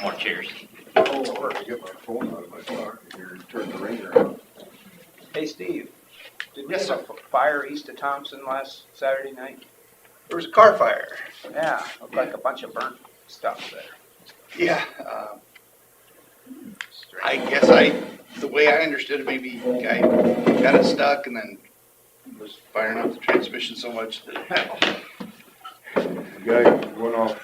More chairs. Oh, I get my phone out of my pocket here and turn the ringer on. Hey, Steve, did we have a fire east of Thompson last Saturday night? There was a car fire. Yeah, looked like a bunch of burnt stuff there. Yeah, I Strange. guess the way I understood it, maybe the guy got it stuck and then was firing up the transmission so much that The guy went off,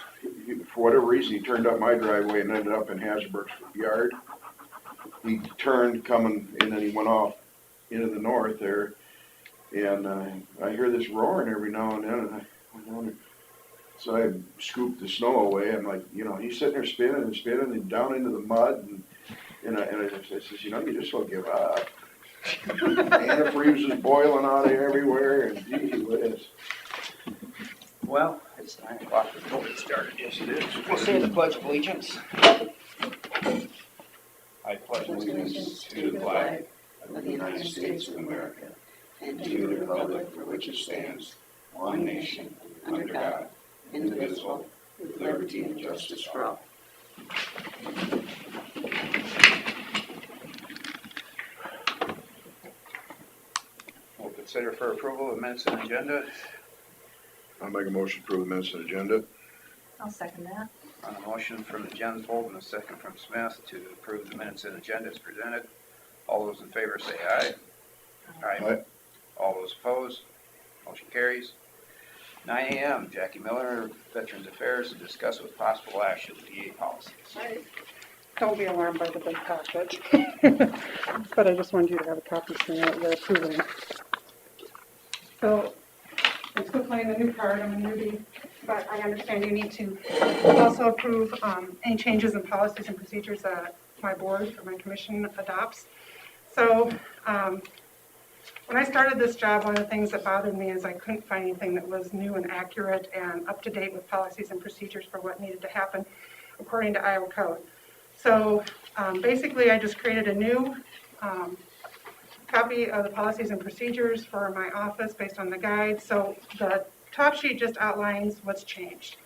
for whatever reason, he turned up my driveway and ended up in Hasbrook's yard. He turned coming, and then he went off into the north there. And I hear this roaring every now and then, and I wonder. So I scooped the snow away. I'm like, he's sitting there spinning and spinning and down into the mud. And I says, you just won't give up. Antifreeze is boiling out of everywhere, and gee whiz. Well, it's 9 o'clock before we started. Yes, it is. We'll say the Pledge of Allegiance. I pledge allegiance to the flag of the United States of America and to the republic for which it stands, one nation, under God, indivisible, with liberty and justice for all. We'll consider for approval of minutes and agenda. I'll make a motion to approve the minutes and agenda. I'll second that. On a motion from the Jensvold and a second from Smith to approve the minutes and agenda as presented. All those in favor say aye. Aye. All those opposed, motion carries. 9 a.m., Jackie Miller, Veterans Affairs, to discuss with possible action VA policies. Don't be alarmed by the big package. But I just wanted you to have a copy so you know what you're approving. So, I'm still playing the new card, I'm a newbie, but I understand you need to also approve any changes in policies and procedures that my board or my commission adopts. So, when I started this job, one of the things that bothered me is I couldn't find anything that was new and accurate and up to date with policies and procedures for what needed to happen according to Iowa code. So basically I just created a new copy of the policies and procedures for my office based on the guide. So the top sheet just outlines what's changed.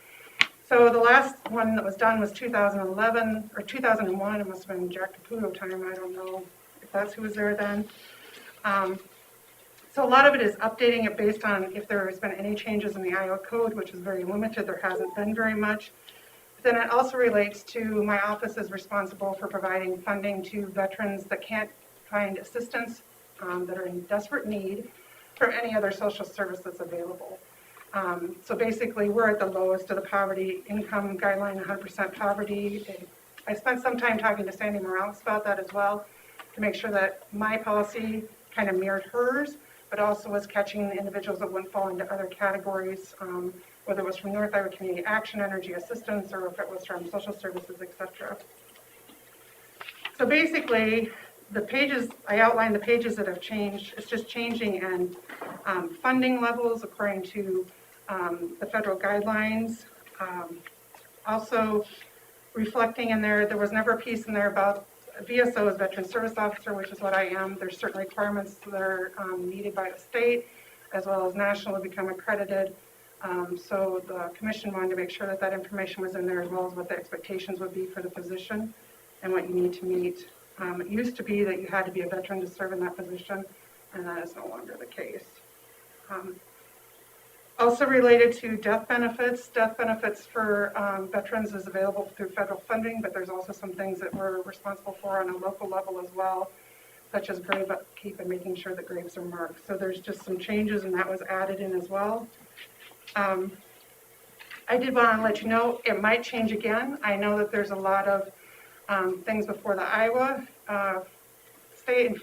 So the last one that was done was 2011 or 2001. It must have been Jack Caputo time. I don't know if that's who was there then. So a lot of it is updating it based on if there has been any changes in the Iowa code, which is very limited. There hasn't been very much. Then it also relates to my office is responsible for providing funding to veterans that can't find assistance, that are in desperate need from any other social service that's available. So basically we're at the lowest of the poverty income guideline, 100% poverty. I spent some time talking to Sandy Morales about that as well to make sure that my policy kind of mirrored hers, but also was catching the individuals that wouldn't fall into other categories, whether it was from North Iowa Community Action, Energy Assistance, or if it was from social services, etc. So basically, the pages, I outlined the pages that have changed. It's just changing in funding levels according to the federal guidelines. Also reflecting in there, there was never a piece in there about VSO is Veteran Service Officer, which is what I am. There's certain requirements that are needed by the state as well as national to become accredited. So the commission wanted to make sure that that information was in there as well as what the expectations would be for the position and what you need to meet. It used to be that you had to be a veteran to serve in that position, and that is no longer the case. Also related to death benefits for veterans is available through federal funding, but there's also some things that we're responsible for on a local level as well, such as grave upkeep and making sure that graves are marked. So there's just some changes, and that was added in as well. I did want to let you know it might change again. I know that there's a lot of things before the Iowa state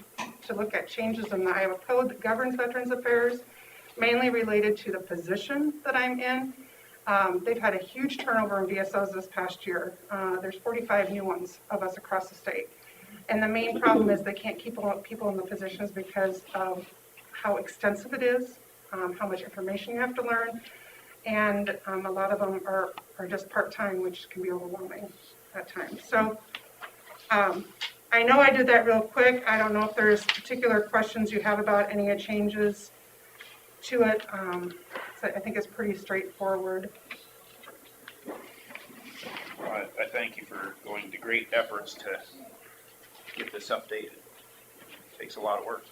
to look at changes in the Iowa code that governs Veterans Affairs, mainly related to the position that I'm in. They've had a huge turnover in VSOs this past year. There's 45 new ones of us across the state. And the main problem is they can't keep people in the positions because of how extensive it is, how much information you have to learn, and a lot of them are just part-time, which can be overwhelming at times. So I know I did that real quick. I don't know if there's particular questions you have about any changes to it. So I think it's pretty straightforward. Well, I thank you for going to great efforts to get this updated. Takes a lot of work.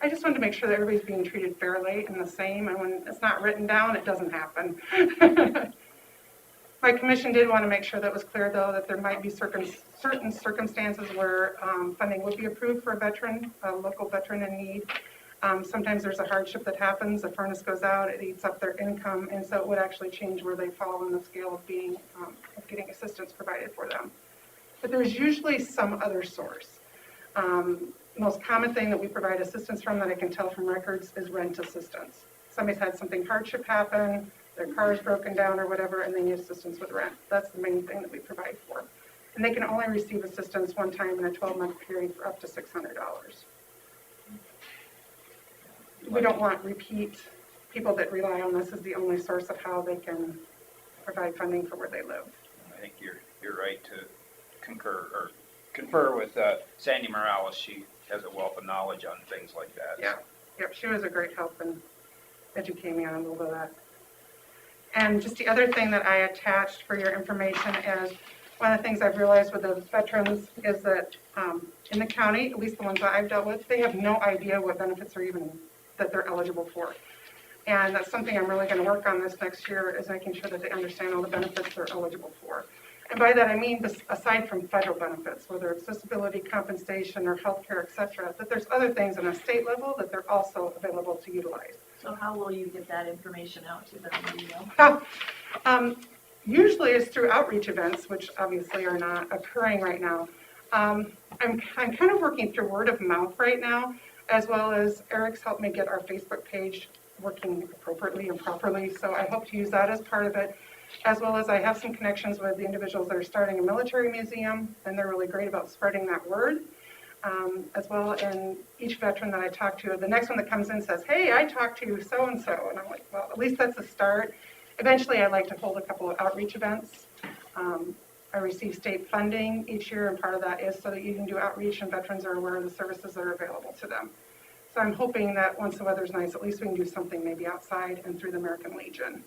I just wanted to make sure that everybody's being treated fairly and the same, and when it's not written down, it doesn't happen. My commission did want to make sure that it was clear, though, that there might be certain circumstances where funding would be approved for a veteran, a local veteran in need. Sometimes there's a hardship that happens, a furnace goes out, it eats up their income, and so it would actually change where they fall in the scale of being, of getting assistance provided for them. But there's usually some other source. Most common thing that we provide assistance from that I can tell from records is rent assistance. Somebody's had something hardship happen, their car is broken down or whatever, and they need assistance with rent. That's the main thing that we provide for. And they can only receive assistance one time in a 12-month period for up to $600. We don't want repeat people that rely on this as the only source of how they can provide funding for where they live. I think you're right to confer with Sandy Morales. She has a wealth of knowledge on things like that. Yeah, yep, she was a great help in educating me on a little bit of that. And just the other thing that I attached for your information is one of the things I've realized with the veterans is that in the county, at least the ones that I've dealt with, they have no idea what benefits are even that they're eligible for. And that's something I'm really going to work on this next year, is making sure that they understand all the benefits they're eligible for. And by that I mean, aside from federal benefits, whether it's disability compensation or health care, et cetera, that there's other things on a state level that they're also available to utilize. So how will you get that information out to them? Usually it's through outreach events, which obviously are not occurring right now. I'm kind of working through word of mouth right now, as well as Eric's helped me get our Facebook page working appropriately and properly, so I hope to use that as part of it, as well as I have some connections with the individuals that are starting a military museum, and they're really great about spreading that word. As well, and each veteran that I talk to, the next one that comes in says, hey, I talked to so-and-so, and I'm like, well, at least that's a start. Eventually, I'd like to hold a couple of outreach events. I receive state funding each year, and part of that is so that you can do outreach and veterans are aware of the services that are available to them. So I'm hoping that once the weather's nice, at least we can do something maybe outside and through the American Legion.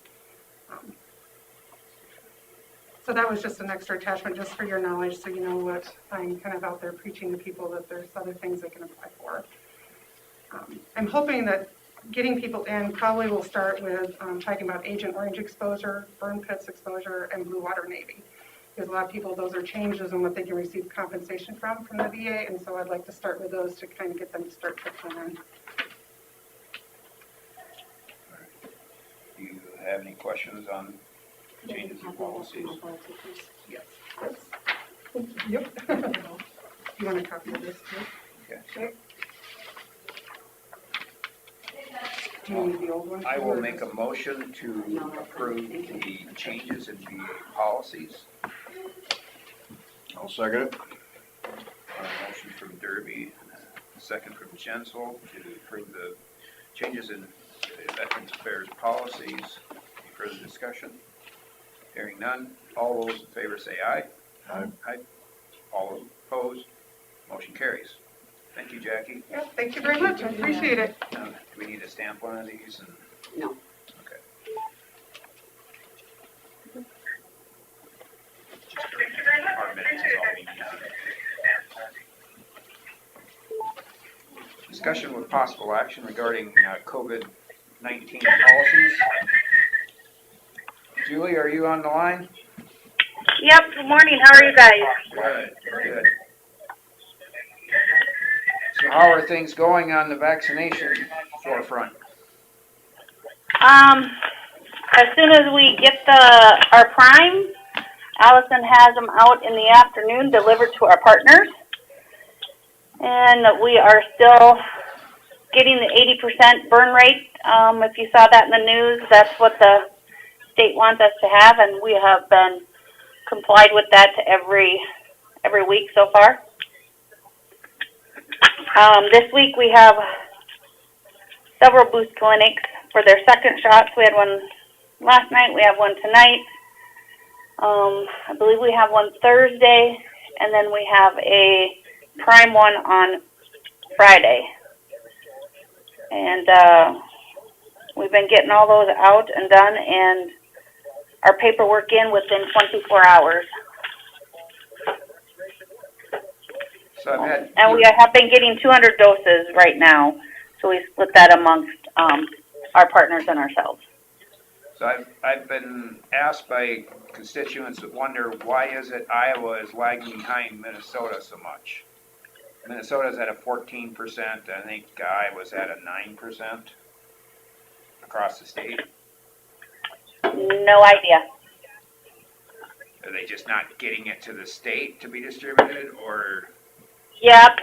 So that was just an extra attachment just for your knowledge, so you know what I'm kind of out there preaching to people, that there's other things they can apply for. I'm hoping that getting people in probably will start with talking about Agent Orange exposure, burn pits exposure, and Blue Water Navy. Because a lot of people, those are changes in what they can receive compensation from the VA, and so I'd like to start with those to kind of get them to start trickling in. Do you have any questions on changes in policies? Yes. Yep. You want a copy of this too? Okay. Do you need the old one? I will make a motion to approve the changes in VA policies. I'll second it. A motion from Derby, a second from Jensel to approve the changes in Veterans Affairs policies. Any further discussion? Hearing none. All those in favor say aye. Aye. Aye. All opposed. Motion carries. Thank you, Jackie. Yeah, thank you very much. I appreciate it. Do we need to stamp one of these? No. Okay. Our minutes is all we need. Discussion with possible action regarding COVID-19 policies. Julie, are you on the line? Yep, good morning. How are you guys? Good, good. So how are things going on the vaccination forefront? As soon as we get our prime, Allison has them out in the afternoon delivered to our partners. And we are still getting the 80% burn rate. If you saw that in the news, that's what the state wants us to have, and we have been complied with that to every week so far. This week we have several boost clinics for their second shots. We had one last night, we have one tonight. I believe we have one Thursday, and then we have a prime one on Friday. And we've been getting all those out and done, and our paperwork in within 24 hours. So I've had. And we have been getting 200 doses right now, so we split that amongst, our partners and ourselves. So I've been asked by constituents that wonder, why is it Iowa is lagging behind Minnesota so much? Minnesota's at a 14%, I think Iowa's at a 9% across the state. No idea. Are they just not getting it to the state to be distributed, or? Yep,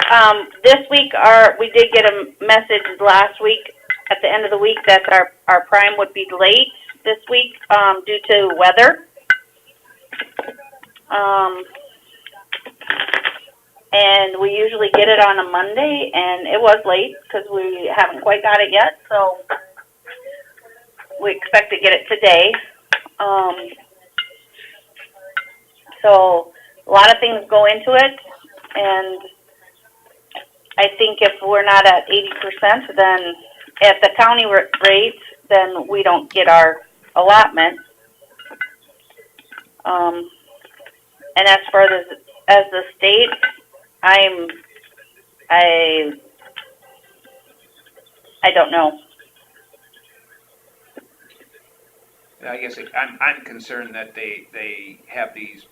this week, we did get a message last week, at the end of the week, that our prime would be late this week, due to weather. And we usually get it on a Monday, and it was late, because we haven't quite got it yet, so we expect to get it today. So a lot of things go into it, and I think if we're not at 80%, then at the county rate, then we don't get our allotment. And as far as the state, I don't know. I guess I'm concerned that they have these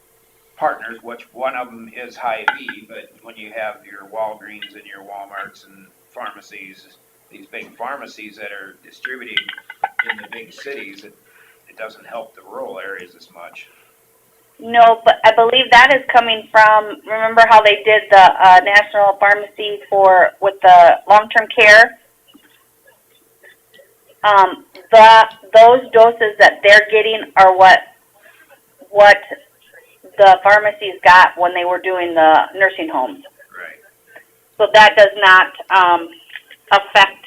partners, which one of them is Hy-Vee, but when you have your Walgreens and your Walmarts and pharmacies, these big pharmacies that are distributing in the big cities, it doesn't help the rural areas as much. No, but I believe that is coming from, remember how they did the national pharmacy with the long-term care? Those doses that they're getting are what the pharmacies got when they were doing the nursing homes. Right. So that does not affect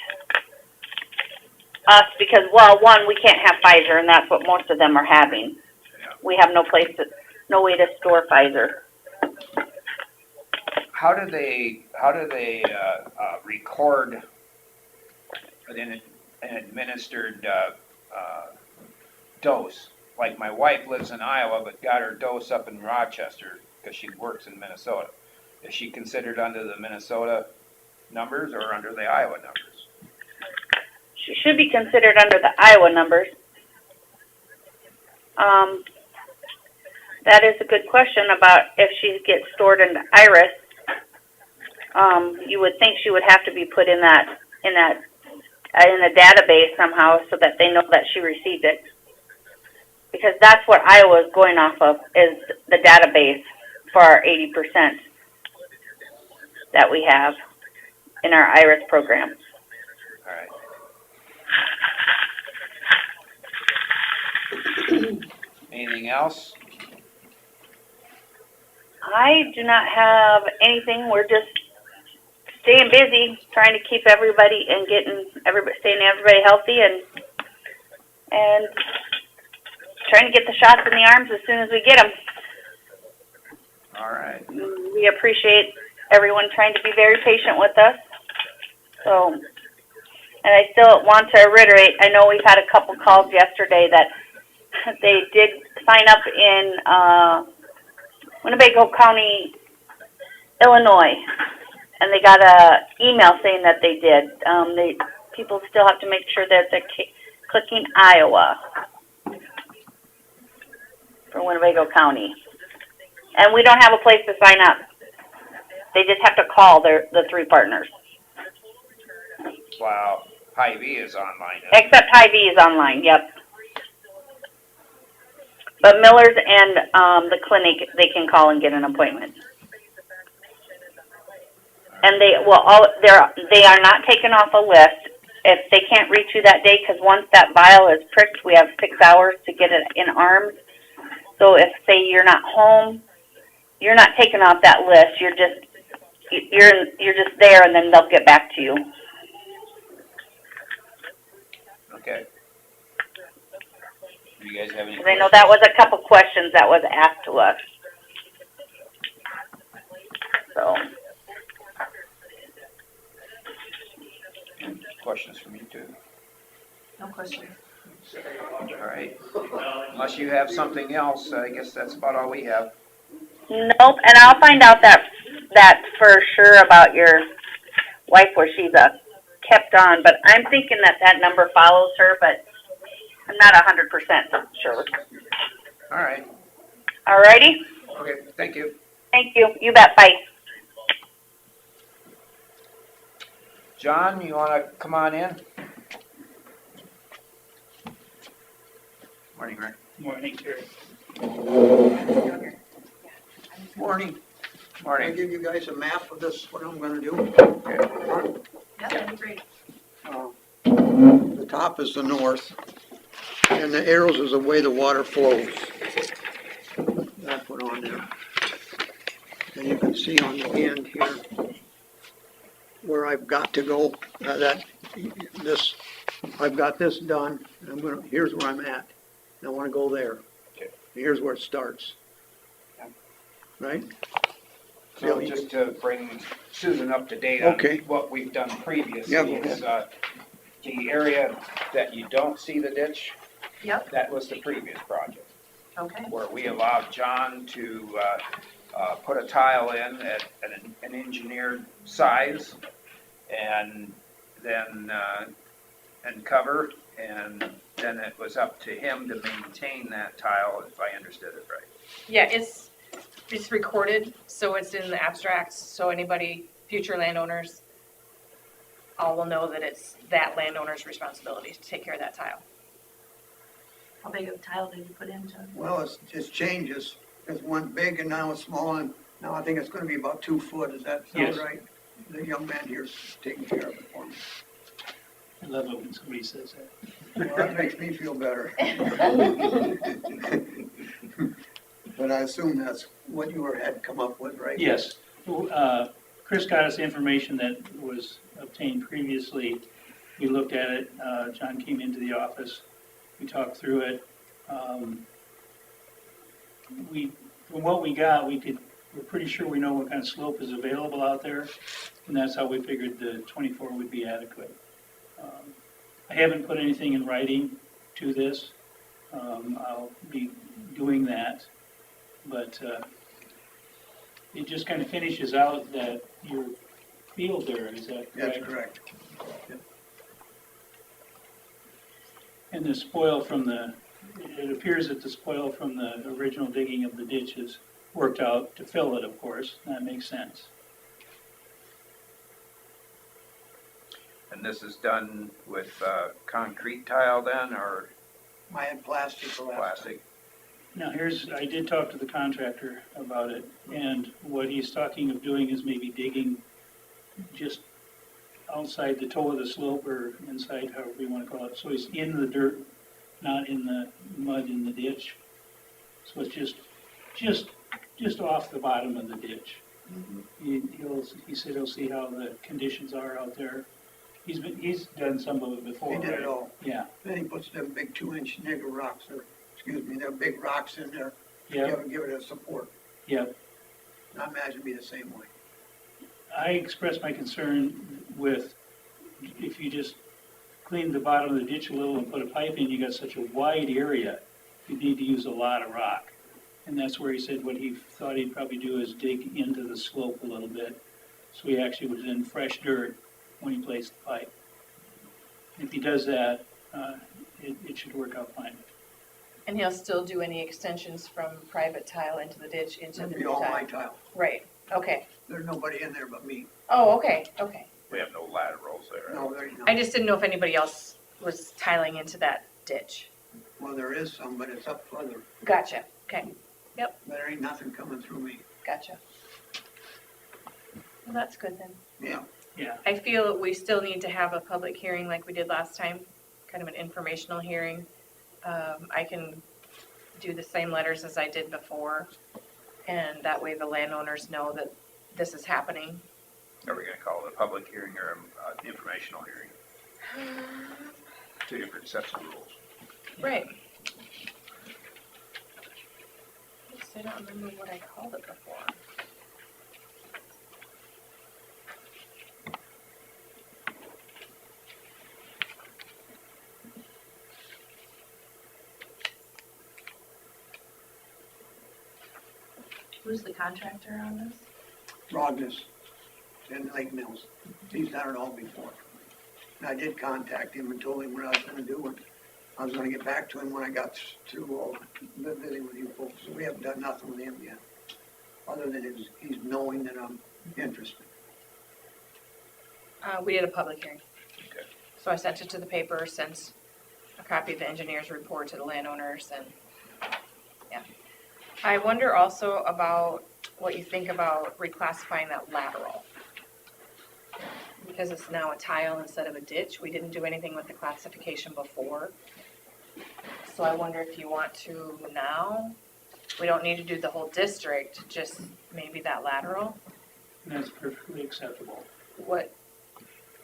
us because, well, one, we can't have Pfizer, and that's what most of them are having. Yeah. We have no way to store Pfizer. How do they record an administered dose? Like my wife lives in Iowa, but got her dose up in Rochester because she works in Minnesota. Is she considered under the Minnesota numbers or under the Iowa numbers? She should be considered under the Iowa numbers. That is a good question about if she gets stored in the IRIS. You would think she would have to be put in a database somehow so that they know that she received it. Because that's what Iowa is going off of, is the database for our 80% that we have in our IRIS program. All right. Anything else? I do not have anything. We're just staying busy, trying to keep everybody and staying everybody healthy and trying to get the shots in the arms as soon as we get them. All right. We appreciate everyone trying to be very patient with us. So, and I still want to reiterate, I know we've had a couple calls yesterday that they did sign up in Winnebago County, Illinois, and they got a email saying that they did. People still have to make sure that they're clicking Iowa for Winnebago County. And we don't have a place to sign up. They just have to call the three partners. Wow. Hy-Vee is online. Except Hy-Vee is online, yep. But Miller's and the clinic, they can call and get an appointment. And they are not taken off a list if they can't reach you that day, because once that vial is pricked, we have 6 hours to get it in arms. So if, say, you're not home, you're not taken off that list. You're just there, and then they'll get back to you. Okay. Do you guys have any? Because I know that was a couple questions that was asked to us. So. Questions from you two? No questions. All right. Unless you have something else, I guess that's about all we have. Nope, and I'll find out that that for sure about your wife where she's kept on, but I'm thinking that number follows her, but I'm not 100% sure. All right, Alrighty? okay, thank you. Thank you. You bet. Bye. John, you wanna come on in? Morning, Rick. Morning, Terry. Morning. Can I Morning. give you guys a map of this, what I'm gonna do? Okay. Yeah, that'd be great. The top is the north, and the arrows is the way the water flows. I put on there. And you can see on the end here where I've got to go, I've got this done, and here's where I'm at. And I wanna go there. Okay. Here's where it starts. Right? So just to bring Susan up to date on Okay. what we've done previously Yeah, go is, the area that you don't see the ditch, Yep, that was the previous project, okay. where we allowed John to, put a tile in at an engineered size and then, and cover, and then it was up to him to maintain that tile, if I understood it right. Yeah, it's recorded, so it's in the abstracts, so anybody, future landowners, all will know that it's that landowner's responsibility to take care of that tile. How big of a tile did you put in, John? Well, it changes. It's one big and now it's small, and now I think it's gonna be about 2 foot. Does that sound Yes. right? The young man here's taking care of it for me. I love it when somebody says that. Well, that makes me feel better. But I assume that's what you had come up with, right? Yes. Chris got us information that was obtained previously. We looked at it. John came into the office. We talked through it. From what we got, we're pretty sure we know what kind of slope is available out there, and that's how we figured the 24 would be adequate. I haven't put anything in writing to this. I'll be doing that, but it just kind of finishes out that your field there, is that correct? That's correct. And the spoil from it appears that the spoil from the original digging of the ditch is worked out to fill it, of course. That makes sense. And this is done with, concrete tile then, or I had plastic the last time. plastic? Now I did talk to the contractor about it, and what he's talking of doing is maybe digging just outside the toe of the slope or inside, however you want to call it. So he's in the dirt, not in the mud in the ditch. So it's just off the bottom of the ditch. He said he'll see how the conditions are out there. He's done some of it before, He did right? it all. Yeah, Then he puts them big 2-inch nigger rocks, they're big rocks in there. yeah, Give it a support. yeah. And I imagine it'd be the same way. I expressed my concern with, if you just clean the bottom of the ditch a little and put a pipe in, you got such a wide area, you need to use a lot of rock. And that's where he said what he thought he'd probably do is dig into the slope a little bit. So he actually was in fresh dirt when he placed the pipe. If he does that, it should work out fine. And he'll still do any extensions from private tile into the ditch, into the It'd new be all my tile? tile. Right, okay. There's nobody in there but me. Oh, okay, okay. We have no laterals there. No, there ain't no. I just didn't know if anybody else was tiling into that ditch. Well, there is some, but it's up further. Gotcha, okay, There ain't nothing coming through me. gotcha. Well, that's good then. Yeah. Yeah, I feel we still need to have a public hearing like we did last time, kind of an informational hearing. I can do the same letters as I did before, and that way the landowners know that this is happening. Are we gonna call it a public hearing or an informational hearing? Two different sets of rules. Right. I don't remember what I called it before. Who's the contractor on this? Rognus and Lake Mills. He's done it all before. And I did contact him and told him what I was gonna do, and I was gonna get back to him when I got through visiting with you folks. So we haven't done nothing with him yet, other than he's knowing that I'm interested. We did a public hearing. Okay. So I sent it to the paper, sent a copy of the engineer's report to the landowners, and, yeah. I wonder also about what you think about reclassifying that lateral. Because it's now a tile instead of a ditch. We didn't do anything with the classification before. So I wonder if you want to now, we don't need to do the whole district, just maybe that lateral? That's perfectly acceptable. What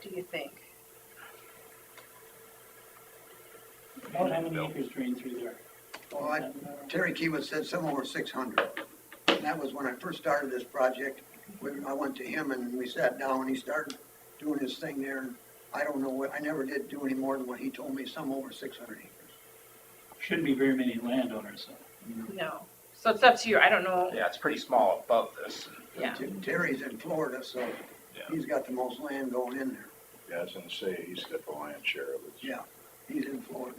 do you think? About how many acres drain through there? Well, Terry Kiewit said some over 600. And that was when I first started this project. I went to him and we sat down and he started doing his thing there. And I don't know what, I never did do any more than what he told me, some over 600 acres. Shouldn't be very many landowners, though. No. So it's up to you. I don't know. Yeah, it's pretty small above this. Yeah. Terry's in Florida, so Yeah. he's got the most land going in there. Yeah, I was gonna say, he's got the lion's share of it. Yeah, he's in Florida.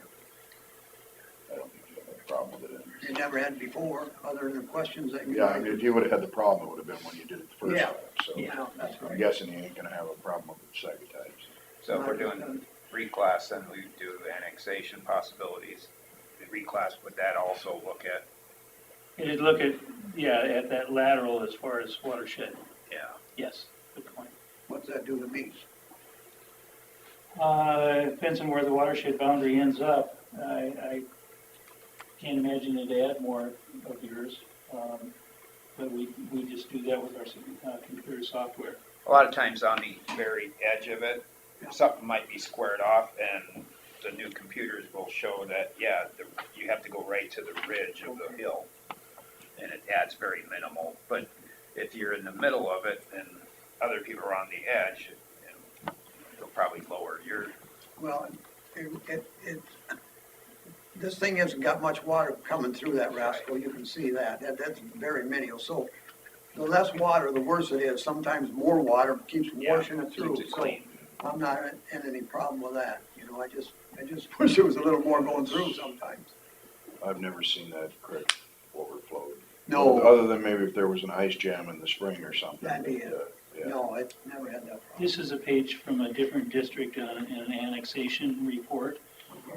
I don't think you have a problem with it. He never had before, other than the questions that you. Yeah, I mean, if you would've had the problem, it would've been when you did it the first Yeah. time, so. Yeah, that's I'm right. guessing you ain't gonna have a problem with it the second time. So if we're doing reclass, then we do annexation possibilities. The reclass, would that also look at? It'd look at, yeah, at that lateral as far as watershed. Yeah. Yes, good point. What's that do to me? Depends on where the watershed boundary ends up. I can't imagine it to add more of yours. But we just do that with our computer software. A lot of times on the very edge of it, something might be squared off and the new computers will show that, yeah, you have to go right to the ridge of the hill. And it adds very minimal. But if you're in the middle of it and other people are on the edge, they'll probably lower your. Well, this thing hasn't got much water coming through that rascal, you can see that. That's very minimal. So the less water, the worse it is. Sometimes more water keeps washing it through. Keeps it So clean. I'm not in any problem with that. You know, I just wish there was a little more going through sometimes. I've never seen that creek overflowed. No. Other than maybe if there was an ice jam in the spring or something. That'd be it. but, yeah. No, I never had that problem. This is a page from a different district on an annexation report.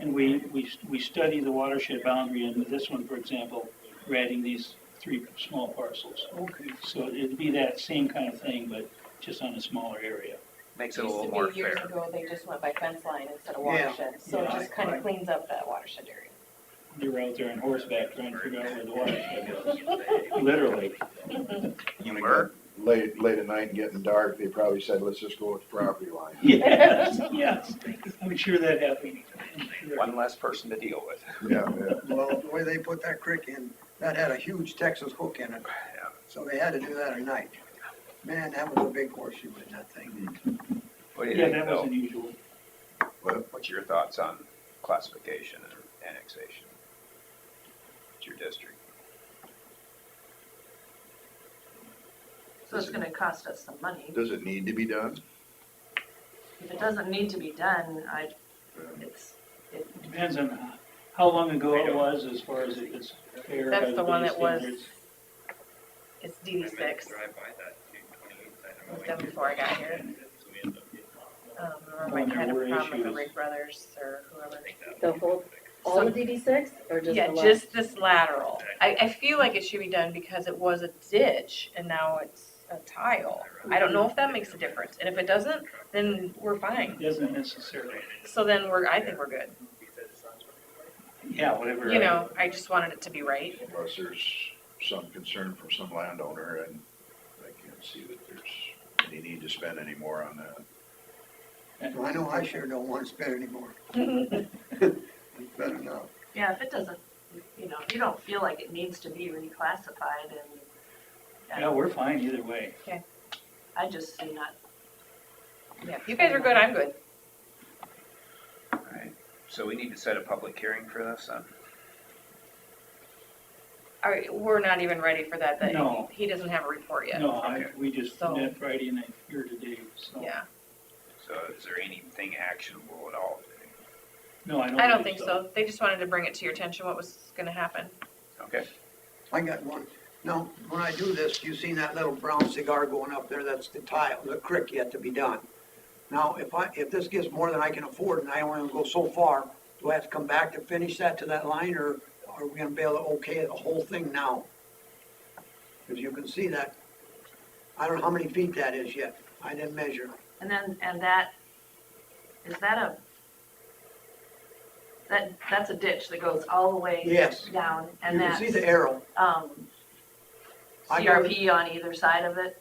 And we study the watershed boundary, and with this one, for example, we're adding these 3 small parcels. Okay. So it'd be that same kind of thing, but just on a smaller area. Makes it a little more Years fair. ago, they just went by fence line instead of Yeah. watershed, so it Yeah, just kind of right. cleans up that watershed area. They were out there on horseback trying to figure out where the watershed was, literally. You were? Late at night and getting dark, they probably said, let's just go with the property line. Yes, yes, I'm sure that happened. I'm sure. One less person to deal with. Yeah, Well, the way they put that creek in, that had a huge Texas hook in it. Yeah. So they had to do that at night. Man, that was a big horseshoe in that thing. What do you Yeah, think, that was Bill? unusual. What's your thoughts on classification and annexation? It's your district. So it's gonna cost us some money. Does it need to be done? If it doesn't need to be done, Depends on how long ago it was as far as if it's fair. by That's the one base that was, standards. it's DD6. It was done before I got here. Remember my kind of There were problem with the issues. Rig Brothers or whoever. The whole, all of DD6 or just the Yeah, last? just this lateral. I feel like it should be done because it was a ditch and now it's a tile. I don't know if that makes a difference. And if it doesn't, then we're fine. Doesn't necessarily, So then I think we're good. yeah, whatever. You know, I just wanted it to be right. Unless there's some concern from some landowner, and I can't see that there's any need to spend any more on that. Well, I know I sure don't want to spend any more. It's better now. yeah, if it doesn't, if you don't feel like it needs to be reclassified Yeah, we're fine either way. I just see not, Yeah, if you guys are good, I'm good. All right. So we need to set a public hearing for this then? we're not even ready for that, No. he doesn't have a report yet. No, we just So- met Friday night here today, so. Yeah, So is there anything actionable at all? No, I I don't think so. They just wanted to bring it to your attention, what was gonna happen. Okay. I got one. Now, when I do this, you seen that little brown cigar going up there, that's the tile, the creek yet to be done. Now, if this gets more than I can afford and I only go so far, do I have to come back to finish that to that line, or are we gonna be able to okay the whole thing now? As you can see that, I don't know how many feet that is yet. I didn't measure. And then, is that that's a ditch that goes all the way Yes. down, and You can that's, see the arrow. I go- CRP on either side of it,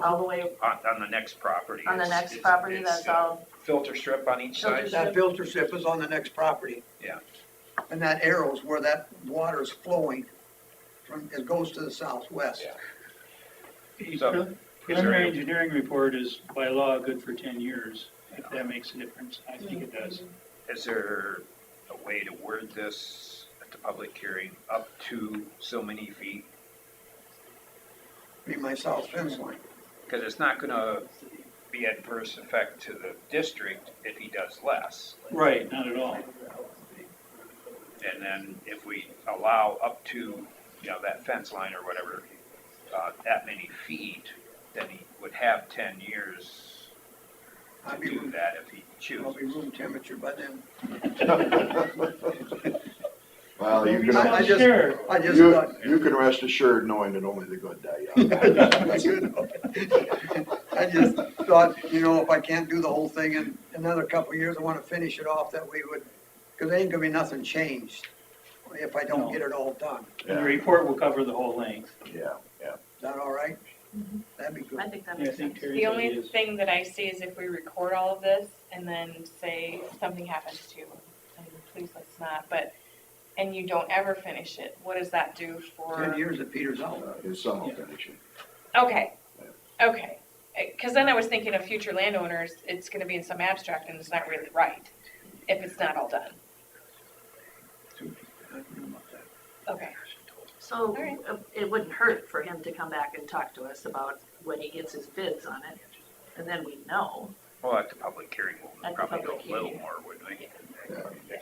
all the way On the next property. on the it's- next it's- property, it's, that's uh, all, Filter strip on each Filter side? strip. That filter strip is on the next property. Yeah. And that arrow is where that water is flowing from, it goes to the southwest. Yeah. A So, preliminary engineering report is by law good for 10 years, if that makes a difference. I think it does. Is there a way to word this at the public hearing, up to so many feet? Be my south fence line. Because it's not gonna be adverse effect to the district if he does less. Right, not at all. And then if we allow up to, that fence line or whatever, that many feet, then he would have 10 years I'll to be, do that if he I'll chooses. be room temperature by then. Well, you can, I just- Sure. I just you, thought. you can rest assured knowing that only the good die young. I just thought, if I can't do the whole thing in another couple of years, I wanna finish it off that we would, cause there ain't gonna be nothing changed if I don't No. get it all done. And the report will cover the whole length. Yeah, yeah. Is that all right? That'd be I good. think that Yeah, I makes think sense. Terry's The idea only is, thing that I see is if we record all of this and then say something happens to you, and please let's not, and you don't ever finish it, what does that do 10 for? years it peters out. His son will finish it. Okay, okay. Cause then I was thinking of future landowners, it's gonna be in some abstract and it's not really right, if it's not all done. Okay, So Alright. it wouldn't hurt for him to come back and talk to us about when he gets his bids on it, and then we know. Well, at the public hearing, At we'll the probably go public a little hearing. more, wouldn't we?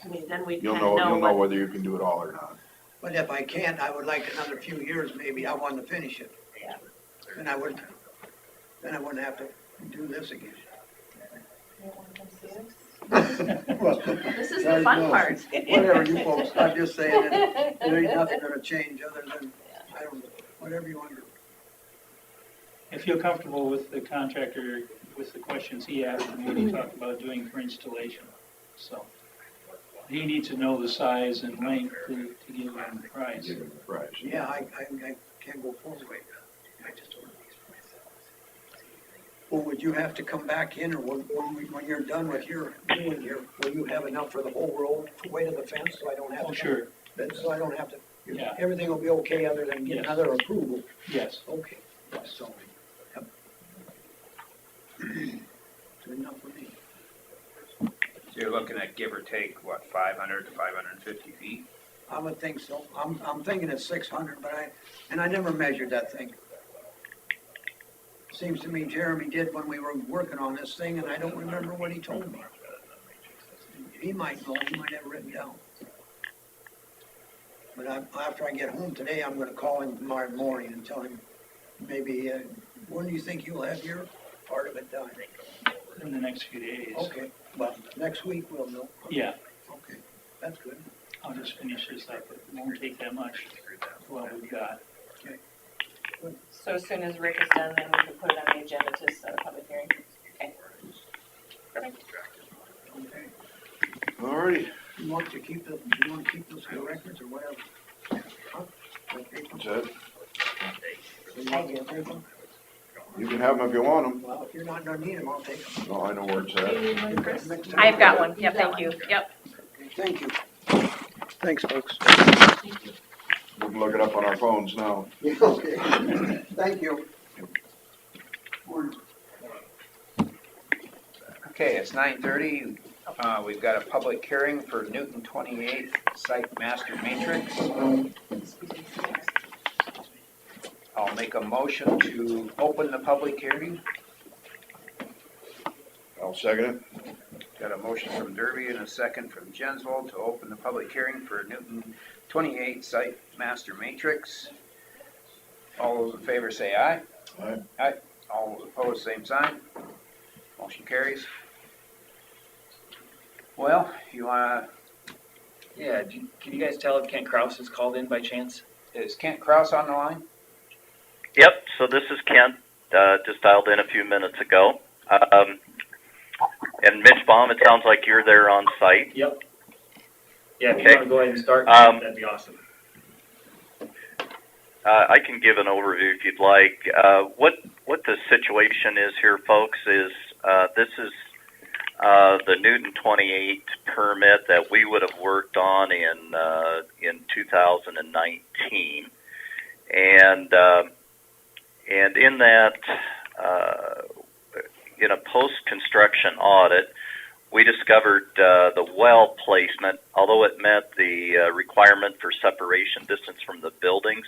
I mean, then we You'll kind of know, you'll know know what, whether you can do it all or not. But if I can't, I would like another few years, maybe, I want to finish it. Yeah. Then I wouldn't have to do this again. you want to come see us? Well, this is the fun part. Whatever you folks, I'm just saying that there ain't nothing gonna change other than, I don't know, whatever you want to do. I feel comfortable with the contractor, with the questions he asked and what he talked about doing for installation. So he needs to know the size and length to give him the price. Give him the price. Yeah, I can't go forward. Well, would you have to come back in, or when you're done with your doing here, will you have enough for the whole road to way to the fence, so I don't have to? Oh, sure, So I don't have to, Yeah. everything will be okay other than get Yes. another approval? yes. Okay, so, yep. Good enough for me. So you're looking at give or take, 500 to 550 feet? I would think so. I'm thinking it's 600, but I never measured that thing. Seems to me Jeremy did when we were working on this thing, and I don't remember what he told me. He might know, he might have it written down. But after I get home today, I'm gonna call him tomorrow morning and tell him, maybe, when do you think you'll have your part of it done? In the next few days. Okay, well, next week we'll know. Yeah, Okay, that's good. I'll just finish this up. It won't take that much, what we've got. So as soon as Rick is done, then we can put it on the agenda to set a public hearing. Okay. Perfect. Okay. Alrighty, You want to keep those for the records or whatever? Huh? Okay. that's it. You want me to take them? You can have them if you want them. Well, if you're not gonna need them, I'll take them. No, I know where it's Do you at. need one, Chris? Next time. I've got one, yep, Got thank you, yep. Thank you. Thanks, folks. We can look it up on our phones now. Yeah, okay. Thank you. Okay, it's 9:30. We've got a public hearing for Newton 28th Site Master Matrix. I'll make a motion to open the public hearing. I'll second it. Got a motion from Derby and a second from Jensvold to open the public hearing for Newton 28 site master matrix. All those in favor say aye. Aye. Aye. All those opposed, same sign. Motion carries. Well, you wanna, Yeah, can you guys tell if Kent Kraus is called in by chance? is Kent Kraus on the line? Yep, so this is Kent, just dialed in a few minutes ago. And Mitch Baum, it sounds like you're there on site. Yep. Yeah, if you Okay. want to go ahead and start, that'd be awesome. I can give an overview if you'd like. What the situation is here, folks, is this is the Newton 28 permit that we would have worked on in 2019, and in that, in a post-construction audit, we discovered the well placement, although it met the requirement for separation distance from the buildings,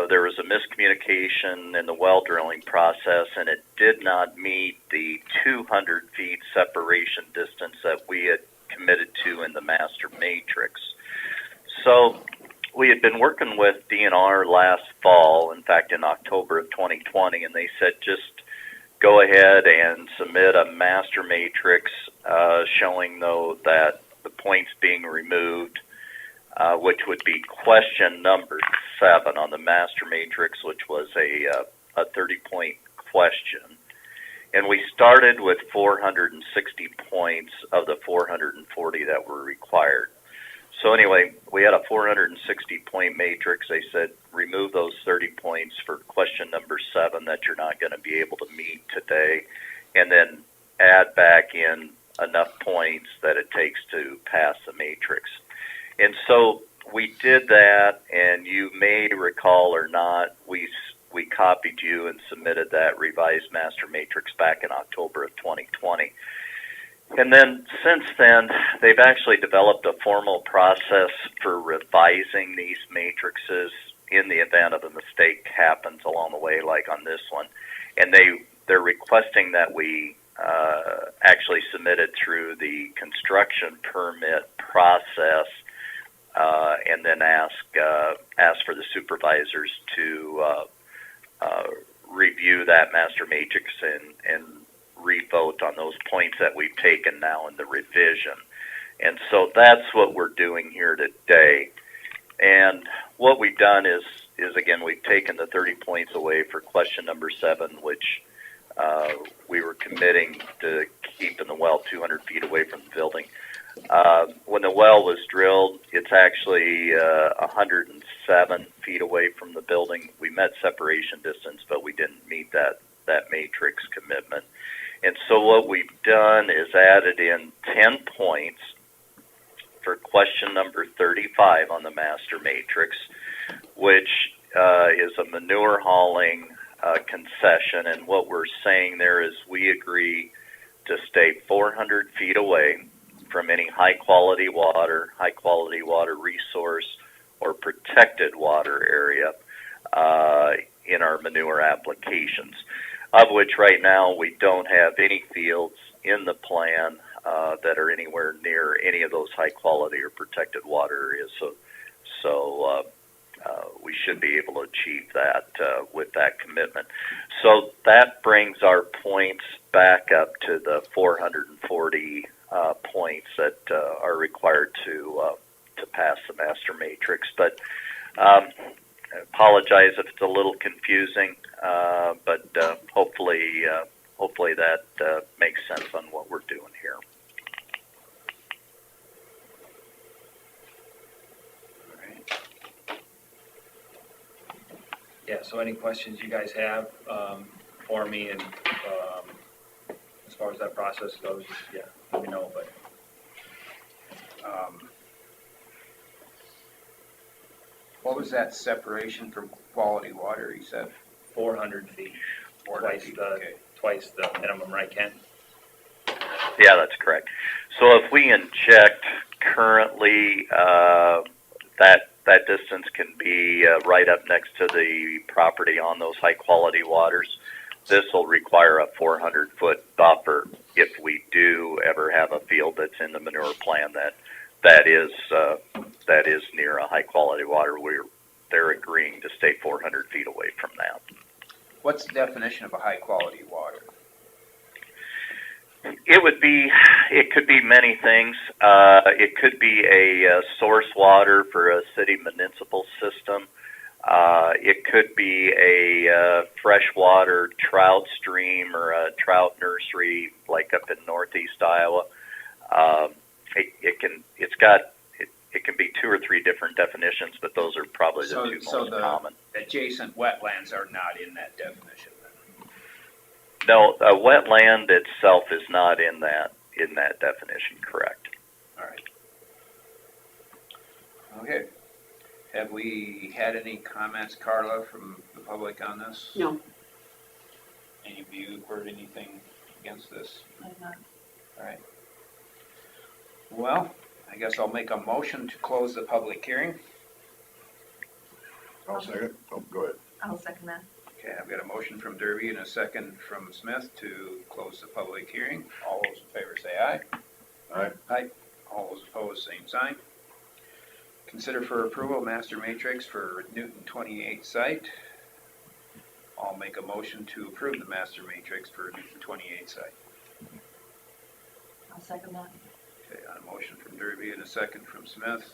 there was a miscommunication in the well drilling process, and it did not meet the 200 feet separation distance that we had committed to in the master matrix. So we had been working with DNR last fall, in fact in October of 2020, and they said just go ahead and submit a master matrix showing, though, that the points being removed, which would be question number 7 on the master matrix, which was a 30-point question. And we started with 460 points of the 440 that were required. So anyway, we had a 460-point matrix. They said remove those 30 points for question number 7 that you're not going to be able to meet today, and then add back in enough points that it takes to pass the matrix. And so we did that, and you may recall or not, we copied you and submitted that revised master matrix back in October of 2020. And then since then, they've actually developed a formal process for revising these matrices in the event of a mistake happens along the way, like on this one. And they're requesting that we actually submit it through the construction permit process, and then ask for the supervisors to review that master matrix and re-vote on those points that we've taken now in the revision. And so that's what we're doing here today. And what we've done is again, we've taken the 30 points away for question number 7, which we were committing to keeping the well 200 feet away from the building. When the well was drilled, it's actually 107 feet away from the building. We met separation distance, but we didn't meet that matrix commitment. And so what we've done is added in 10 points for question number 35 on the master matrix, which is a manure hauling concession. And what we're saying there is we agree to stay 400 feet away from any high-quality water resource, or protected water area in our manure applications, of which right now we don't have any fields in the plan that are anywhere near any of those high-quality or protected water areas. So we should be able to achieve that with that commitment. So that brings our points back up to the 440 points that are required to pass the master matrix. But I apologize if it's a little confusing, but hopefully that makes sense on what we're doing here. Yeah, so any questions you guys have for me, and as far as that process goes, yeah, let me know. But What was that separation from quality water, you said? 400 feet, twice the minimum, right, Ken? Yeah, that's correct. So if we inject currently, that that distance can be right up next to the property on those high-quality waters. This will require a 400-foot buffer if we do ever have a field that's in the manure plan that is near a high-quality water. They're agreeing to stay 400 feet away from that. What's the definition of a high-quality water? It could be many things. It could be a source water for a city municipal system. It could be a freshwater trout stream or a trout nursery, like up in northeast Iowa. It can be 2 or 3 different definitions, but those are probably the two most common. Adjacent wetlands are not in that definition then? No, a wetland itself is not in that definition, correct. All right. Okay. Have we had any comments, Carla, from the public on this? No. Any of you heard anything against this? I've not. All right. Well, I guess I'll make a motion to close the public hearing. I'll second. Oh, go ahead. I'll second that. Okay, I've got a motion from Derby and a second from Smith to close the public hearing. All those in favor say aye. Aye. Aye. All those opposed, same sign. Consider for approval master matrix for Newton 28 site. I'll make a motion to approve the master matrix for Newton 28 site. I'll second that. Okay, on a motion from Derby and a second from Smith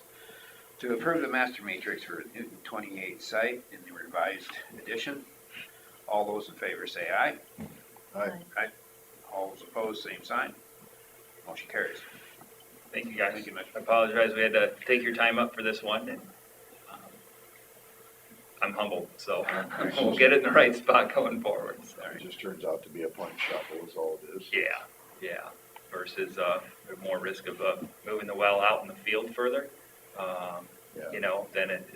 to approve the master matrix for Newton 28 site in the revised edition. All those in favor say aye. Aye. Aye. All those opposed, same sign. Motion carries. Thank you, guys. Thank you, Mitch. I apologize, we had to take your time up for this one, and I'm humbled, so we'll get it in the right spot going forward. So. It just turns out to be a punch shuffle is all it is. Yeah, versus more risk of moving the well out in the field further. You know, then it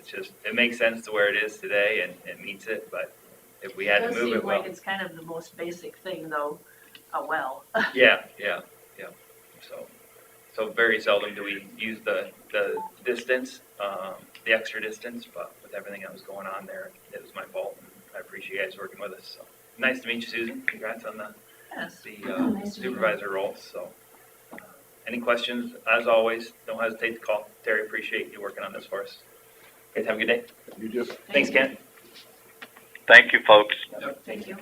makes sense to where it is today and it meets it, but if we had to move it, well. It does seem like it's kind of the most basic thing though, a well. Yeah. So very seldom do we use the distance, the extra distance, but with everything that was going on there, it was my fault. And I appreciate you guys working with us. So nice to meet you, Susan. Congrats on the Yes. nice supervisor role. So any questions, as always, don't hesitate to call. Terry, appreciate you working on this for us. Guys have a good day. You just. Thanks, Ken. Thank you, folks. Yep. Thank you.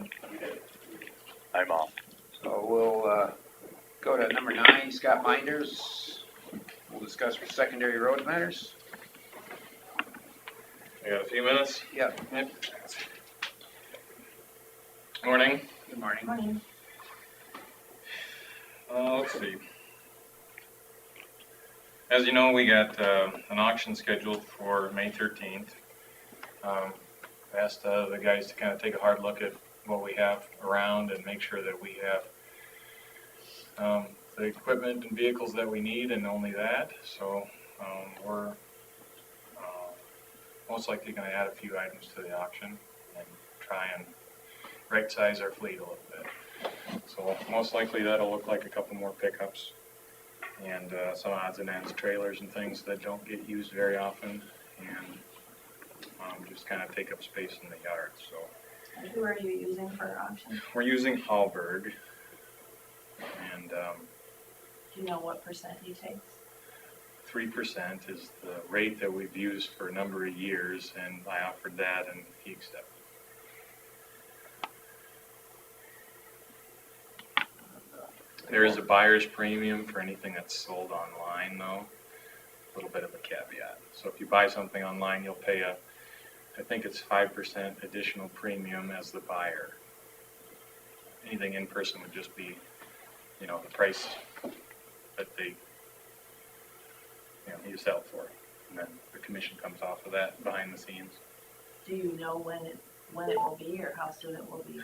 I'm off. So we'll go to number 9, Scott Minders. We'll discuss for secondary road matters. We got a few minutes? Yep. Morning. Good morning. Morning. Let's see. As you know, we got an auction scheduled for May 13th. I asked the guys to kind of take a hard look at what we have around and make sure that we have the equipment and vehicles that we need, and only that. So we're most likely going to add a few items to the auction and try and right size our fleet a little bit. So most likely that'll look like a couple more pickups and some odds and ends, trailers and things that don't get used very often, and just kind of take up space in the yard. So Who are you using for auction? we're using Hallberg, and Do you know what percent he takes? 3% is the rate that we've used for a number of years, and I offered that and he accepted. There is a buyer's premium for anything that's sold online, though. A little bit of a caveat. So if you buy something online, you'll pay I think it's 5% additional premium as the buyer. Anything in person would just be, the price that they, you sell for, and then the commission comes off of that behind the scenes. Do you know when it will be or how soon it will be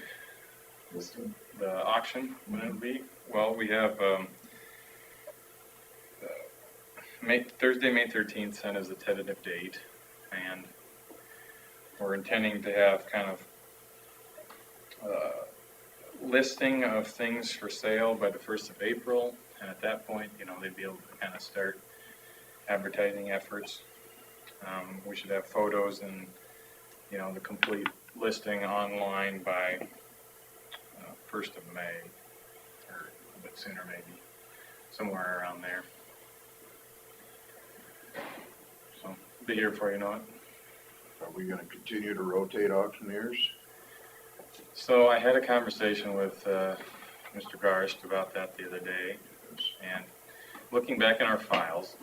listed? The auction, when it will be? Well, we have Thursday, May 13th, sent as the tentative date, and we're intending to have kind of listing of things for sale by the 1st of April, and at that point, they'd be able to kind of start advertising efforts. We should have photos and, you know, the complete listing online by 1st of May, or a bit sooner maybe, somewhere around there. So, be here before you know it. Are we gonna continue to rotate auctioneers? So I had a conversation with Mr. Garst about that the other day, and looking back in our files,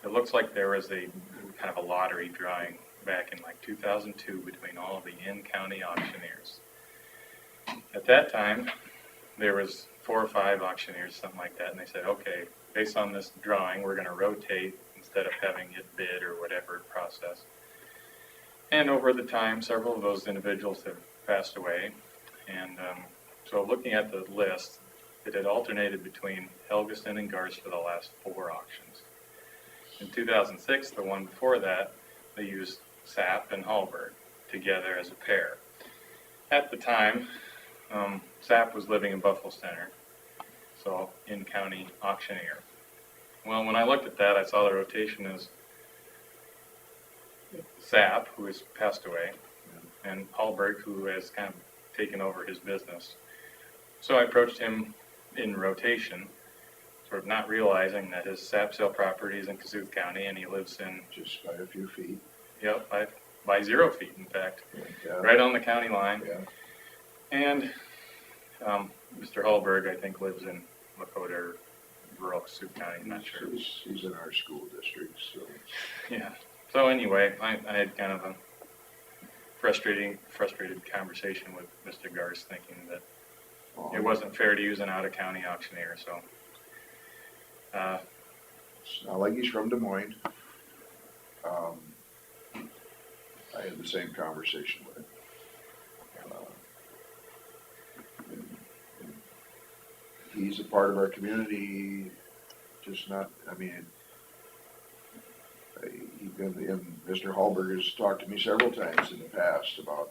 it looks like there was a kind of a lottery drawing back in like 2002 between all of the in-county auctioneers. At that time, there was 4 or 5 auctioneers, something like that, and they said, okay, based on this drawing, we're going to rotate instead of having it bid or whatever process. And over the time, several of those individuals have passed away, and so looking at the list, it had alternated between Helgeston and Garst for the last 4 auctions. In 2006, the one before that, they used Sapp and Hallberg together as a pair. At the time, Sapp was living in Buffalo Center, so in-county auctioneer. Well, when I looked at that, I saw the rotation as Sapp, who has passed away, and Hallberg, who has kind of taken over his business. So I approached him in rotation, sort of not realizing that his Sapp sale property is in Kasuth County, and he lives in... Just by a few feet. Yep, by 0 feet, in fact, Yeah. right on the county line. Yeah. And Mr. Hallberg, I think, lives in Lakota or rural Kasuth County, I'm not sure. He's in our school district, so. Yeah. So anyway, I had kind of a frustrated conversation with Mr. Garst, thinking that it wasn't fair to use an out-of-county auctioneer, so. It's not like he's from Des Moines. I had the same conversation with him. He's a part of our community, just not, I mean, Mr. Hallberg has talked to me several times in the past about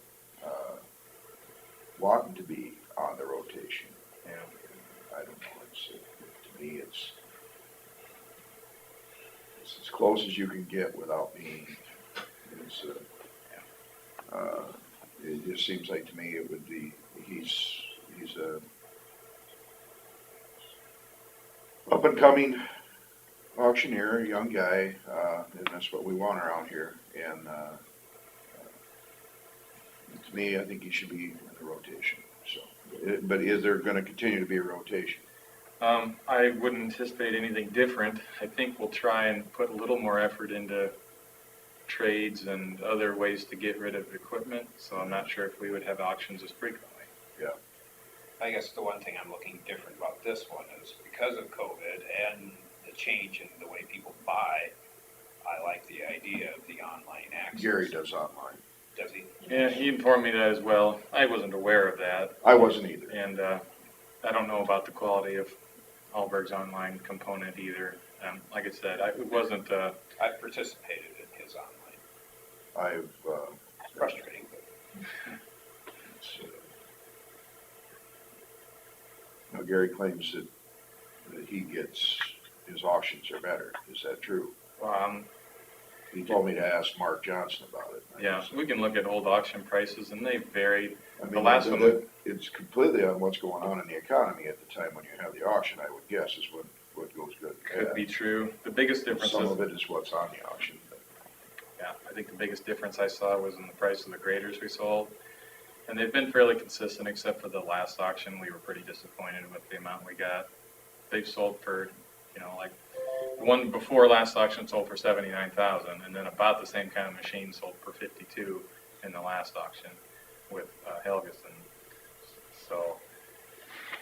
wanting to be on the rotation. And I don't know, to me, it's as close as you can get without being, it just seems like to me it would be, he's a up and coming auctioneer, a young guy, and that's what we want around here. And to me, I think he should be in the rotation. So, but is there going to continue to be a rotation? I wouldn't anticipate anything different. I think we'll try and put a little more effort into trades and other ways to get rid of equipment, so I'm not sure if we would have auctions as frequently. Yeah. I guess the one thing I'm looking different about this one is because of COVID and the change in the way people buy, I like the idea of the online access. Gary does online. Does he? Yeah, he informed me that as well. I wasn't aware of that. I wasn't either. And I don't know about the quality of Hallberg's online component either. Like I said, it wasn't... I've participated in his online. It's frustrating, but... Now Gary claims that he gets, his auctions are better. Is that true? He told me to ask Mark Johnson about it. Yeah, we can look at old auction prices, and they varied. I mean, The last one... It's completely on what's going on in the economy at the time when you have the auction, I would guess, is what goes good. Could be true. The biggest difference Some is... of it is what's on the auction. Yeah, I think the biggest difference I saw was in the price of the graders we sold. And they've been fairly consistent, except for the last auction. We were pretty disappointed with the amount we got. They've sold for, like the one before last auction sold for $79,000, and then about the same kind of machine sold for $52,000 in the last auction with Helgeston. So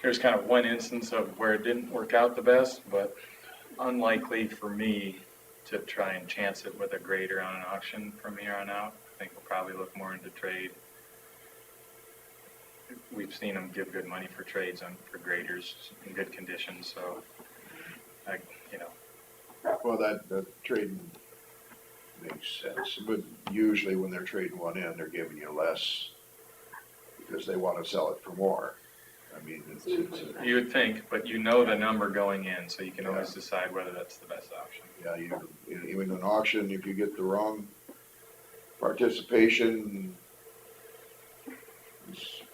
there's kind of one instance of where it didn't work out the best, but unlikely for me to try and chance it with a grader on an auction from here on out. I think we'll probably look more into trade. We've seen them give good money for trades for graders in good condition, so Well, that trading makes sense, but usually when they're trading one in, they're giving you less because they want to sell it for more. I mean, it's, You would think, but you know the number going in, so you can always decide whether that's the best option. yeah, even an auction, if you get the wrong participation,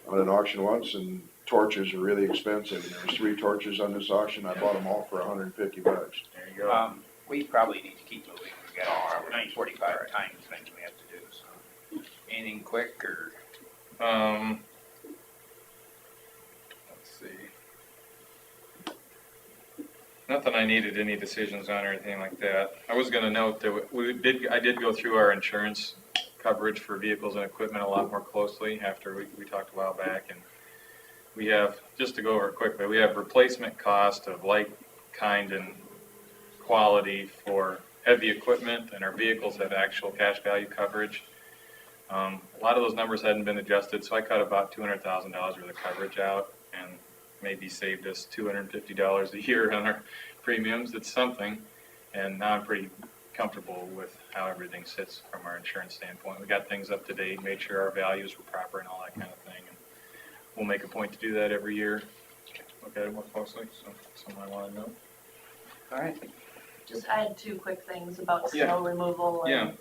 on an auction once, and torches are really expensive, and there's 3 torches on this auction, I bought them all for $150. There you go. We probably need to keep moving. We've got 9:45 times things we have to do, so. Anything quick or? Let's see. Nothing I needed any decisions on or anything like that. I was gonna note that I did go through our insurance coverage for vehicles and equipment a lot more closely after we talked a while back, and we have, just to go over it quickly, we have replacement cost of like, kind, and quality for heavy equipment, and our vehicles have actual cash value coverage. A lot of those numbers hadn't been adjusted, so I cut about $200,000 worth of coverage out, and maybe saved us $250 a year on our premiums. It's something, and now I'm pretty comfortable with how everything sits from our insurance standpoint. We got things up to date, made sure our values were proper and all that kind of thing, and we'll make a point to do that every year. Look at it more closely, so something I want to know. All right. Just, I had 2 quick things about Yeah. snow removal Yeah.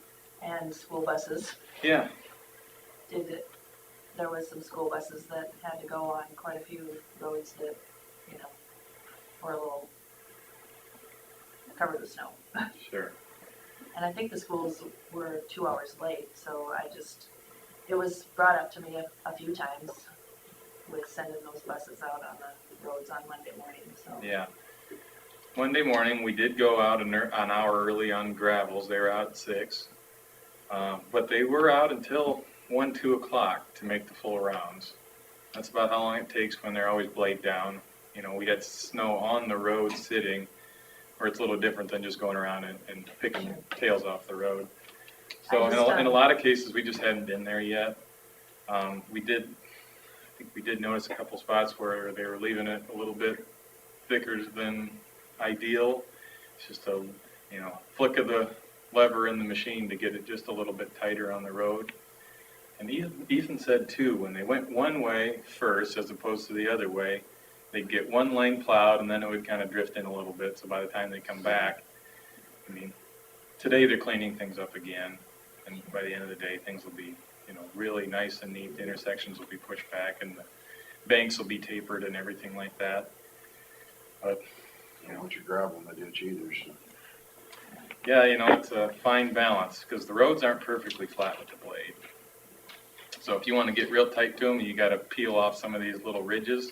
and school buses. Yeah. There was some school buses that had to go on quite a few roads that, you know, were a little covered with snow. Sure. And I think the schools were 2 hours late, so it was brought up to me a few times with sending those buses out on the roads on Monday morning, so. Yeah. Monday morning, we did go out an hour early on gravels. They were out at 6. But they were out until 1, 2 o'clock to make the full rounds. That's about how long it takes when they're always blade down. You know, we had snow on the road sitting, where it's a little different than just going around and picking tails off the road. So in a lot of cases, we just hadn't been there yet. I think we did notice a couple spots where they were leaving it a little bit thicker than ideal. It's just a, flick of the lever in the machine to get it just a little bit tighter on the road. And Ethan said too, when they went one way first as opposed to the other way, they'd get one lane plowed and then it would kind of drift in a little bit. So by the time they come back, today they're cleaning things up again. And by the end of the day, things will be, really nice and neat. The intersections will be pushed back and the banks will be tapered and everything like that. But, You don't want your gravel in the ditch either, so. yeah, it's a fine balance because the roads aren't perfectly flat with the blade. So if you want to get real tight to them, you got to peel off some of these little ridges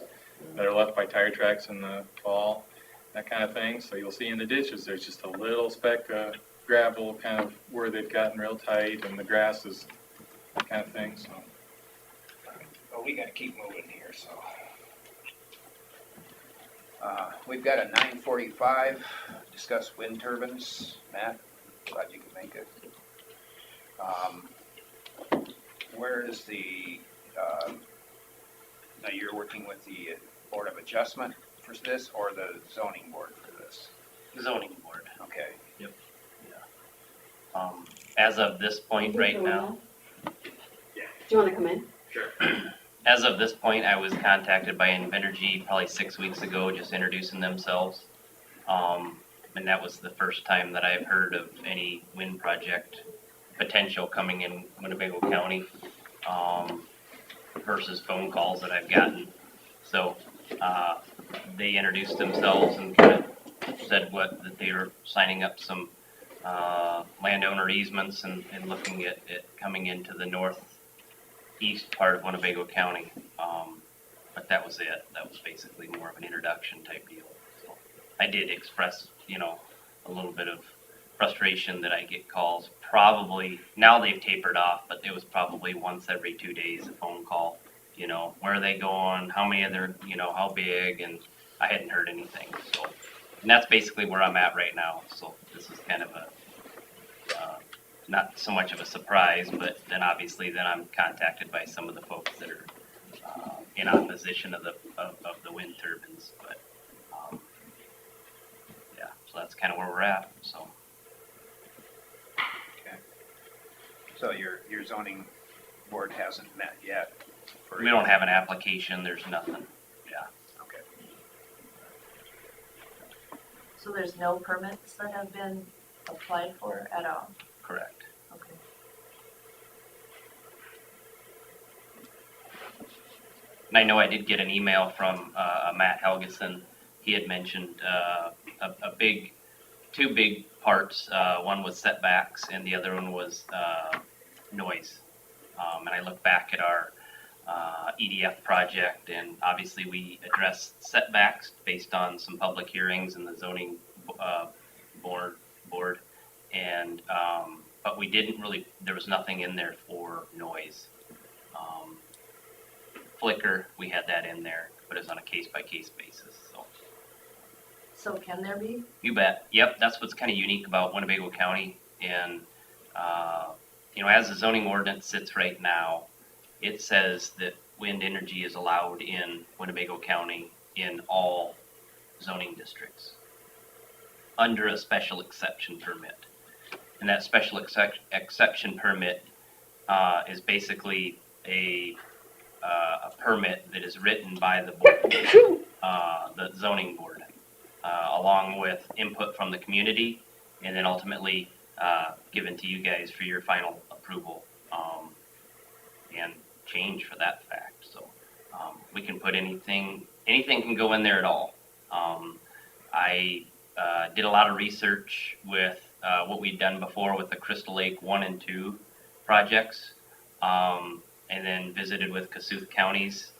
that are left by tire tracks in the fall, that kind of thing. So you'll see in the ditches, there's just a little speck of gravel kind of where they've gotten real tight and the grass is that kind of thing, so. Well, we gotta keep moving here, so. We've got a 9:45, discuss wind turbines. Matt, glad you could make it. Where is the, now you're working with the Board of Adjustment for this or the zoning board for this? Zoning board. Okay. Yep. Yeah. As of this point right now. Do you want to come in? Sure. As of this point, I was contacted by Invenergy probably 6 weeks ago, just introducing themselves. And that was the first time that I've heard of any wind project potential coming in Winnebago County, versus phone calls that I've gotten. So, they introduced themselves and kind of said that they were signing up some, landowner easements and looking at coming into the northeast part of Winnebago County. But that was it. That was basically more of an introduction type deal. So I did express, a little bit of frustration that I get calls. Probably, now they've tapered off, but it was probably once every 2 days a phone call. Where are they going? How many of their, how big? And I hadn't heard anything. So, and that's basically where I'm at right now. So this is kind of a, not so much of a surprise, but then obviously then I'm contacted by some of the folks that are in opposition of the wind turbines. But yeah, so that's kind of where we're at. So. Okay. So your zoning board hasn't met yet? We don't have an application. There's nothing. Yeah. So there's no permits that have been applied for at all? Correct. Okay. And I know I did get an email from Matt Helgeson. He had mentioned two big parts. One was setbacks, and the other one was noise. And I look back at our EDF project, and obviously we addressed setbacks based on some public hearings and the zoning board, and but we didn't really. There was nothing in there for noise. Flicker, we had that in there, but it's on a case-by-case basis. So can there be? You bet. Yep, that's what's kind of unique about Winnebago County. And, as the zoning ordinance sits right now, it says that wind energy is allowed in Winnebago County in all zoning districts under a special exception permit. And that special exception permit is basically a permit that is written by the board, the zoning board, along with input from the community, and then ultimately given to you guys for your final approval and change for that fact. So we can put anything can go in there at all. I did a lot of research with what we'd done before with the Crystal Lake 1 and 2 projects. And then visited with Kasuth County's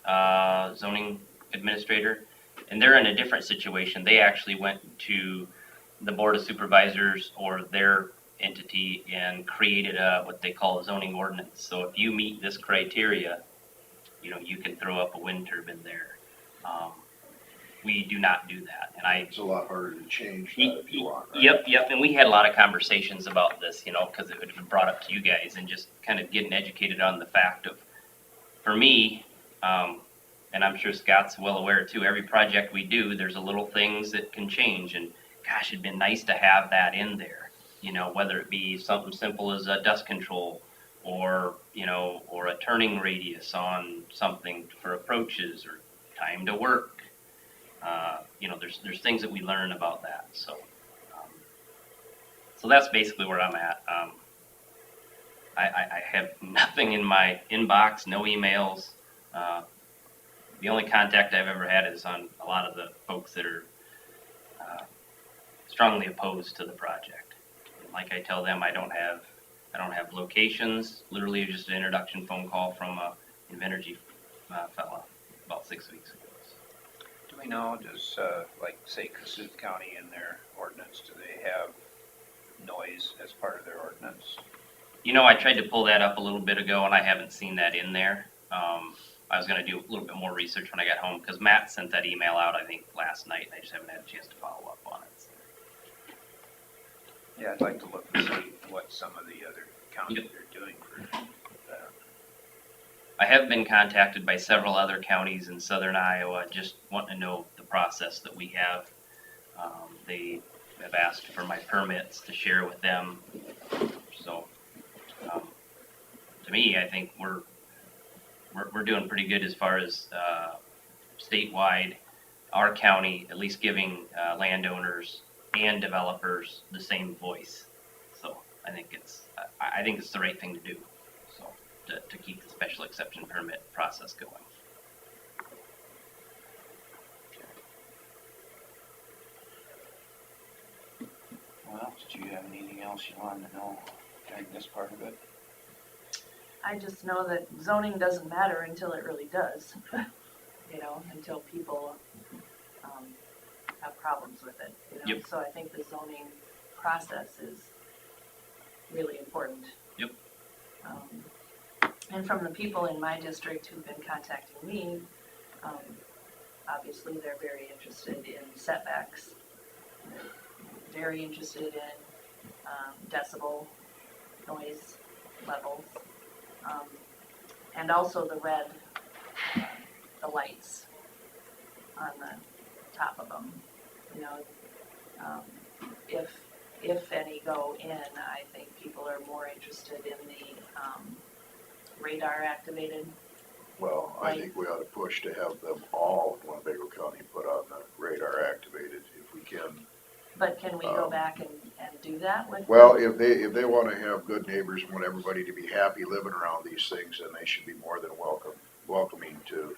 zoning administrator. And they're in a different situation. They actually went to the Board of Supervisors or their entity and created what they call a zoning ordinance. So if you meet this criteria, you can throw up a wind turbine there. We do not do that. And It's a lot harder to change that if you want, right? Yep. And we had a lot of conversations about this, because it had been brought up to you guys, and just kind of getting educated on the fact of, for me, and I'm sure Scott's well aware too, every project we do, there's a little things that can change. And gosh, it'd been nice to have that in there, whether it be something simple as a dust control or a turning radius on something for approaches or time to work. There's things that we learn about that. So that's basically where I'm at. I have nothing in my inbox, no emails. The only contact I've ever had is on a lot of the folks that are strongly opposed to the project. And like I tell them, I don't have locations. Literally, just an introduction phone call from a Invenergy fella about 6 weeks ago. Do we know, does, say Kasuth County in their ordinance, do they have noise as part of their ordinance? I tried to pull that up a little bit ago, and I haven't seen that in there. I was going to do a little bit more research when I got home, because Matt sent that email out, I think, last night, and I just haven't had a chance to follow up on it. Yeah, I'd like to look and see what some of the other counties are doing for that. I have been contacted by several other counties in southern Iowa, just wanting to know the process that we have. They have asked for my permits to share with them. So, to me, I think we're doing pretty good as far as statewide, our county at least giving landowners and developers the same voice. So I think it's the right thing to do. So to keep the special exception permit process going. Well, did you have anything else you wanted to know during this part of it? I just know that zoning doesn't matter until it really does, until people have problems with it. Yep. So I think the zoning process is really important. Yep. And from the people in my district who've been contacting me, obviously they're very interested in setbacks. They're very interested in decibel noise levels. And also the red, the lights on the top of them. If any go in, I think people are more interested in the radar activated. Well, I think we ought to push to have them all, Winnebago County, put on the radar activated if we can. But can we go back and do that with? Well, if they wanna have good neighbors and want everybody to be happy living around these things, then they should be more than welcoming to,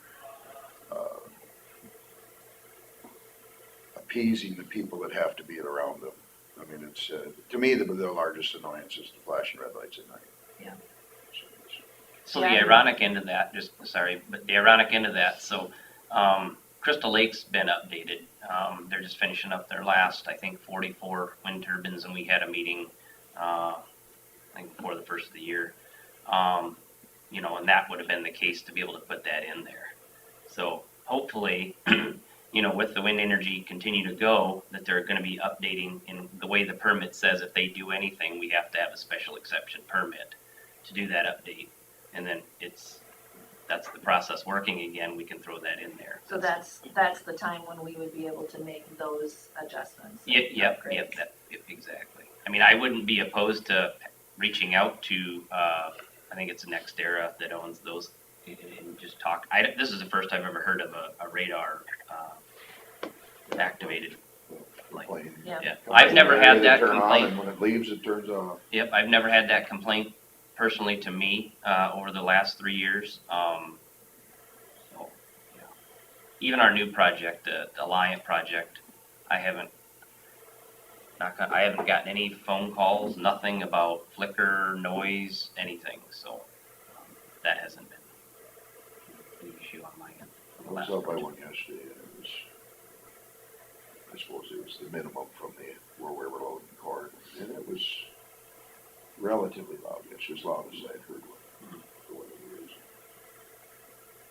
appeasing the people that have to be around them. I mean, it's, to me, the largest annoyance is the flashing red lights at night. Yeah. So the ironic end of that, the ironic end of that, so, Crystal Lake's been updated. They're just finishing up their last, I think, 44 wind turbines, and we had a meeting, I think before the first of the year. You know, and that would have been the case to be able to put that in there. So hopefully, you know, with the wind energy continue to go, that they're gonna be updating in the way the permit says, if they do anything, we have to have a special exception permit to do that update. And then that's the process working again, we can throw that in there. So that's the time when we would be able to make those adjustments. Yep, exactly. I mean, I wouldn't be opposed to reaching out to, I think it's NextEra that owns those, and just talk. This is the first I've ever heard of a radar, activated light. Yeah, I've never had that complaint. And when it leaves, it turns off. Yep, I've never had that complaint personally to me, over the last 3 years. So, yeah. Even our new project, the Alliant project, I haven't gotten any phone calls, nothing about flicker, noise, anything, so, that hasn't been an issue on my end. I was out by one yesterday, and it was, I suppose it was the minimum from where we were loading corn, and it was relatively loud. It's as loud as I'd heard one, for whatever reason.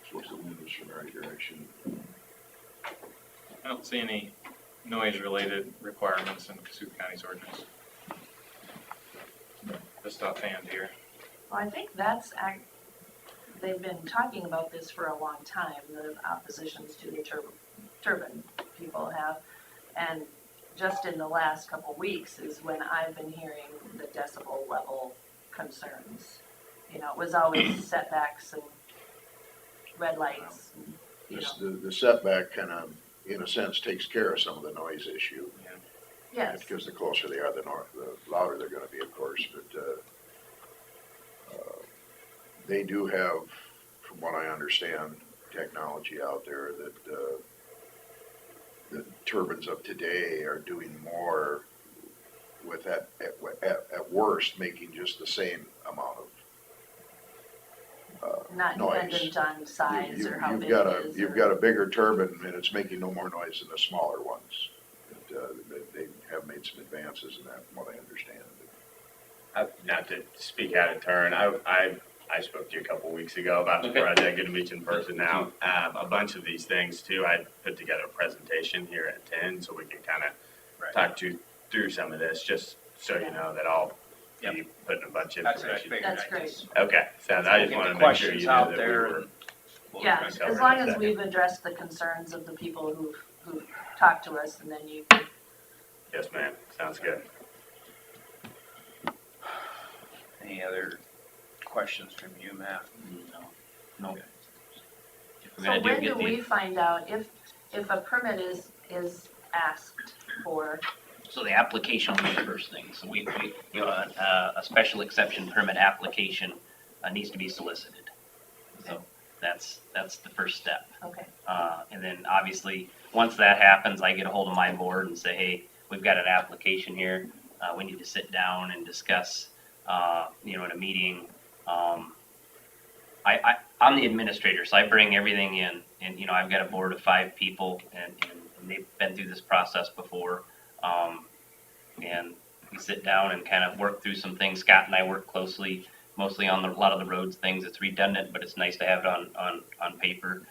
Supposed the wind was from the right direction. I don't see any noise-related requirements in Cassup County's ordinance. Just offhand here. Well, I think they've been talking about this for a long time, the oppositions to the turbine people have. And just in the last couple of weeks is when I've been hearing the decibel level concerns. You know, it was always setbacks and red lights, and, you know. The setback kind of, in a sense, takes care of some of the noise issue. Yes. Because the closer they are, the louder they're gonna be, of course, but, they do have, from what I understand, technology out there that, the turbines of today are doing more with that, at worst, making just the same amount of, Not noise. dependent on size or how big got it is. You've got a bigger turbine and it's making no more noise than the smaller ones. They have made some advances in that, from what I understand. Not to speak out of turn, I spoke to you a couple weeks ago about the project, going to meet you in person now. A bunch of these things too, I put together a presentation here at 10, so we can kind of talk through some of this, just so you know that I'll be putting a bunch of information. That's great. Okay, so I just wanted to make sure you knew that we were. Yeah, as long as we've addressed the concerns of the people who've talked to us, and then you can. Yes, ma'am, sounds good. Any other questions from you, Matt? No. Okay. So when do we find out if a permit is asked for? So the application will be the first thing. So we you know, a special exception permit application needs to be solicited. So that's the first step. Okay. And then obviously, once that happens, I get a hold of my board and say, hey, we've got an application here. We need to sit down and discuss, you know, in a meeting. I'm the administrator, so I bring everything in, and, you know, I've got a board of 5 people, and they've been through this process before. And we sit down and kind of work through some things. Scott and I work closely, mostly on a lot of the roads things. It's redundant, but it's nice to have it on paper.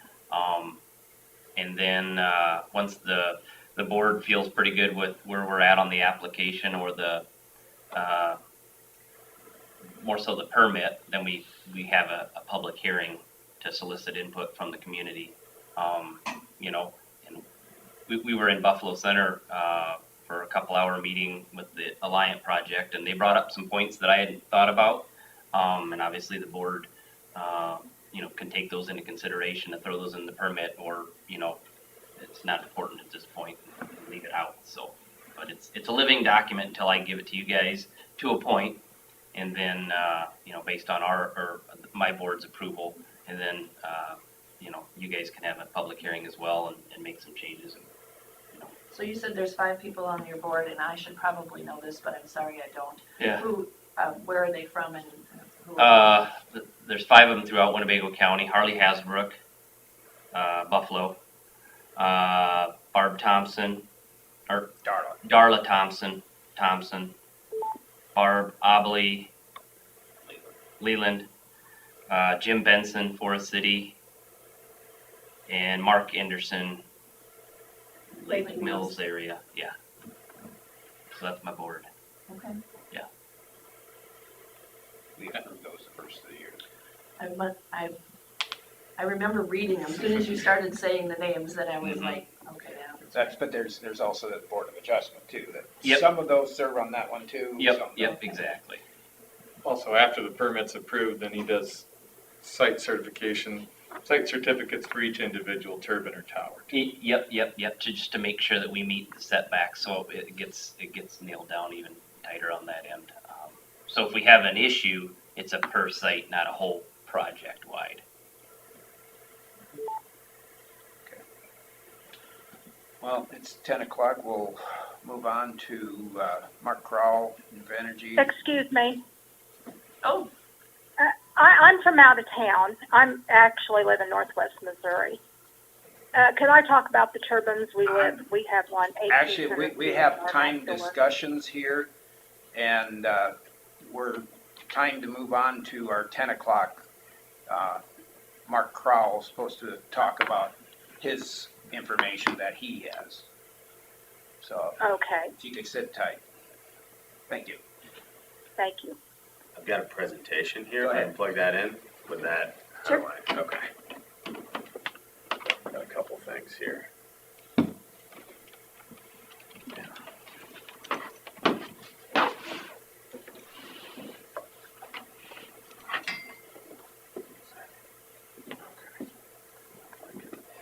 And then once the board feels pretty good with where we're at on the application, or the more so the permit, then we have a public hearing to solicit input from the community. You know, and we were in Buffalo Center for a couple-hour meeting with the Alliant project, and they brought up some points that I hadn't thought about. And obviously the board, you know, can take those into consideration and throw those in the permit, or, you know, it's not important at this point and leave it out. So But it's a living document until I give it to you guys to a point, and then, based on my board's approval, and then, you guys can have a public hearing as well and make some changes. So you said there's 5 people on your board, and I should probably know this, but I'm sorry I don't. Yeah. Where are they from and who? There's 5 of them throughout Winnebago County: Harley Hasbrook, Buffalo, Barb Thompson, or Darla Thompson, Barb Obley, Leland, Jim Benson, Forest City, and Mark Anderson, Lake Mills area. Yeah. So that's my board. Okay. Yeah. We approved those the first of the year. I remember reading them. As soon as you started saying the names, then I was Mhm. like, okay, yeah. But there's also the Board of Adjustment too, that Yep. some of those serve on that one too. some Yep, don't. exactly. Also, after the permit's approved, then he does site certificates for each individual turbine or tower. Yep, just to make sure that we meet the setbacks, so it gets nailed down even tighter on that end. So if we have an issue, it's a per site, not a whole project wide. Well, it's 10 o'clock. We'll move on to Mark Crowell, New Energy. Excuse me. Oh. I'm from out of town. I'm actually live in Northwest Missouri. Could I talk about the turbines? We have one. Actually, we have time next door. discussions here, and we're trying to move on to our 10 o'clock. Mark Crowell is supposed to talk about his information that he has. So Okay, if you could sit tight. Thank you. thank you. I've got a presentation here. Go If I ahead. can plug that in with that. Sure. Okay. Got a couple things here.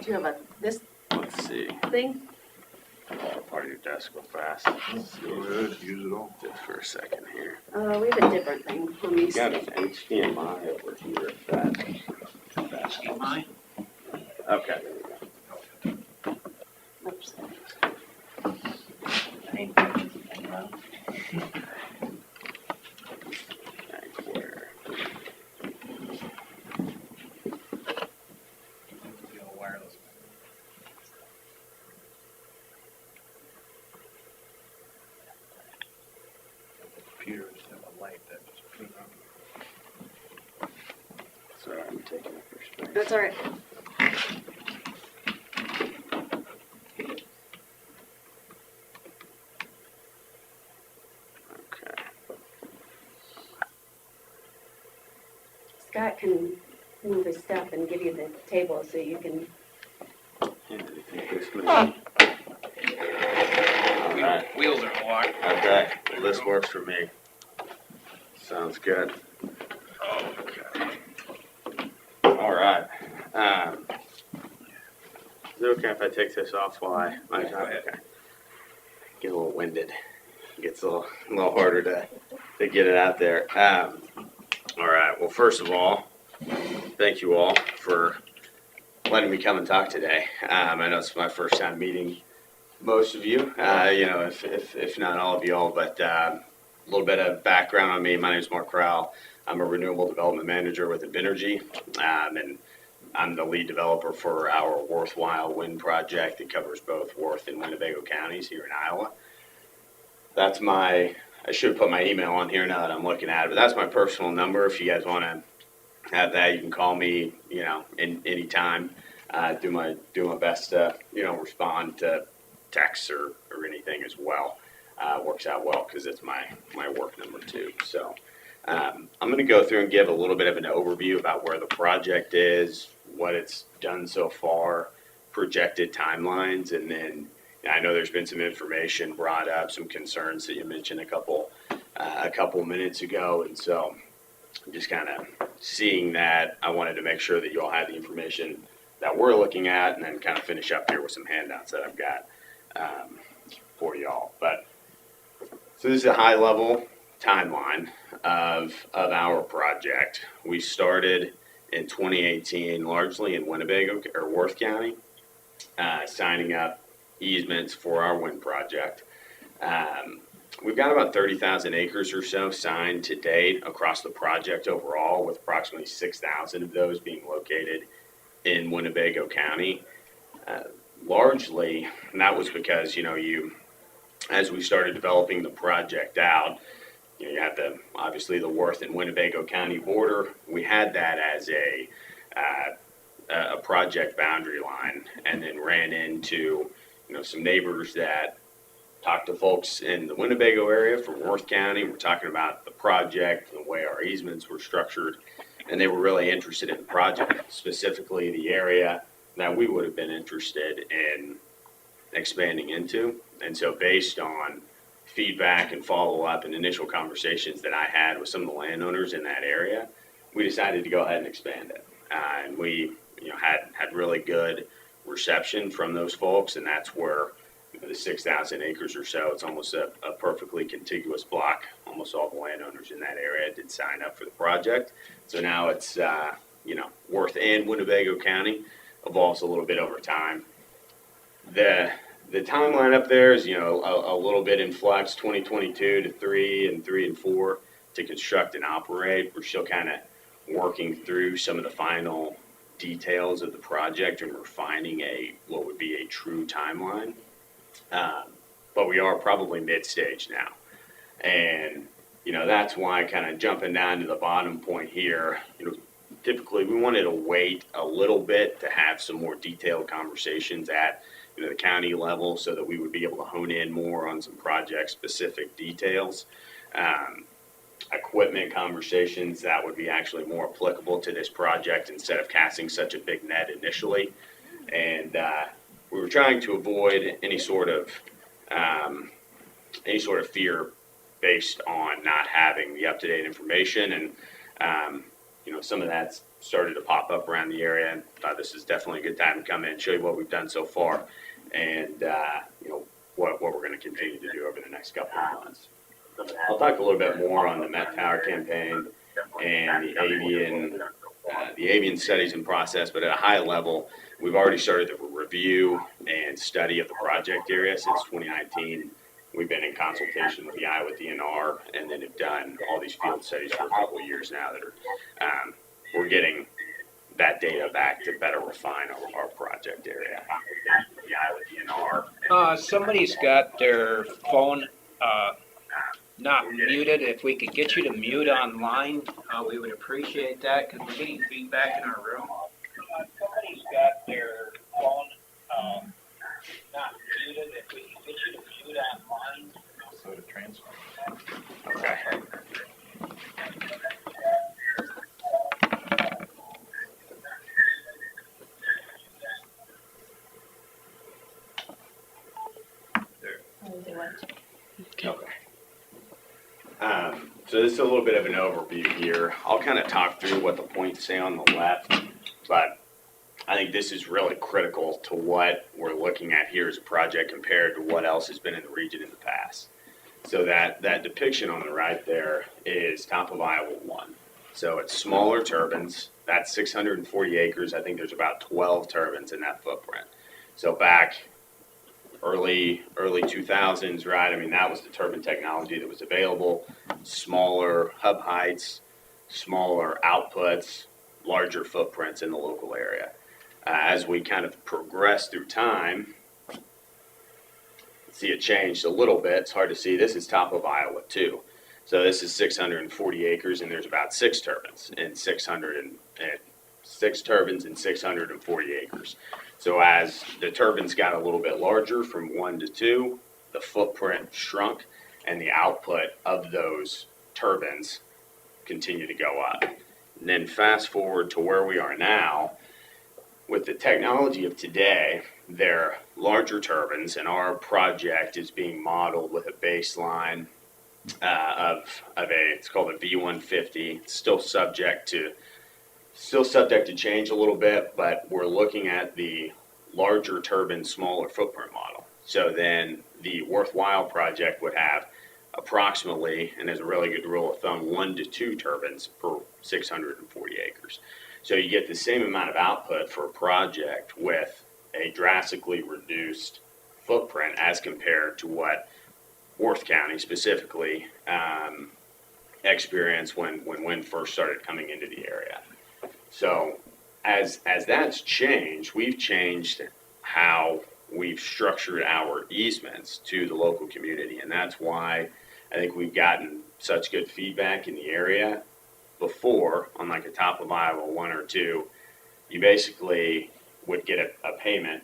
Do you have this Let's see. thing? Part of your desk real fast. Go ahead, use it all. Just for a second here. We have a different thing. Let me Got see. an HDMI over here if that helps. Okay. Oops. Where? Wireless. Computer just have a light that just put on. Sorry, I'm taking a perspective. That's all right. Okay. Scott can move his stuff and give you the table so you can. Yeah, I think this may- All right. Wheels are locked. Okay, well, this works for me. Sounds good. All right. Is it okay if I take this off while I Go ahead. Okay. Get a little winded. Gets a little harder to get it out there. All right. Well, first of all, thank you all for letting me come and talk today. I know it's my first time meeting most of you, if not all of you all, but a little bit of background on me. My name is Mark Crowell. I'm a renewable development manager with Invenergy, and I'm the lead developer for our Worthwhile Wind project that covers both Worth and Winnebago counties here in Iowa. That's I should have put my email on here now that I'm looking at it, but that's my personal number. If you guys want to have that, you can call me, in any time. Do my best to, respond to texts or anything as well. Works out well because it's my work number too. So I'm going to go through and give a little bit of an overview about where the project is, what it's done so far, projected timelines, and then I know there's been some information brought up, some concerns that you mentioned a couple minutes ago, and so just kind of seeing that, I wanted to make sure that you all had the information that we're looking at, and then kind of finish up here with some handouts that I've got. for y'all. But so this is a high level timeline of our project. We started in 2018, largely in Winnebago or Worth County, signing up easements for our wind project. We've got about 30,000 acres or so signed to date across the project overall, with approximately 6,000 of those being located in Winnebago County. Largely, and that was because, as we started developing the project out, you have obviously the Worth and Winnebago County border. We had that as a project boundary line, and then ran into, some neighbors that talked to folks in the Winnebago area from Worth County. We're talking about the project, the way our easements were structured, and they were really interested in the project, specifically the area that we would have been interested in expanding into. And so based on feedback and follow-up and initial conversations that I had with some of the landowners in that area, we decided to go ahead and expand it. And we had really good reception from those folks, and that's where the 6,000 acres or so, it's almost a perfectly contiguous block. Almost all the landowners in that area did sign up for the project. So now it's, Worth and Winnebago County evolves a little bit over time. The timeline up there is, a little bit in flux, 2022 to 3 and 4 to construct and operate. We're still kind of working through some of the final details of the project and refining what would be a true timeline. But we are probably mid-stage now. And, that's why kind of jumping down to the bottom point here, typically we wanted to wait a little bit to have some more detailed conversations at, the county level, so that we would be able to hone in more on some project-specific details. Equipment conversations that would be actually more applicable to this project instead of casting such a big net initially. And we were trying to avoid any sort of fear based on not having the up-to-date information. And, some of that's started to pop up around the area, and thought this is definitely a good time to come in and show you what we've done so far, and, what we're going to continue to do over the next couple of months. I'll talk a little bit more on the Met Tower campaign and the avian studies and process, but at a high level, we've already started the review and study of the project area since 2019. We've been in consultation with the Iowa DNR, and then have done all these field studies for a couple of years now that are, we're getting that data back to better refine our project area. The Iowa DNR. Somebody's got their phone not muted. If we could get you to mute online, we would appreciate that, because we're getting feedback in our room. Somebody's got their phone not muted. If we could get you to mute online. So to transfer. Okay. Okay. So this is a little bit of an overview here. I'll kind of talk through what the points say on the left, but I think this is really critical to what we're looking at here as a project compared to what else has been in the region in the past. So that depiction on the right there is top of Iowa 1. So it's smaller turbines. That's 640 acres. I think there's about 12 turbines in that footprint. So back early 2000s, right? I mean, that was the turbine technology that was available. Smaller hub heights, smaller outputs, larger footprints in the local area. As we kind of progress through time, see it changed a little bit. It's hard to see. This is top of Iowa 2. So this is 640 acres, and there's about 6 turbines and 6 turbines and 640 acres. So as the turbines got a little bit larger from 1 to 2, the footprint shrunk, and the output of those turbines continued to go up. And then fast forward to where we are now, with the technology of today, they're larger turbines, and our project is being modeled with a baseline it's called a V150. It's still subject to change a little bit, but we're looking at the larger turbine, smaller footprint model. So then the worthwhile project would have approximately, and as a really good rule of thumb, 1 to 2 turbines per 640 acres. So you get the same amount of output for a project with a drastically reduced footprint as compared to what Worth County specifically experienced when wind first started coming into the area. So as that's changed, we've changed how we've structured our easements to the local community, and that's why I think we've gotten such good feedback in the area. Before, on like a top of Iowa 1 or 2, you basically would get a payment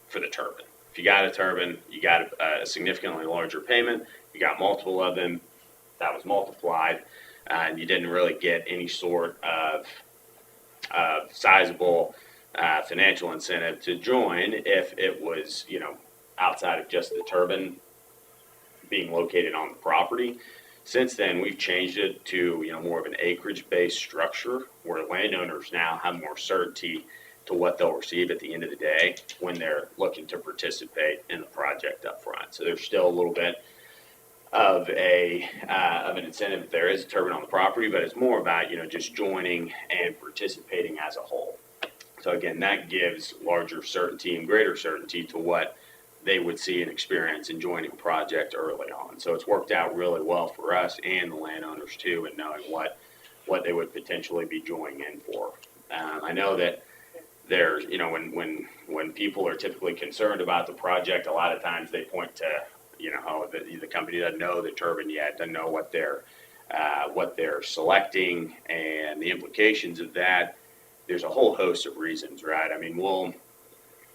for the turbine. If you got a turbine, you got a significantly larger payment. You got multiple of them, that was multiplied, and you didn't really get any sort of sizable financial incentive to join if it was, outside of just the turbine being located on the property. Since then, we've changed it to, more of an acreage-based structure where landowners now have more certainty to what they'll receive at the end of the day when they're looking to participate in the project up front. So there's still a little bit of an incentive if there is a turbine on the property, but it's more about, just joining and participating as a whole. So again, that gives larger certainty and greater certainty to what they would see and experience in joining a project early on. So it's worked out really well for us and the landowners too, in knowing what they would potentially be joining in for. I know that there's, when people are typically concerned about the project, a lot of times they point to, the company doesn't know the turbine yet, doesn't know what they're selecting and the implications of that. There's a whole host of reasons, right? I mean,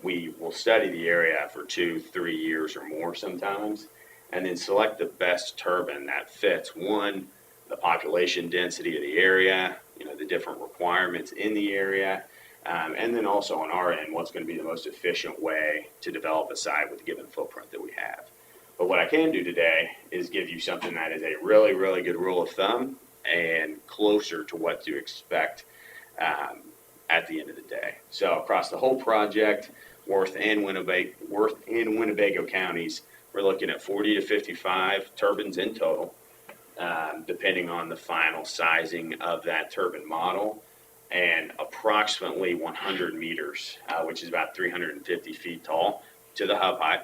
we will study the area for 2-3 years or more sometimes, and then select the best turbine that fits, one, the population density of the area, the different requirements in the area, and then also on our end, what's going to be the most efficient way to develop a site with the given footprint that we have. But what I can do today is give you something that is a really, really good rule of thumb and closer to what to expect at the end of the day. So across the whole project, Worth and Winnebago counties, we're looking at 40 to 55 turbines in total, depending on the final sizing of that turbine model, and approximately 100 meters, which is about 350 feet tall, to the hub height.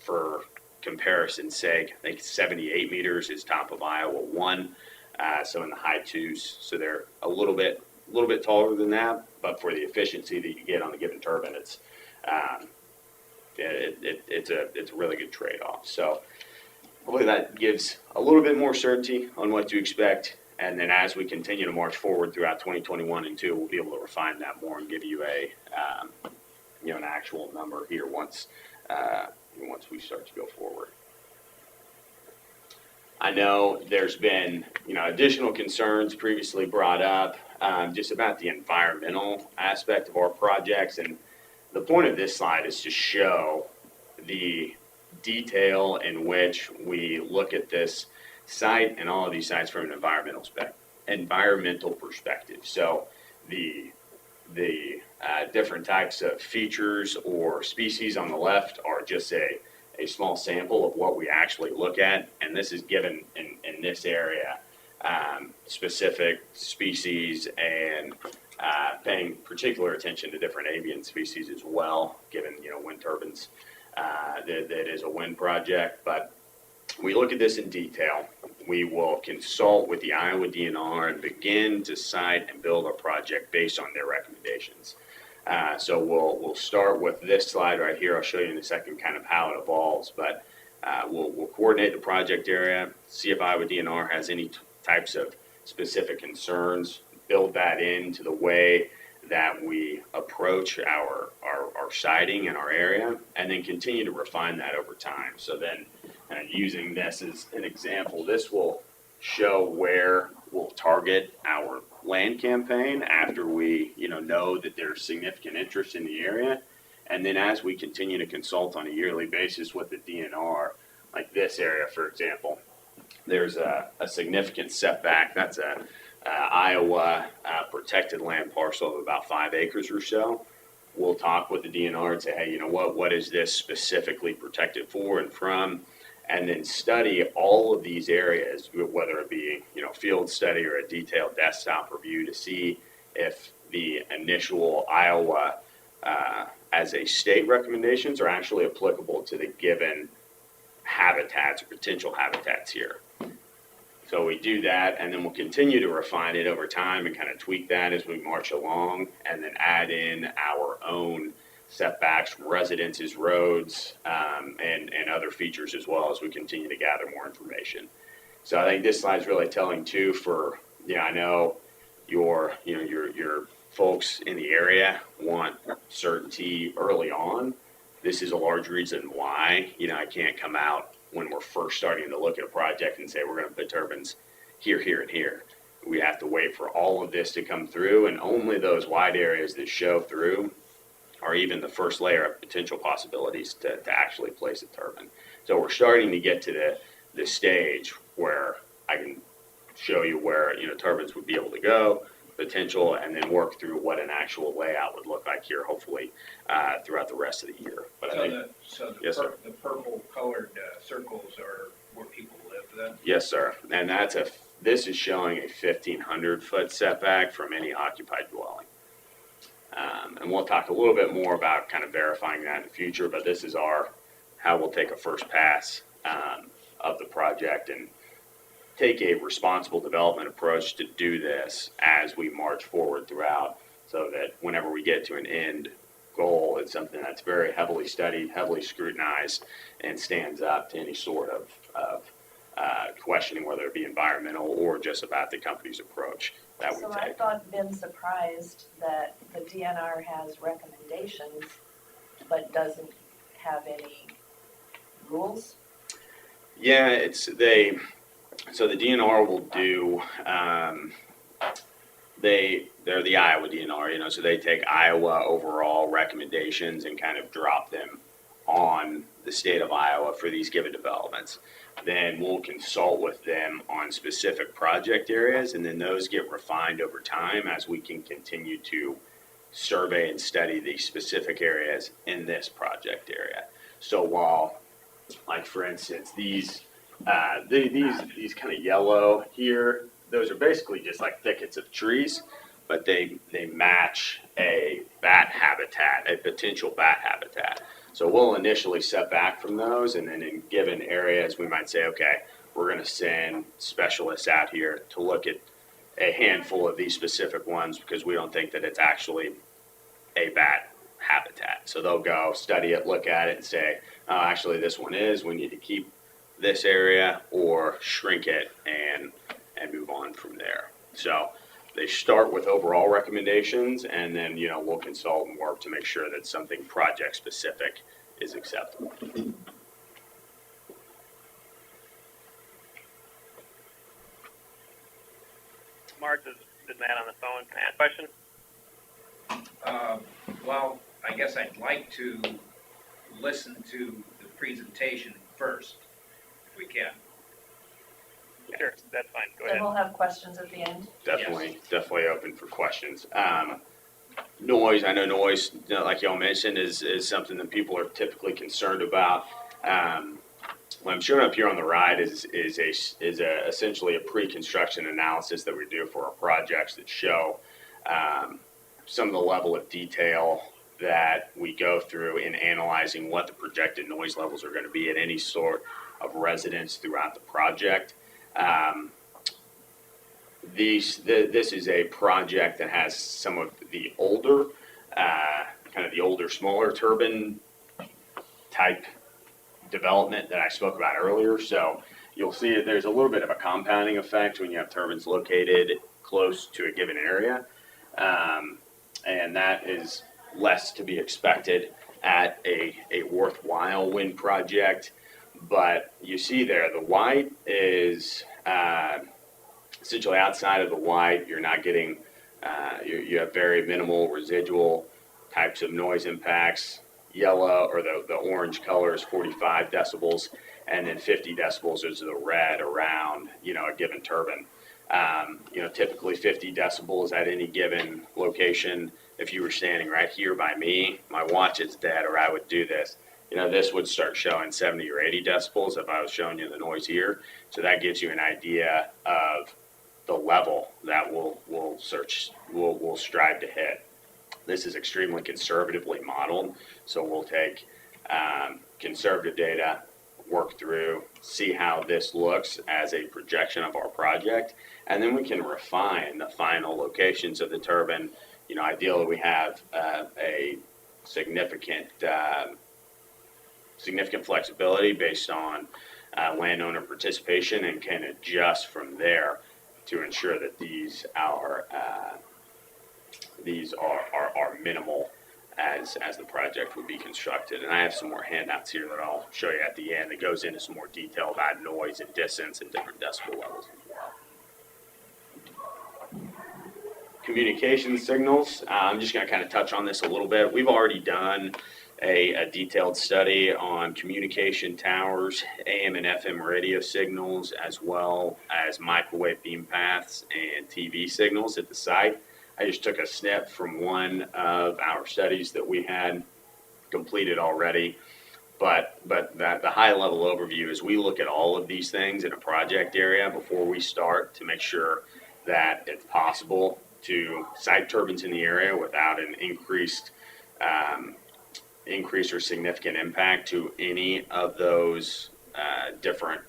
For comparison's sake, I think 78 meters is top of Iowa 1, so in the high 2s, so they're a little bit taller than that, but for the efficiency that you get on the given turbine, it's a really good trade-off. So hopefully that gives a little bit more certainty on what to expect, and then as we continue to march forward throughout 2021 and 2, we'll be able to refine that more and give you an actual number here once we start to go forward. I know there's been, additional concerns previously brought up just about the environmental aspect of our projects. And the point of this slide is to show the detail in which we look at this site and all of these sites from an environmental perspective. So the different types of features or species on the left are just a small sample of what we actually look at, and this is given in this area specific species and paying particular attention to different avian species as well, given wind turbines, that is a wind project. But we look at this in detail. We will consult with the Iowa DNR and begin to site and build a project based on their recommendations. So we'll start with this slide right here. I'll show you in a second kind of how it evolves, but we'll coordinate the project area, see if Iowa DNR has any types of specific concerns, build that into the way that we approach our siting in our area, and then continue to refine that over time. So then using this as an example, this will show where we'll target our land campaign after we know that there's significant interest in the area. And then as we continue to consult on a yearly basis with the DNR, like this area, for example, there's a significant setback. That's a Iowa protected land parcel of about 5 acres or so. we'll talk with the DNR and say, hey, you know what is this specifically protected for and from? And then study all of these areas, whether it be, field study or a detailed desktop review, to see if the initial Iowa as a state recommendations are actually applicable to the given habitats or potential habitats here. So we do that, and then we'll continue to refine it over time and kind of tweak that as we march along, and then add in our own setbacks from residences, roads, and other features as well as we continue to gather more information. So I think this slide is really telling too for, I know your folks in the area want certainty early on. This is a large reason why, I can't come out when we're first starting to look at a project and say we're going to put turbines here, here, and here. We have to wait for all of this to come through, and only those wide areas that show through are even the first layer of potential possibilities to actually place a turbine. So we're starting to get to the stage where I can show you where turbines would be able to go, potential, and then work through what an actual layout would look like here, hopefully throughout the rest of the year. But yes, sir. The purple colored circles are where people live then? Yes, sir. And this is showing a 1,500 foot setback from any occupied dwelling. And we'll talk a little bit more about kind of verifying that in the future, but this is how we'll take a first pass of the project and take a responsible development approach to do this as we march forward throughout, so that whenever we get to an end goal, it's something that's very heavily studied, heavily scrutinized, and stands up to any sort of questioning, whether it be environmental or just about the company's approach that we So take. I thought, been surprised that the DNR has recommendations, but doesn't have any rules. Yeah, so the DNR will do, they're the Iowa DNR, so they take Iowa overall recommendations and kind of drop them on the state of Iowa for these given developments. Then we'll consult with them on specific project areas, and then those get refined over time as we can continue to survey and study the specific areas in this project area. So while, like for instance, these kind of yellow here, those are basically just like thickets of trees, but they match a bat habitat, a potential bat habitat. So we'll initially set back from those, and then in given areas, we might say, okay, we're going to send specialists out here to look at a handful of these specific ones because we don't think that it's actually a bat habitat. So they'll go study it, look at it, and say, oh, actually this one is, we need to keep this area or shrink it and move on from there. So they start with overall recommendations, and then we'll consult and work to make sure that something project specific is acceptable. Mark, this is Matt on the phone. Can I ask a question? Well, I guess I'd like to listen to the presentation first, if we can. Sure, that's fine. Go And ahead. we'll have questions at the end. Definitely open for questions. Noise, I know noise, like y'all mentioned, is something that people are typically concerned about. What I'm showing up here on the right is essentially a pre-construction analysis that we do for our projects that show some of the level of detail that we go through in analyzing what the projected noise levels are going to be at any sort of residence throughout the project. This is a project that has some of the older, smaller turbine type development that I spoke about earlier. So you'll see that there's a little bit of a compounding effect when you have turbines located close to a given area. And that is less to be expected at a worthwhile wind project. But you see there, the white is essentially outside of the white. You're not getting, you have very minimal residual types of noise impacts. Yellow or the orange color is 45 decibels, and then 50 decibels is the red around, a given turbine. Typically 50 decibels at any given location. If you were standing right here by me, my watch is dead, or I would do this. This would start showing 70 or 80 decibels if I was showing you the noise here. So that gives you an idea of the level that we'll strive to hit. This is extremely conservatively modeled, so we'll take conservative data, work through, see how this looks as a projection of our project, and then we can refine the final locations of the turbine. Ideally we have a significant flexibility based on landowner participation, and can adjust from there to ensure that these are minimal as the project would be constructed. And I have some more handouts here that I'll show you at the end that goes into some more detail about noise and distance and different decibel levels as well. Communication signals, I'm just going to kind of touch on this a little bit. We've already done a detailed study on communication towers, AM and FM radio signals, as well as microwave beam paths and TV signals at the site. I just took a snip from one of our studies that we had completed already, but the high level overview is we look at all of these things in a project area before we start to make sure that it's possible to site turbines in the area without an increased or significant impact to any of those different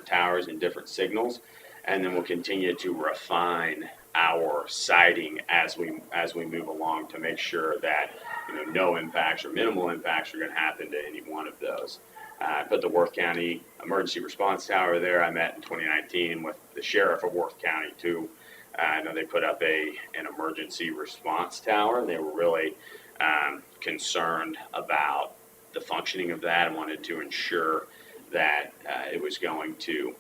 towers and different signals. And then we'll continue to refine our siting as we move along to make sure that no impacts or minimal impacts are going to happen to any one of those. I put the Worth County Emergency Response Tower there. I met in 2019 with the sheriff of Worth County too. I know they put up an emergency response tower, and they were really concerned about the functioning of that and wanted to ensure that it was going to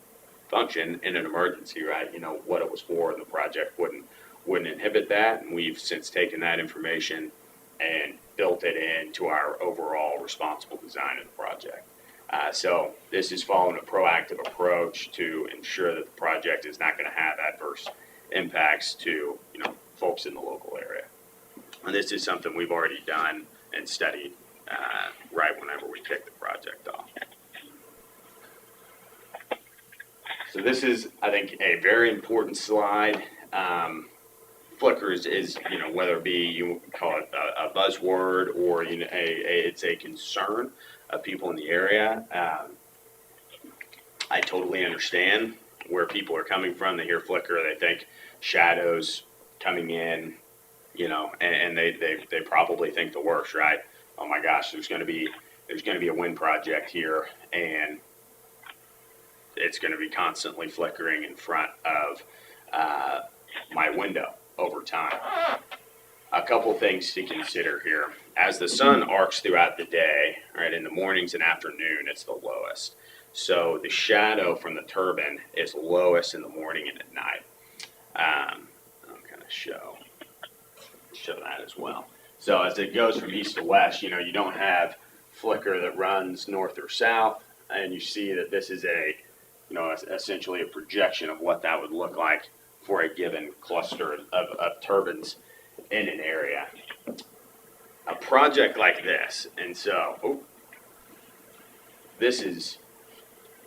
function in an emergency, right? What it was for, and the project wouldn't inhibit that. And we've since taken that information and built it into our overall responsible design of the project. So this is following a proactive approach to ensure that the project is not going to have adverse impacts to folks in the local area. And this is something we've already done and studied right whenever we kicked the project off. So this is, I think, a very important slide. Flickers is, whether it be you call it a buzzword or it's a concern of people in the area. I totally understand where people are coming from. They hear flicker, they think shadows coming in, and they probably think the worst, right? Oh my gosh, there's going to be a wind project here, and it's going to be constantly flickering in front of my window over time. A couple things to consider here. As the sun arcs throughout the day, right, in the mornings and afternoon, it's the lowest. So the shadow from the turbine is lowest in the morning and at night. I'm going to show that as well. So as it goes from east to west, you don't have flicker that runs north or south, and you see that this is essentially a projection of what that would look like for a given cluster of turbines in an area. A project like this, and so this is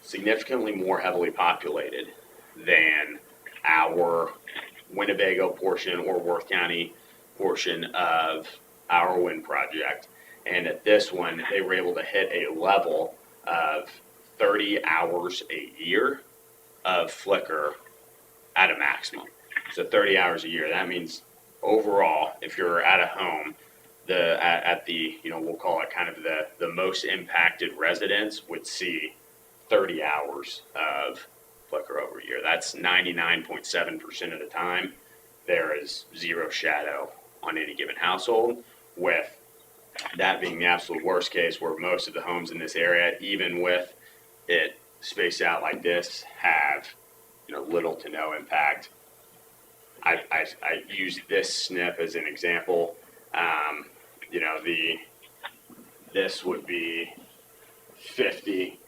significantly more heavily populated than our Winnebago portion or Worth County portion of our wind project. And at this one, they were able to hit a level of 30 hours a year of flicker at a maximum. So 30 hours a year. That means overall, if you're at a home, we'll call it kind of the most impacted residents would see 30 hours of flicker over a year. That's 99.7% of the time. There is zero shadow on any given household, with that being the absolute worst case, where most of the homes in this area, even with it spaced out like this, have little to no impact. I use this snip as an example. This would be 50,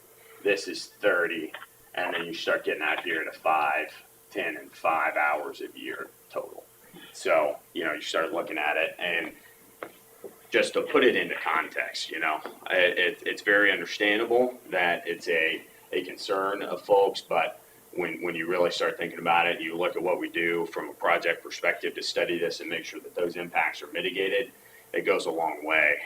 this is 30, and then you start getting out here to 5, 10 and 5 hours a year total. So, you know, you start looking at it, and just to put it into context, you know, it's very understandable that it's a concern of folks, but when you really start thinking about it, you look at what we do from a project perspective to study this and make sure that those impacts are mitigated, it goes a long way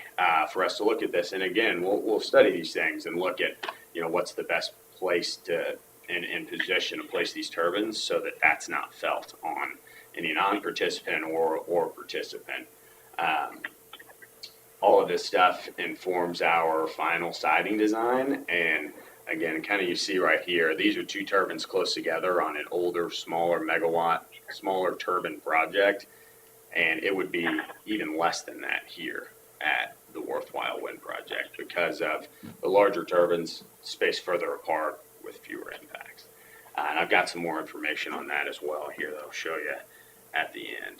for us to look at this. And again, we'll study these things and look at, you know, what's the best place to and position to place these turbines so that that's not felt on any non-participant or participant. All of this stuff informs our final siding design. And again, kind of you see right here, these are two turbines close together on an older, smaller megawatt, smaller turbine project. And it would be even less than that here at the Worthwhile Wind project because of the larger turbines spaced further apart with fewer impacts. And I've got some more information on that as well here that I'll show you at the end.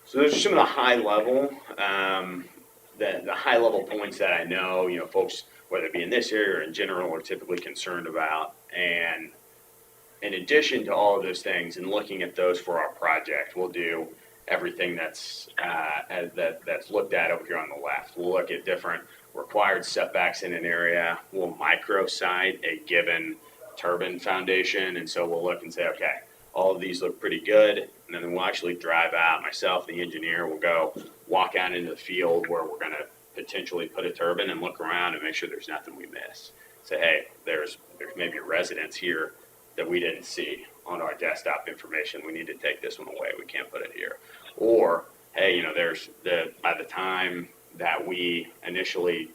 So those are some of the high level, the high level points that I know, you know, folks, whether it be in this area or in general, are typically concerned about. And in addition to all of those things and looking at those for our project, we'll do everything that's looked at over here on the left. We'll look at different required setbacks in an area. We'll microsite a given turbine foundation. And so we'll look and say, okay, all of these look pretty good. And then we'll actually drive out, myself, the engineer, will go walk out into the field where we're going to potentially put a turbine and look around and make sure there's nothing we miss. Say, hey, there's maybe a residence here that we didn't see on our desktop information. We need to take this one away. We can't put it here. Or, hey, you know, by the time that we initially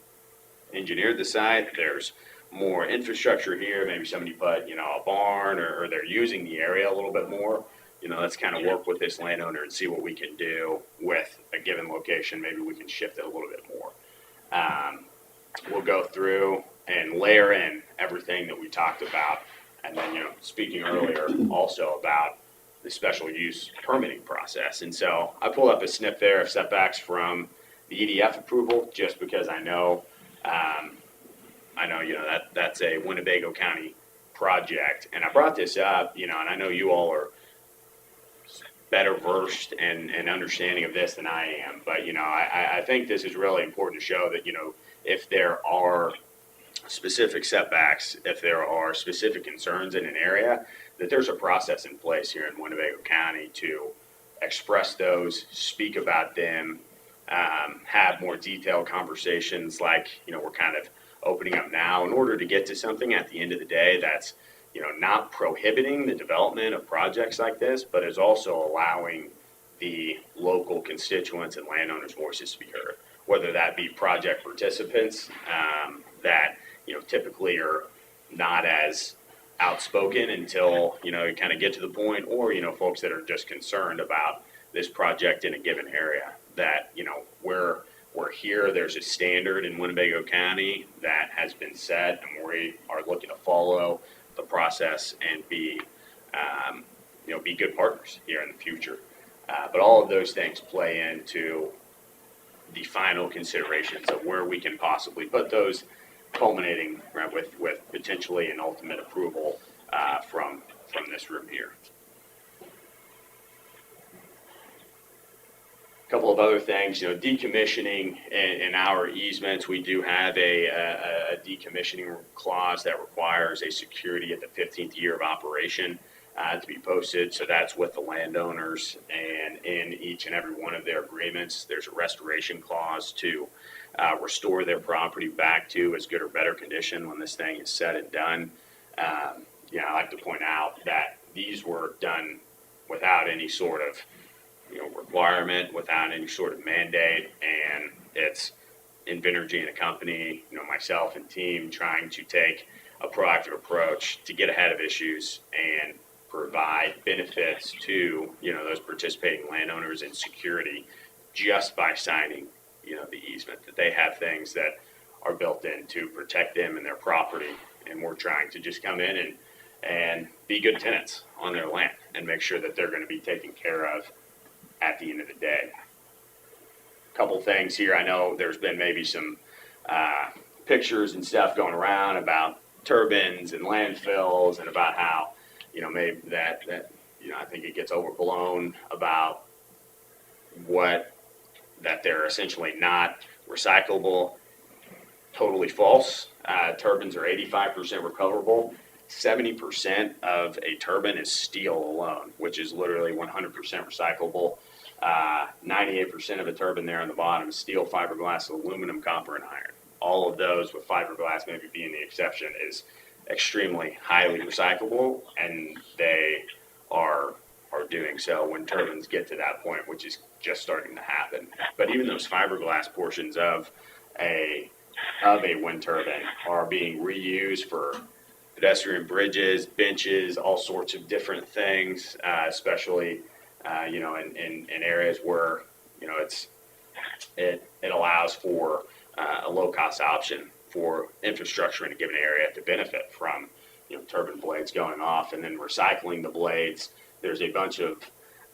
engineered the site, there's more infrastructure here. Maybe somebody put, you know, a barn or they're using the area a little bit more. You know, let's kind of work with this landowner and see what we can do with a given location. Maybe we can shift it a little bit more. We'll go through and layer in everything that we talked about. And then, you know, speaking earlier also about the special use permitting process. And so I pulled up a snip there of setbacks from the EDF approval, just because I know, you know, that's a Winnebago County project. And I brought this up, you know, and I know you all are better versed and understanding of this than I am. But, you know, I think this is really important to show that, you know, if there are specific setbacks, if there are specific concerns in an area, that there's a process in place here in Winnebago County to express those, speak about them, have more detailed conversations like, you know, we're kind of opening up now in order to get to something at the end of the day that's, you know, not prohibiting the development of projects like this, but is also allowing the local constituents and landowners' voices to be heard, whether that be project participants that, you know, typically are not as outspoken until, you know, you kind of get to the point, or, you know, folks that are just concerned about this project in a given area that, you know, we're here, there's a standard in Winnebago County that has been set, and we are looking to follow the process and be, you know, be good partners here in the future. But all of those things play into the final considerations of where we can possibly put those, culminating right, with potentially an ultimate approval from this room here. A couple of other things, you know, decommissioning in our easements, we do have a decommissioning clause that requires a security at the 15th year of operation to be posted. So that's with the landowners, and in each and every one of their agreements, there's a restoration clause to restore their property back to as good or better condition when this thing is said and done. You know, I like to point out that these were done without any sort of, you know, requirement, without any sort of mandate, and it's Invenergy and a company, you know, myself and team trying to take a proactive approach to get ahead of issues and provide benefits to, you know, those participating landowners and security just by signing, you know, the easement, that they have things that are built in to protect them and their property, and we're trying to just come in and be good tenants on their land and make sure that they're going to be taken care of at the end of the day. A couple things here. I know there's been maybe some pictures and stuff going around about turbines and landfills and about how, you know, maybe that, you know, I think it gets overblown about that they're essentially not recyclable. Totally false. Turbines are 85% recoverable. 70% of a turbine is steel alone, which is literally 100% recyclable. 98% of a turbine there on the bottom is steel, fiberglass, aluminum, copper, and iron. All of those, with fiberglass maybe being the exception, is extremely highly recyclable, and they are doing so when turbines get to that point, which is just starting to happen. But even those fiberglass portions of a wind turbine are being reused for pedestrian bridges, benches, all sorts of different things, especially you know, in areas where, you know, it allows for a low cost option for infrastructure in a given area to benefit from, you know, turbine blades going off and then recycling the blades. There's a bunch of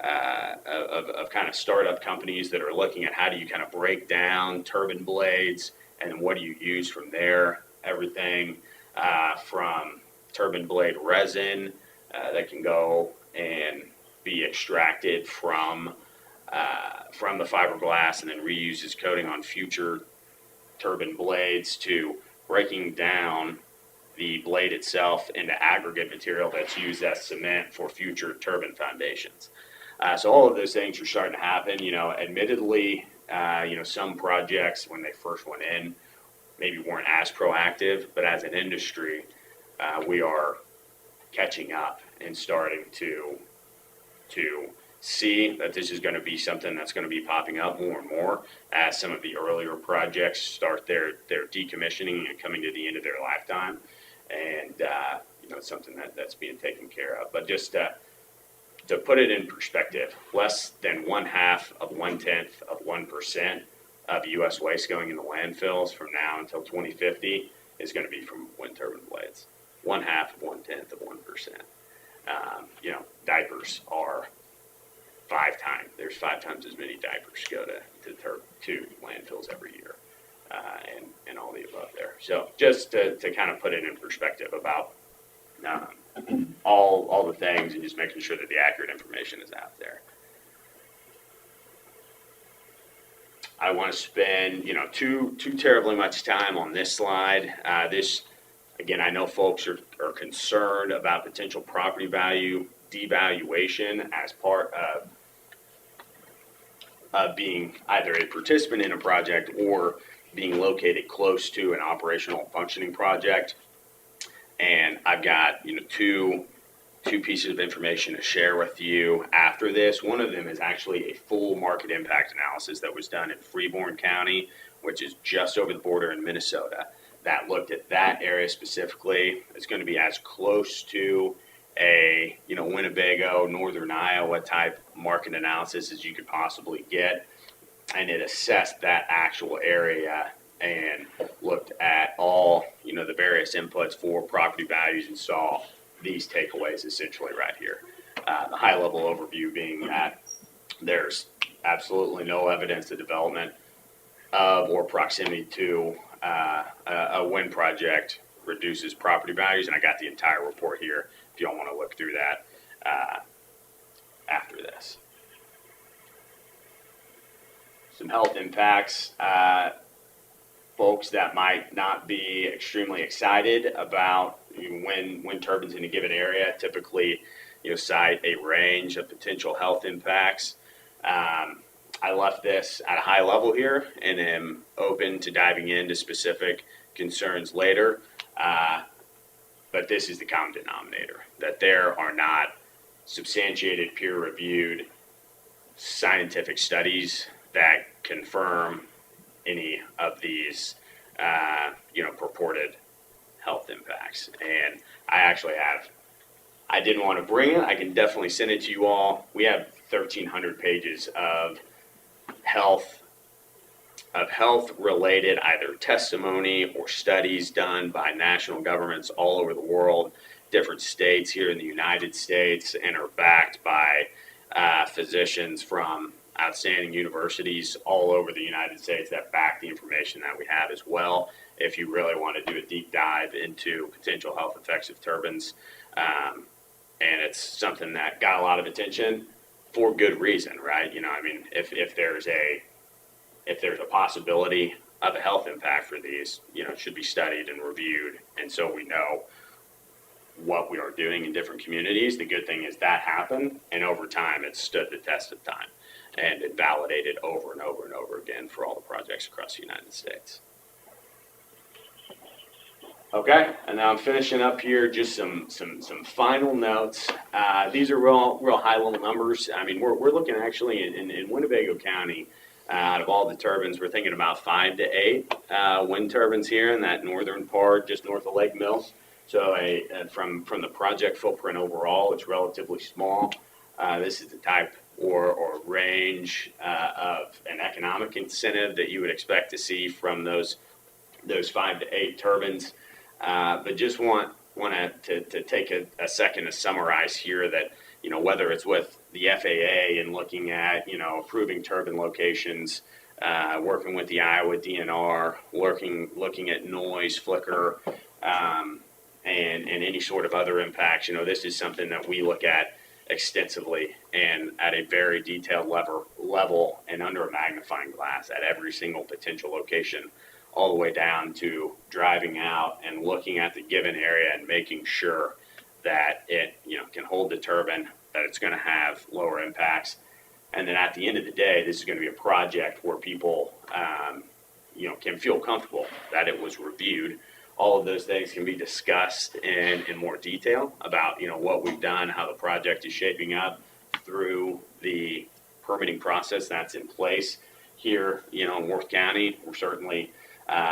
kind of startup companies that are looking at how do you kind of break down turbine blades and what do you use from there. Everything from turbine blade resin that can go and be extracted from the fiberglass and then reused as coating on future turbine blades, to breaking down the blade itself into aggregate material that's used as cement for future turbine foundations. So all of those things are starting to happen. You know, admittedly, you know, some projects when they first went in maybe weren't as proactive, but as an industry, we are catching up and starting to see that this is going to be something that's going to be popping up more and more as some of the earlier projects start their decommissioning and coming to the end of their lifetime. And, you know, it's something that's being taken care of. But just to put it in perspective, less than 0.1% of U.S. waste going into landfills from now until 2050 is going to be from wind turbine blades. 0.1%. You know, diapers are 5 times. There's 5 times as many diapers go to landfills every year, and all the above there. So just to kind of put it in perspective about all the things, and just making sure that the accurate information is out there. I want to spend, you know, too terribly much time on this slide. This, again, I know folks are concerned about potential property value devaluation as part of being either a participant in a project or being located close to an operational functioning project. And I've got, you know, two pieces of information to share with you after this. One of them is actually a full market impact analysis that was done in Freeborn County, which is just over the border in Minnesota, that looked at that area specifically. It's going to be as close to a, you know, Winnebago, Northern Iowa type market analysis as you could possibly get. And it assessed that actual area and looked at all, you know, the various inputs for property values and saw these takeaways essentially right here. The high level overview being that there's absolutely no evidence of development of or proximity to a wind project reduces property values. And I got the entire report here if y'all want to look through that after this. Some health impacts. Folks that might not be extremely excited about wind turbines in a given area typically, you know, cite a range of potential health impacts. I left this at a high level here and am open to diving into specific concerns later. But this is the common denominator, that there are not substantiated, peer-reviewed scientific studies that confirm any of these, you know, purported health impacts. And I actually have, I didn't want to bring it. I can definitely send it to you all. We have 1,300 pages of health related either testimony or studies done by national governments all over the world, different states here in the United States, and are backed by physicians from outstanding universities all over the United States that back the information that we have as well. If you really want to do a deep dive into potential health effects of turbines, and it's something that got a lot of attention for good reason, right? You know, I mean, if there's a possibility of a health impact for these, you know, it should be studied and reviewed, and so we know what we are doing in different communities. The good thing is that happened, and over time it stood the test of time, and it validated over and over and over again for all the projects across the United States. Okay, and now I'm finishing up here, just some final notes. These are real high level numbers. I mean, we're looking actually in Winnebago County, out of all the turbines, we're thinking about 5 to 8 wind turbines here in that northern part, just north of Lake Mills. So from the project footprint overall, it's relatively small. This is the type or range of an economic incentive that you would expect to see from those 5 to 8 turbines. But just want to take a second to summarize here that, you know, whether it's with the FAA and looking at, you know, approving turbine locations, working with the Iowa DNR, looking at noise, flicker, and any sort of other impacts, you know, this is something that we look at extensively and at a very detailed level and under a magnifying glass at every single potential location, all the way down to driving out and looking at the given area and making sure that it, you know, can hold the turbine, that it's going to have lower impacts. And then at the end of the day, this is going to be a project where people, you know, can feel comfortable that it was reviewed. All of those things can be discussed in more detail about, you know, what we've done, how the project is shaping up through the permitting process that's in place here, you know, in Worth County. We're certainly,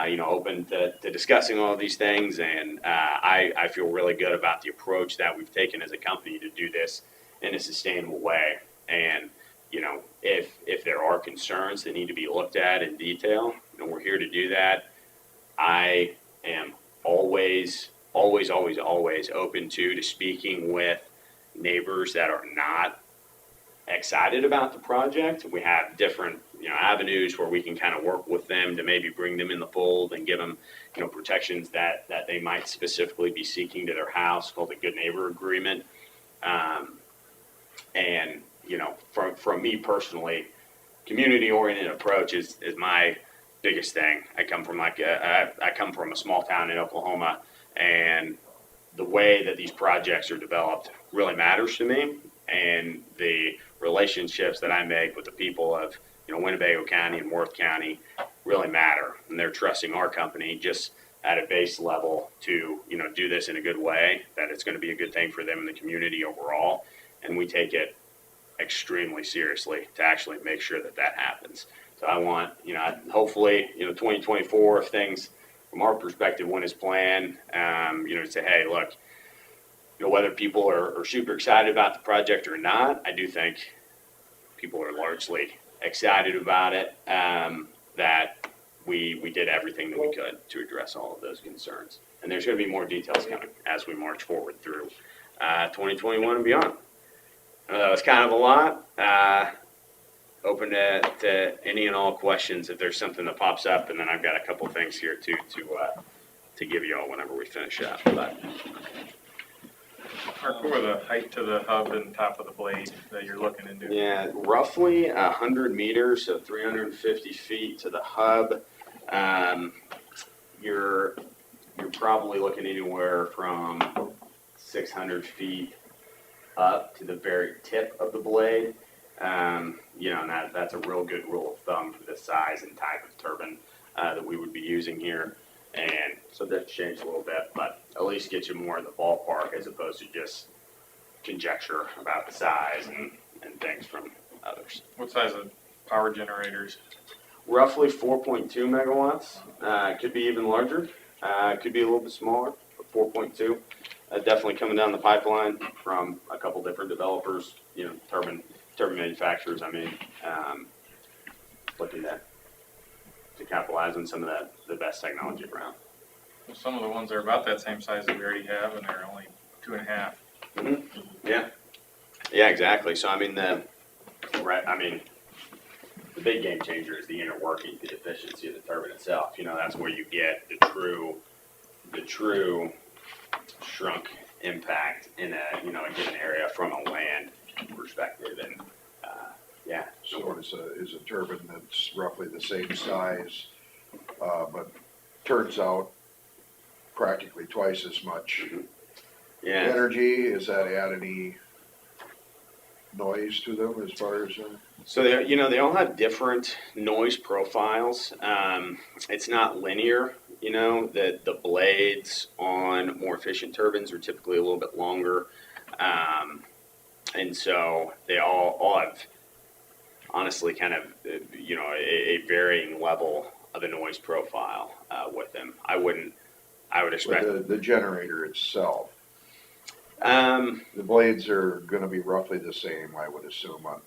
you know, open to discussing all of these things, and I feel really good about the approach that we've taken as a company to do this in a sustainable way. And, you know, if there are concerns that need to be looked at in detail, you know, we're here to do that. I am always open to speaking with neighbors that are not excited about the project. We have different, you know, avenues where we can kind of work with them to maybe bring them in the fold and give them, you know, protections that they might specifically be seeking to their house, called a good neighbor agreement. And, you know, from me personally, community-oriented approach is my biggest thing. I come from a small town in Oklahoma, and the way that these projects are developed really matters to me, and the relationships that I make with the people of, you know, Winnebago County and Worth County really matter, and they're trusting our company just at a base level to, you know, do this in a good way, that it's going to be a good thing for them and the community overall, and we take it extremely seriously to actually make sure that happens. So I want, you know, hopefully, you know, 2024, if things from our perspective went as planned, you know, to say, hey, look, you know, whether people are super excited about the project or not, I do think people are largely excited about it, that we did everything that we could to address all of those concerns. And there's going to be more details coming as we march forward through 2021 and beyond. That was kind of a lot. Open to any and all questions if there's something that pops up, and then I've got a couple things here too to give you all whenever we finish up. But Mark, what were the height to the hub and top of the blade that you're looking to do? yeah, roughly 100 meters, so 350 feet to the hub. You're probably looking anywhere from 600 feet up to the very tip of the blade. You know, and that's a real good rule of thumb for the size and type of turbine that we would be using here. And so that changed a little bit, but at least gets you more in the ballpark as opposed to just conjecture about the size and things from others. What size of power generators? Roughly 4.2 megawatts. Could be even larger. Could be a little bit smaller, but 4.2. Definitely coming down the pipeline from a couple different developers, you know, turbine manufacturers. I mean, looking to capitalize on some of the best technology around. Well, some of the ones are about that same size that we already have, and they're only 2.5. Mm-hmm. Yeah, exactly. So I mean, big game changer is the inner working, the efficiency of the turbine itself. You know, that's where you get the true shrunk impact in a, you know, a given area from a land perspective. And, yeah. So is a turbine that's roughly the same size, but turns out practically twice as much Yeah. energy. Is that add any noise to them as far as? So they, you know, they all have different noise profiles. It's not linear. You know, the blades on more efficient turbines are typically a little bit longer, and so they all have, honestly, kind of, you know, a varying level of a noise profile with them. I would expect The generator itself. The blades are going to be roughly the same, I would assume, on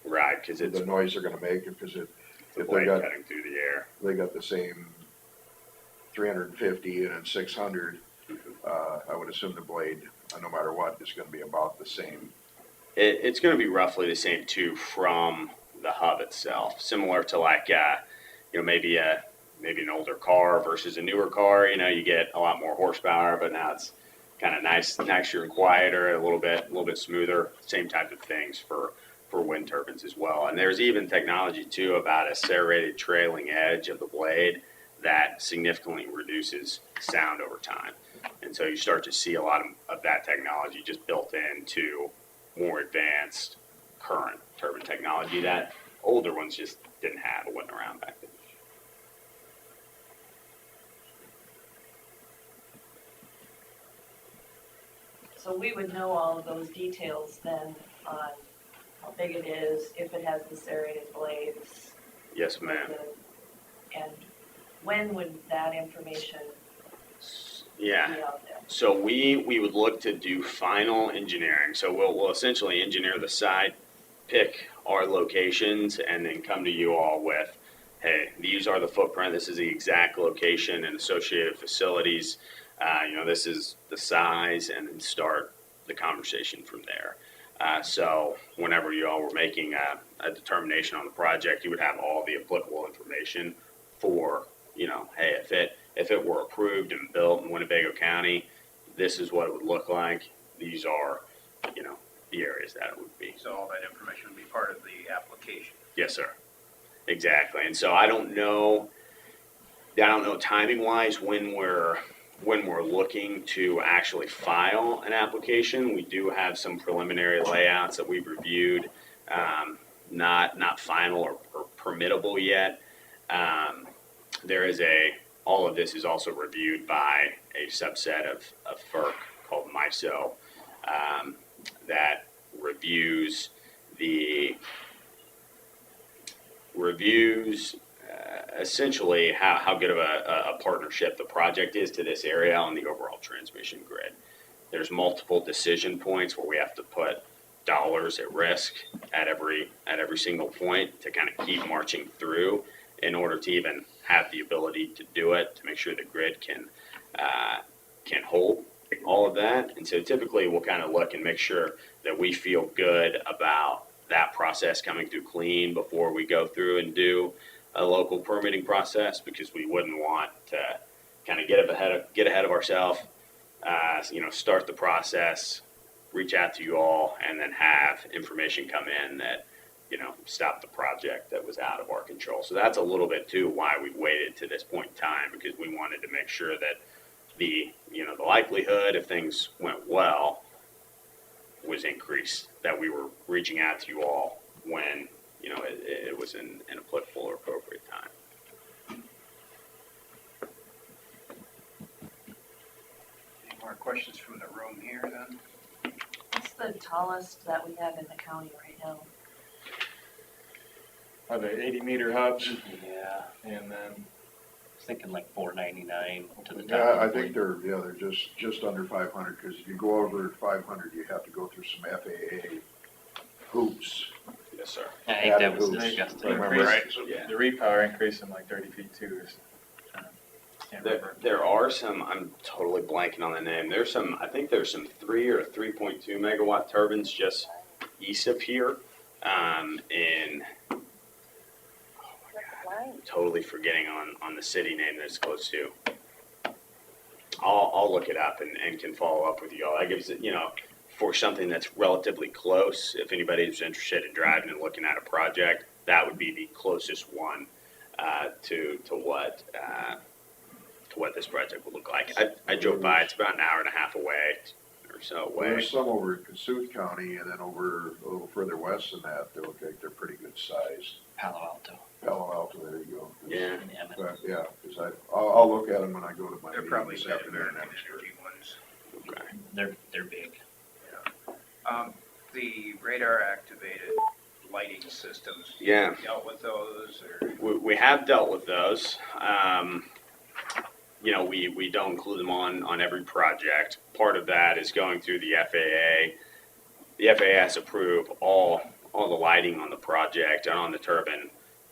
right, because the noise they're going to make, because the if blade they got cutting through the air, they got the same 350 and then 600. I would assume the blade, no matter what, is going to be about the same. It's going to be roughly the same too from the hub itself, similar to like you know, maybe an older car versus a newer car. You know, you get a lot more horsepower, but now it's kind of nicer and quieter, a little bit smoother. Same type of things for wind turbines as well. And there's even technology too about a serrated trailing edge of the blade that significantly reduces sound over time. And so you start to see a lot of that technology just built into more advanced current turbine technology that older ones just didn't have or wasn't around back then. So we would know all of those details then on how big it is, if it has the serrated blades. Yes, ma'am. And when would that information be Yeah. out there? So we would look to do final engineering. So we'll essentially engineer the site, pick our locations, and then come to you all with, hey, these are the footprint. This is the exact location and associated facilities. You know, this is the size, and then start the conversation from there. So whenever you all were making a determination on the project, you would have all the applicable information for, you know, hey, if it were approved and built in Winnebago County, this is what it would look like. These are, you know, the areas that it would be. So all that information would be part of the application. Yes, sir. Exactly. And so I don't know timing wise when we're looking to actually file an application. We do have some preliminary layouts that we've reviewed, not final or permittable yet. All of this is also reviewed by a subset of FERC called MISO that reviews essentially how good of a partnership the project is to this area on the overall transmission grid. There's multiple decision points where we have to put dollars at risk at every single point to kind of keep marching through in order to even have the ability to do it, to make sure the grid can hold all of that. And so typically we'll kind of look and make sure that we feel good about that process coming through clean before we go through and do a local permitting process, because we wouldn't want to kind of get ahead of ourselves, you know, start the process, reach out to you all, and then have information come in that, you know, stop the project that was out of our control. So that's a little bit too why we waited to this point in time, because we wanted to make sure that the likelihood, if things went well, was increased, that we were reaching out to you all when, you know, it was an applicable or appropriate time. Any more questions from the room here then? What's the tallest that we have in the county right now? Are they 80-meter hubs? Yeah, And then I was thinking like 499 to the top. Yeah, of I the think blade. they're just under 500, because if you go over 500, you have to go through some FAA hoops. Yes, sir. I think that Added was hoops. disgusting. Remember, right? Yeah. the repower increased them like 30 feet too. Can't remember. There are some, I'm totally blanking on the name. I think there's some 3 or 3.2 megawatt turbines just east of here, in totally forgetting on the city name that it's close to. I'll look it up and can follow up with you all. That gives it, for something that's relatively close, if anybody's interested in driving and looking at a project, that would be the closest one to what this project would look like. I drove by, it's about an hour and a half away or so away. There's some over in Cassuth County, and then over a little further west than that, they look like they're pretty good sized. Palo Alto. Palo Alto, there you go. Yeah. But, yeah, because I'll look at them when I go to my They're meeting probably this better afternoon. than energy ones. Okay. They're big. The radar activated lighting systems. Yeah. You dealt with those or? We have dealt with those. We don't include them on every project. Part of that is going through the FAA. The FAA has to approve all the lighting on the project and on the turbine,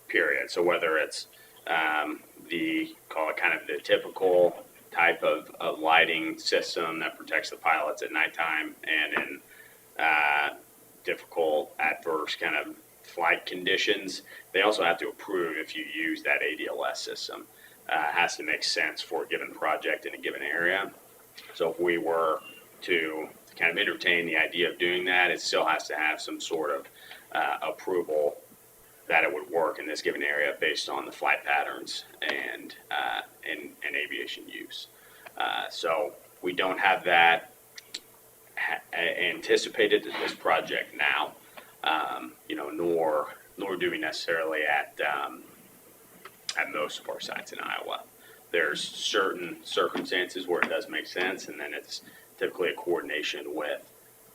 period. So whether it's call it kind of the typical type of lighting system that protects the pilots at nighttime and in difficult, adverse kind of flight conditions, they also have to approve if you use that ADLS system. Has to make sense for a given project in a given area. So if we were to kind of entertain the idea of doing that, it still has to have some sort of approval that it would work in this given area based on the flight patterns and aviation use. So we don't have that anticipated in this project now, nor do we necessarily at most of our sites in Iowa. There's certain circumstances where it does make sense, and then it's typically a coordination with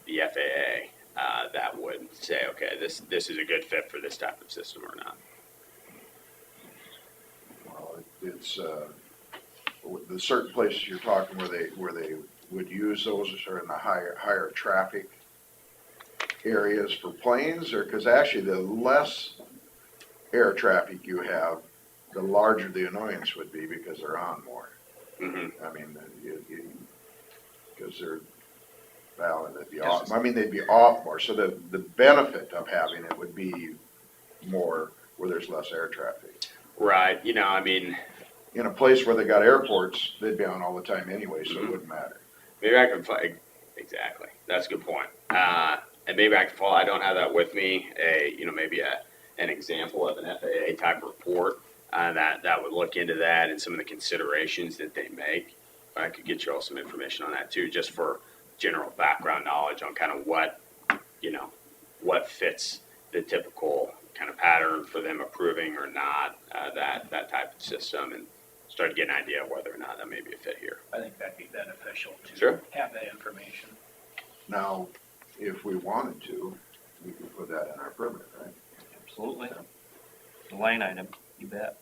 the FAA that would say, okay, this is a good fit for this type of system or not. Well, it's the certain places you're talking where they would use those are in the higher traffic areas for planes, or because actually the less air traffic you have, the larger the annoyance would be because they're on more. Mm-hmm. I mean, because they're valid, they'd be off. I mean, they'd be off more. So the benefit of having it would be more where there's less air traffic. Right. in a place where they got airports, they'd be on all the time anyway, so it wouldn't matter. Maybe I can find, exactly. That's a good point. And maybe I can follow, I don't have that with me, maybe an example of an FAA type report that would look into that and some of the considerations that they make. I could get you all some information on that too, just for general background knowledge on kind of what fits the typical kind of pattern for them approving or not that type of system, and start to get an idea of whether or not that may be a fit here. I think that'd be beneficial to Sure. have that information. Now, if we wanted to, we could put that in our permit, right? Absolutely. The line item, you bet.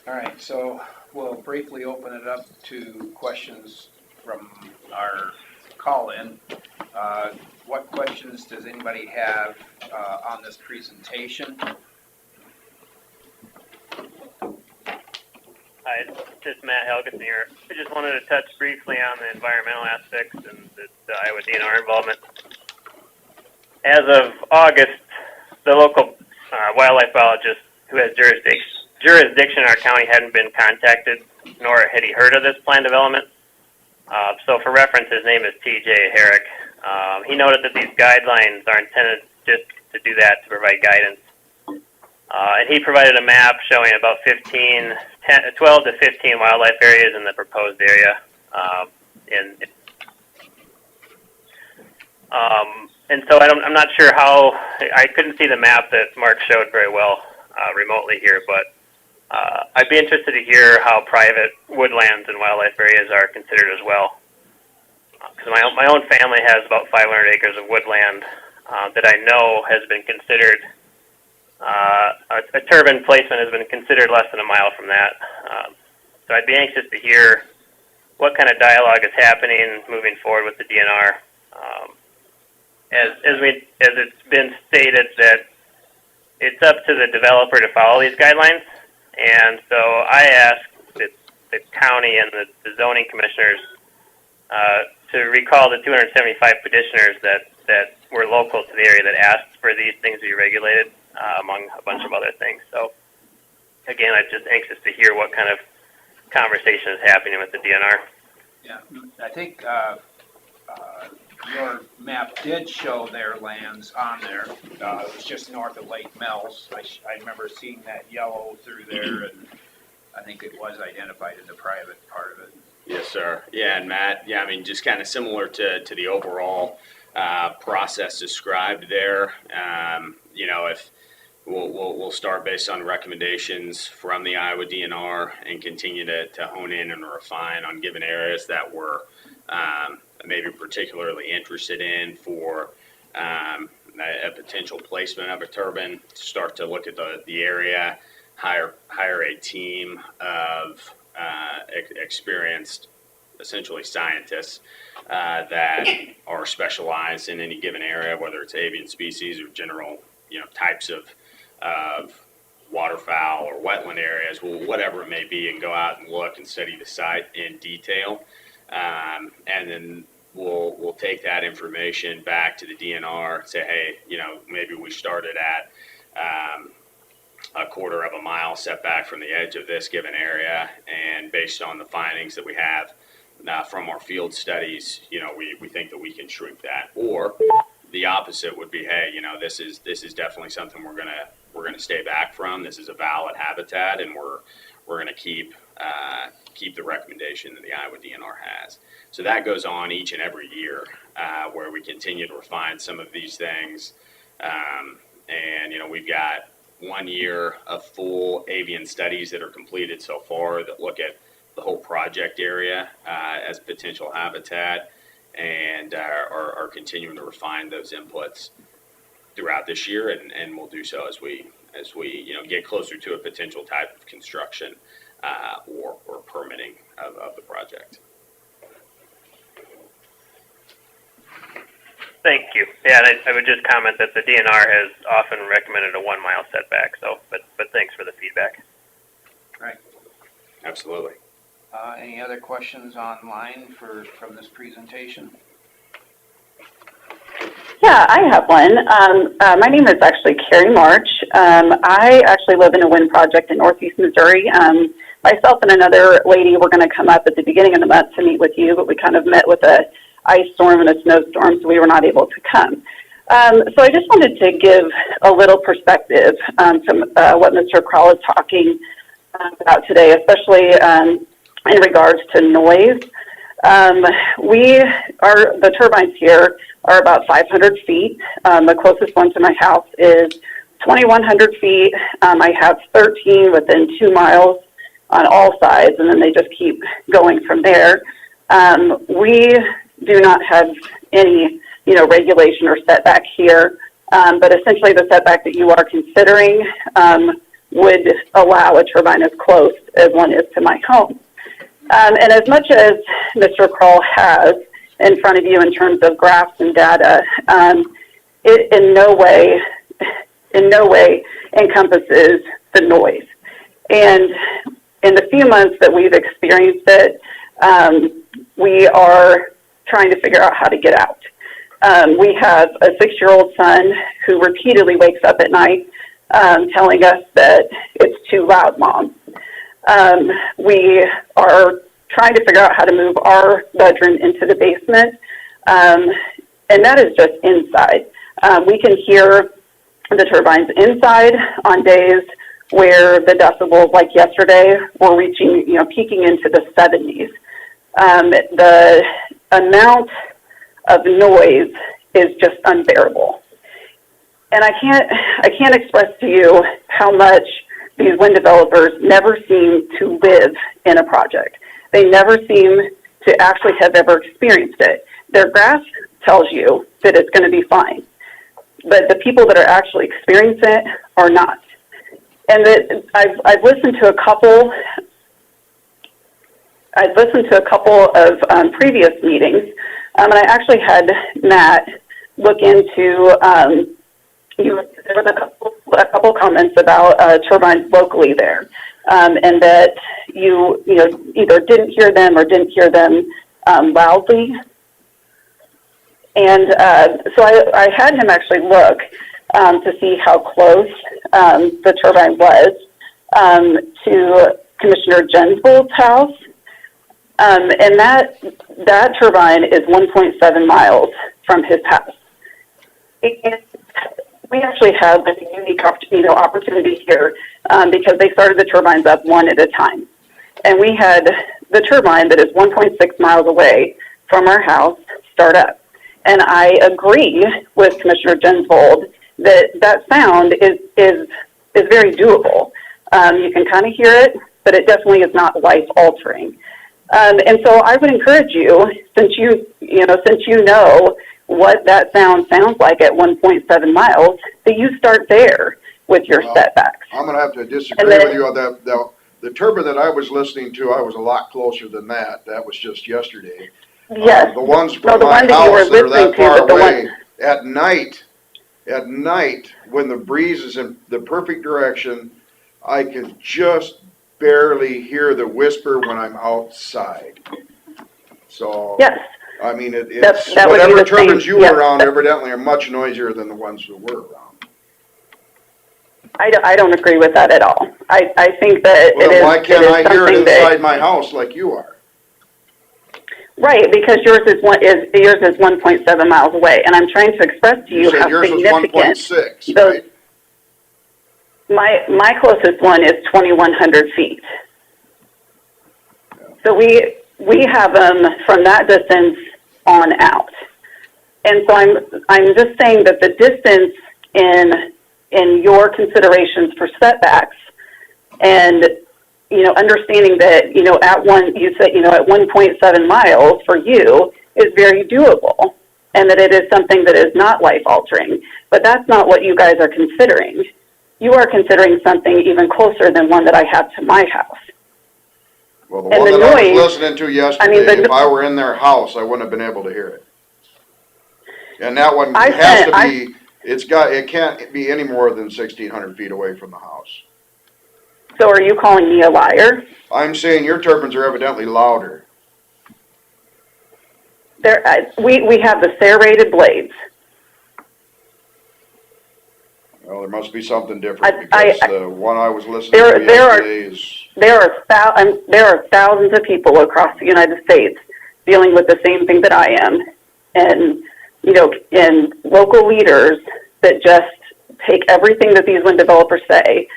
All right, so we'll briefly open it up to questions from our call-in. What questions does anybody have on this presentation? Hi, this is Matt Helgeson here. I just wanted to touch briefly on the environmental aspects and the Iowa DNR involvement. As of August, the local wildlife biologist who has jurisdiction in our county hadn't been contacted, nor had he heard of this planned development. So for reference, his name is T.J. Herrick. He noted that these guidelines are intended just to do that, to provide guidance. And he provided a map showing about 12 to 15 wildlife areas in the proposed area. And so I'm not sure how, I couldn't see the map that Mark showed very well remotely here, but I'd be interested to hear how private woodlands and wildlife areas are considered as well. Because my own family has about 500 acres of woodland that I know has been considered, a turbine placement has been considered less than a mile from that. So I'd be anxious to hear what kind of dialogue is happening moving forward with the DNR. As it's been stated that it's up to the developer to follow these guidelines, and so I asked the county and the zoning commissioners to recall the 275 petitioners that were local to the area that asked for these things to be regulated, among a bunch of other things. So, again, I'm just anxious to hear what kind of conversation is happening with the DNR. Yeah, I think, your map did show their lands on there. It was just north of Lake Mills. I remember seeing that yellow through there, and I think it was identified as a private part of it. Yes, sir. Yeah, and Matt, yeah, I mean, just kind of similar to the overall process described there. You know, if we'll start based on recommendations from the Iowa DNR and continue to hone in and refine on given areas that we're maybe particularly interested in for a potential placement of a turbine. Start to look at the area, hire a team of experienced, essentially scientists that are specialized in any given area, whether it's avian species or general, types of waterfowl or wetland areas, whatever it may be, and go out and look and study the site in detail. And then we'll take that information back to the DNR and say, hey, maybe we started at a quarter of a mile setback from the edge of this given area, and based on the findings that we have from our field studies, we think that we can shrink that. Or the opposite would be, hey, this is definitely something we're gonna stay back from. This is a valid habitat, and we're gonna keep the recommendation that the Iowa DNR has. So that goes on each and every year, where we continue to refine some of these things. And we've got 1 year of full avian studies that are completed so far that look at the whole project area as potential habitat, and are continuing to refine those inputs throughout this year, and we'll do so as we get closer to a potential type of construction or permitting of the project. Thank you. Yeah, and I would just comment that the DNR has often recommended a 1 mile setback. So, but thanks for the feedback. Right. Absolutely. Any other questions online from this presentation? Yeah, I have one. My name is actually Carrie March. I actually live in a wind project in northeast Missouri. Myself and another lady were going to come up at the beginning of the month to meet with you, but we kind of met with a ice storm and a snowstorm, so we were not able to come. So I just wanted to give a little perspective from what Mr. Kroll is talking about today, especially in regards to noise. The turbines here are about 500 feet. The closest one to my house is 2,100 feet. I have 13 within 2 miles on all sides, and then they just keep going from there. We do not have any, regulation or setback here, but essentially the setback that you are considering would allow a turbine as close as one is to my home. And as much as Mr. Kroll has in front of you in terms of graphs and data, it in no way encompasses the noise. And in the few months that we've experienced it, we are trying to figure out how to get out. We have a 6-year-old son who repeatedly wakes up at night telling us that it's too loud, Mom. We are trying to figure out how to move our bedroom into the basement, and that is just inside. We can hear the turbines inside on days where the decibels, like yesterday, were reaching, peaking into the 70s. The amount of noise is just unbearable. And I can't express to you how much these wind developers never seem to live in a project. They never seem to actually have ever experienced it. Their graph tells you that it's going to be fine, but the people that are actually experiencing it are not. And I've listened to a couple of previous meetings, and I actually had Matt look into. There was a couple comments about turbines locally there, and that you either didn't hear them or didn't hear them loudly. And so I had him actually look to see how close the turbine was to Commissioner Jensvold's house. And that turbine is 1.7 miles from his house. We actually have a unique opportunity here because they started the turbines up one at a time. And we had the turbine that is 1.6 miles away from our house start up. And I agree with Commissioner Jensvold that sound is very doable. You can kind of hear it, but it definitely is not life altering. And so I would encourage you, since you know what that sounds like at 1.7 miles, that you start there with your setbacks. I'm gonna have to disagree with you on that. The turbine that I was listening to, I was a lot closer than that. That was just yesterday. Yes. The ones from the my one that you were house that are that listening to, far but the away, one. at night, when the breeze is in the perfect direction, I can just barely hear the whisper when I'm outside. So, yes. I mean, that whatever would be the turbines same, you were around evidently are much noisier than the ones that were around. I don't agree with that at all. I think that Well, it is. why can't I hear it something inside my house like you are? Right, because yours is 1.7 miles away, and I'm trying to express to you said how yours was significant 1.6, those. right? My closest one is 2,100 feet. So we have them from that distance on out, and so I'm just saying that the distance in your considerations for setbacks, and understanding that at 1.7 miles for you is very doable, and that it is something that is not life altering. But that's not what you guys are considering. You are considering something even closer than one that I have to my house. Well, the and one the that noise, I was listening to yesterday, if I were in their house, I wouldn't have been able to hear it. And that one it can't be any more than 1,600 feet away from the house. So are you calling me a liar? I'm saying your turbines are evidently louder. We have the serrated blades. Well, there must be something different because the one I was listening to yesterday is. There are thousands of people across the United States dealing with the same thing that I am, and and local leaders that just take everything that these wind developers say,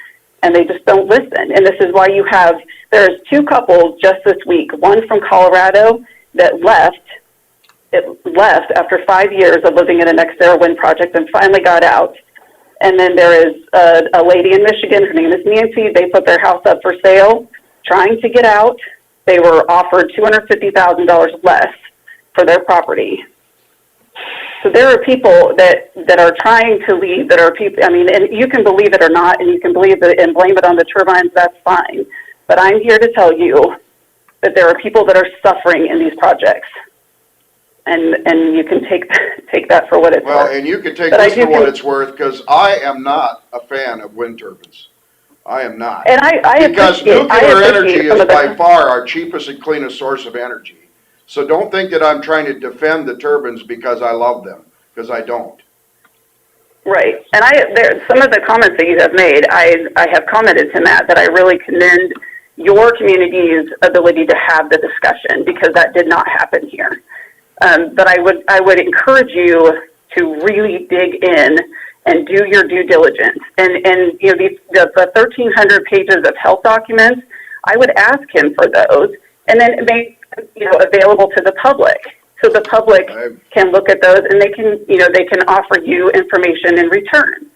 and they just don't listen. And this is why there's two couples just this week, one from Colorado that left after 5 years of living in a NextEra wind project and finally got out. And then there is a lady in Michigan, her name is Nancy. They put their house up for sale, trying to get out. They were offered $250,000 less for their property. So there are people that are trying to leave, that are people, and you can believe it or not, and you can believe it and blame it on the turbines, that's fine. But I'm here to tell you that there are people that are suffering in these projects. And you can take that for what it's worth. Well, and you can take this for what it's worth, because I am not a fan of wind turbines. I am not. And because nuclear energy is by far our cheapest and cleanest source of energy. So don't think that I'm trying to defend the turbines because I love them, because I don't. Right. And some of the comments that you have made, I have commented to Matt that I really commend your community's ability to have the discussion, because that did not happen here. But I would encourage you to really dig in and do your due diligence. And the 1,300 pages of health documents, I would ask him for those, and then make available to the public, so the public can look at those and they can offer you information in return.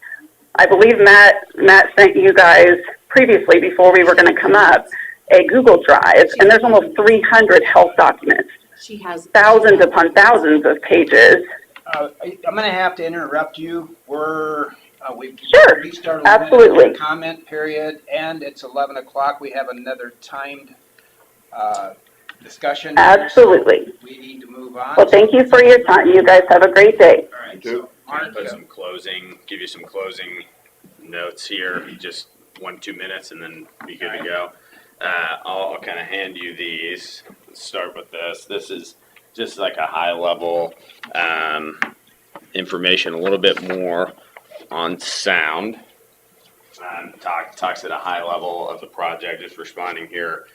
I believe Matt sent you guys previously, before we were going to come up, a Google Drive, and there's almost 300 health documents. She has thousands upon thousands of pages. I'm going to have to interrupt you. We've reached our absolutely comment period, and it's 11 o'clock. We have another timed discussion. Absolutely. Here, so we need to move on. Well, thank you for your time. You guys have a great day. All right. So Mark, give you some closing notes here. Just 1-2 minutes, and then be good to go. I'll kind of hand you these. Let's start with this. This is just like a high level information, a little bit more on sound. Talks at a high level of the project, just responding here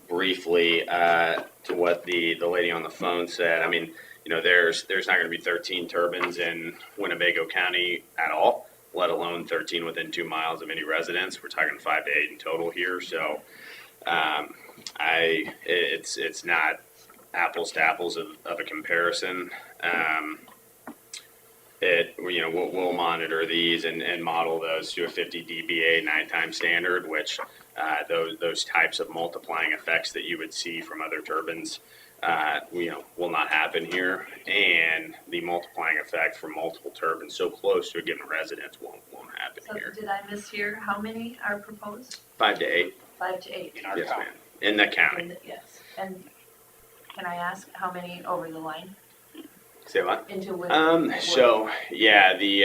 briefly to what the lady on the phone said. I mean, you know, there's not going to be 13 turbines in Winnebago County at all, let alone 13 within 2 miles of any residence. We're talking 5 to 8 in total here. So it's not apples to apples of a comparison. We'll monitor these and model those to a 50 dBA 9-time standard, which those types of multiplying effects that you would see from other turbines, will not happen here. And the multiplying effect from multiple turbines so close to a given residence won't happen So here. did I mishear? How many are proposed? 5 to 8. 5 to 8. Yes, ma'am. In the county. Yes. And can I ask how many over the line? Say what? Into wood. So yeah, the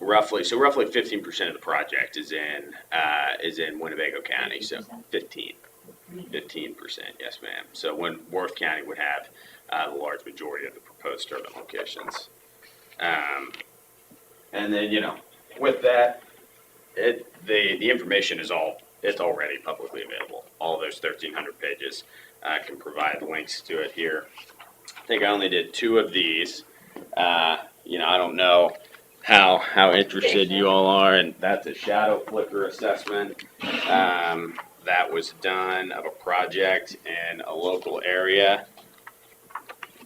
roughly 15% of the project is in Winnebago County. So 15%, yes, ma'am. So when Worth County would have the large majority of the proposed turbine locations, and then with that, the information is already publicly available. All those 1,300 pages can provide links to it here. I think I only did 2 of these. I don't know how interested you all are, and that's a shadow flicker assessment that was done of a project in a local area.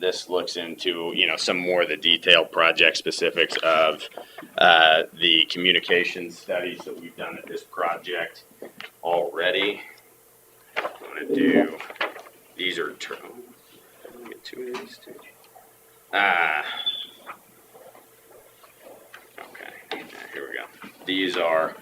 This looks into some more of the detailed project specifics of the communication studies that we've done at this project already. I'm going to do these are. Get 2 of these too. Okay, here we go. These are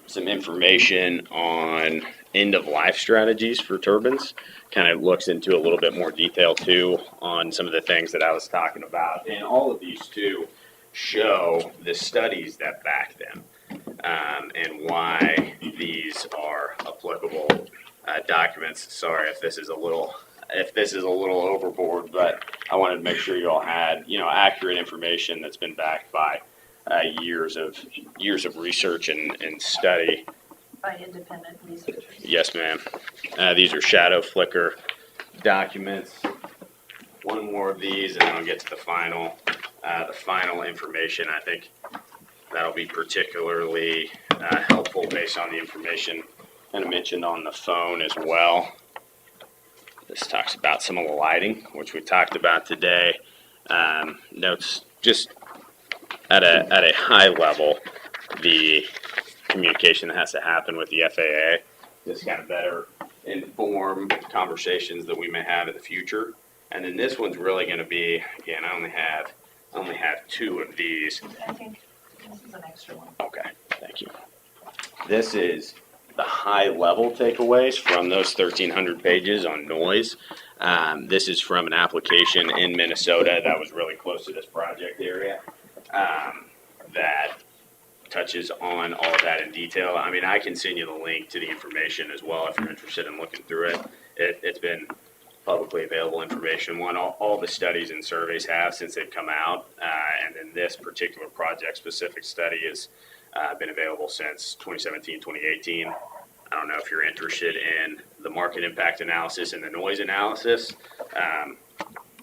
some information on end-of-life strategies for turbines. Kind of looks into a little bit more detail too on some of the things that I was talking about. And all of these too show the studies that back them and why these are applicable documents. Sorry if this is a little overboard, but I wanted to make sure you all had, accurate information that's been backed by years of research and study. By independent researchers. Yes, ma'am. These are shadow flicker documents. One more of these, and then I'll get to the final information. I think that'll be particularly helpful based on the information kind of mentioned on the phone as well. This talks about some of the lighting, which we talked about today. Notes just at a high level, the communication that has to happen with the FAA, just kind of better inform conversations that we may have in the future. And then this one's really going to be, again, I only have 2 of these. I think this is an extra one. Okay, thank you. This is the high-level takeaways from those 1,300 pages on noise. This is from an application in Minnesota that was really close to this project area that touches on all of that in detail. I mean, I can send you the link to the information as well if you're interested in looking through it. It's been publicly available information. All the studies and surveys have since they've come out, and then this particular project-specific study has been available since 2017, 2018. I don't know if you're interested in the market impact analysis and the noise analysis.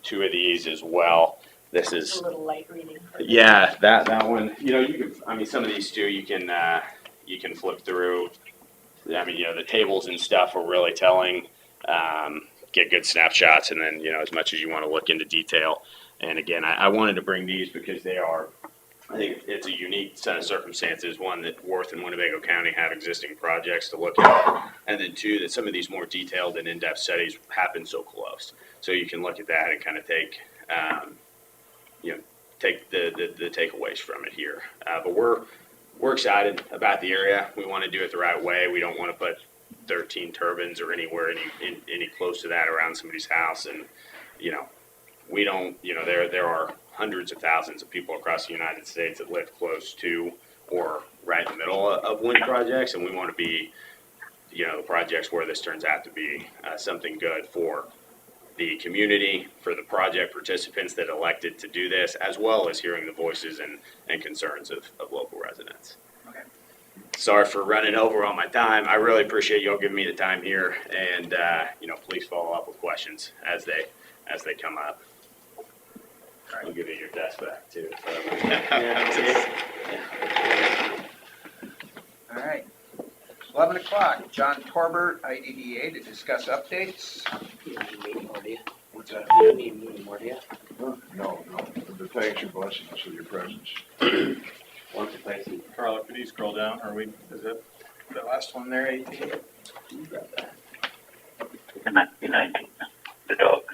2 of these as well. This is a little light reading. Yeah, that one. You can. Some of these too. You can flip through. The tables and stuff are really telling. Get good snapshots, and then as much as you want to look into detail. And again, I wanted to bring these because they are. I think it's a unique set of circumstances. One, that Worth and Winnebago County have existing projects to look at, and then 2, that some of these more detailed and in-depth studies happen so close. So you can look at that and kind of take the takeaways from it here. But we're excited about the area. We want to do it the right way. We don't want to put 13 turbines or anywhere any close to that around somebody's house. And we don't. There are hundreds of thousands of people across the United States that live close to or right in the middle of wind projects, and we want to be the projects where this turns out to be something good for the community, for the project participants that elected to do this, as well as hearing the voices and concerns of local residents. Okay. Sorry for running over on my time. I really appreciate y'all giving me the time here, and please follow up with questions as they come up. I'll give you your desk back too. All right. 11 o'clock, John Torbert, IDDA, to discuss updates. You don't need me more, do you? What's that? You don't need me more, do you? No, but thanks your blessing us with your presence. Wonderful, thank you. Carla, could you scroll down? Is that the last one there, 18? You got that. 19. The dogs.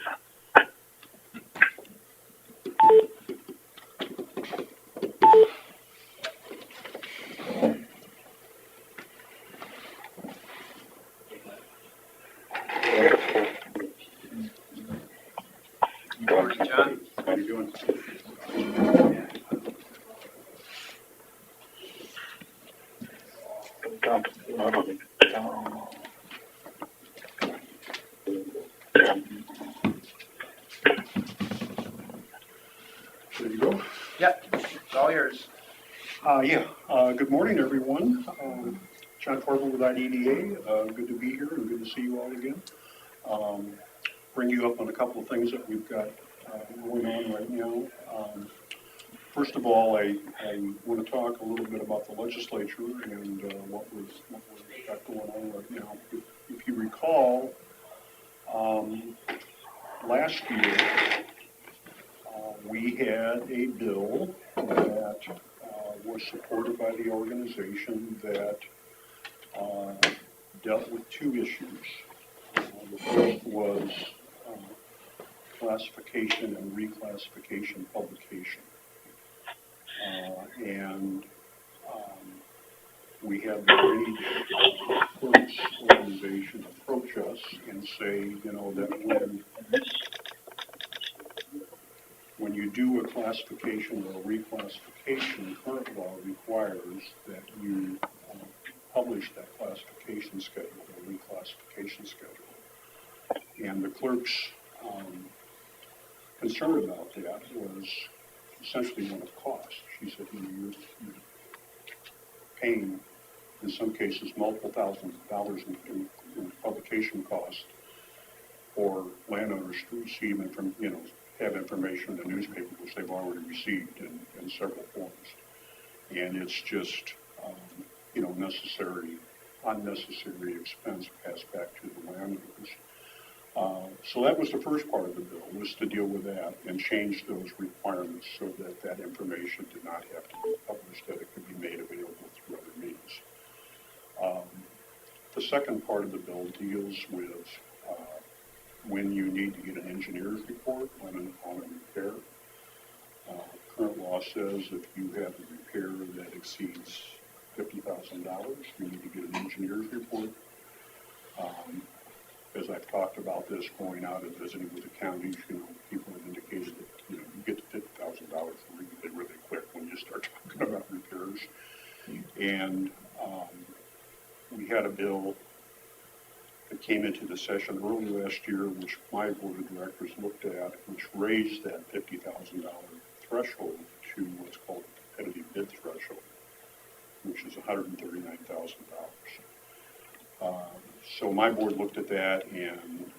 Morning, John. How you doing? There you go. Yep, it's all yours. Good morning, everyone. John Corbin with IDDA. Good to be here and good to see you all again. Bring you up on a couple of things that we've got going on right now. First of all, I want to talk a little bit about the legislature and what we've got going on right now. If you recall, last year we had a bill that was supported by the organization that dealt with two issues. The first was classification and reclassification publication. We had the clerks organization approach us and say, that when you do a classification or a reclassification, current law requires that you publish that classification schedule or reclassification schedule. And the clerk's concern about that was essentially one of cost. She said, you're paying, in some cases, multiple thousands of dollars in publication costs for landowners to receive have information in the newspaper, which they've already received in several forms. And it's just, unnecessary expense passed back to the landowners. So that was the first part of the bill, was to deal with that and change those requirements so that that information did not have to be published, that it could be made available through other means. The second part of the bill deals with when you need to get an engineer's report on a repair. Current law says if you have a repair that exceeds $50,000, you need to get an engineer's report. As I've talked about this going out and visiting with the counties, people have indicated that you get to $50,000 really quick when you start talking about repairs. And we had a bill that came into the session early last year, which my board of directors looked at, which raised that $50,000 threshold to what's called the competitive bid threshold, which is $139,000. So my board looked at that and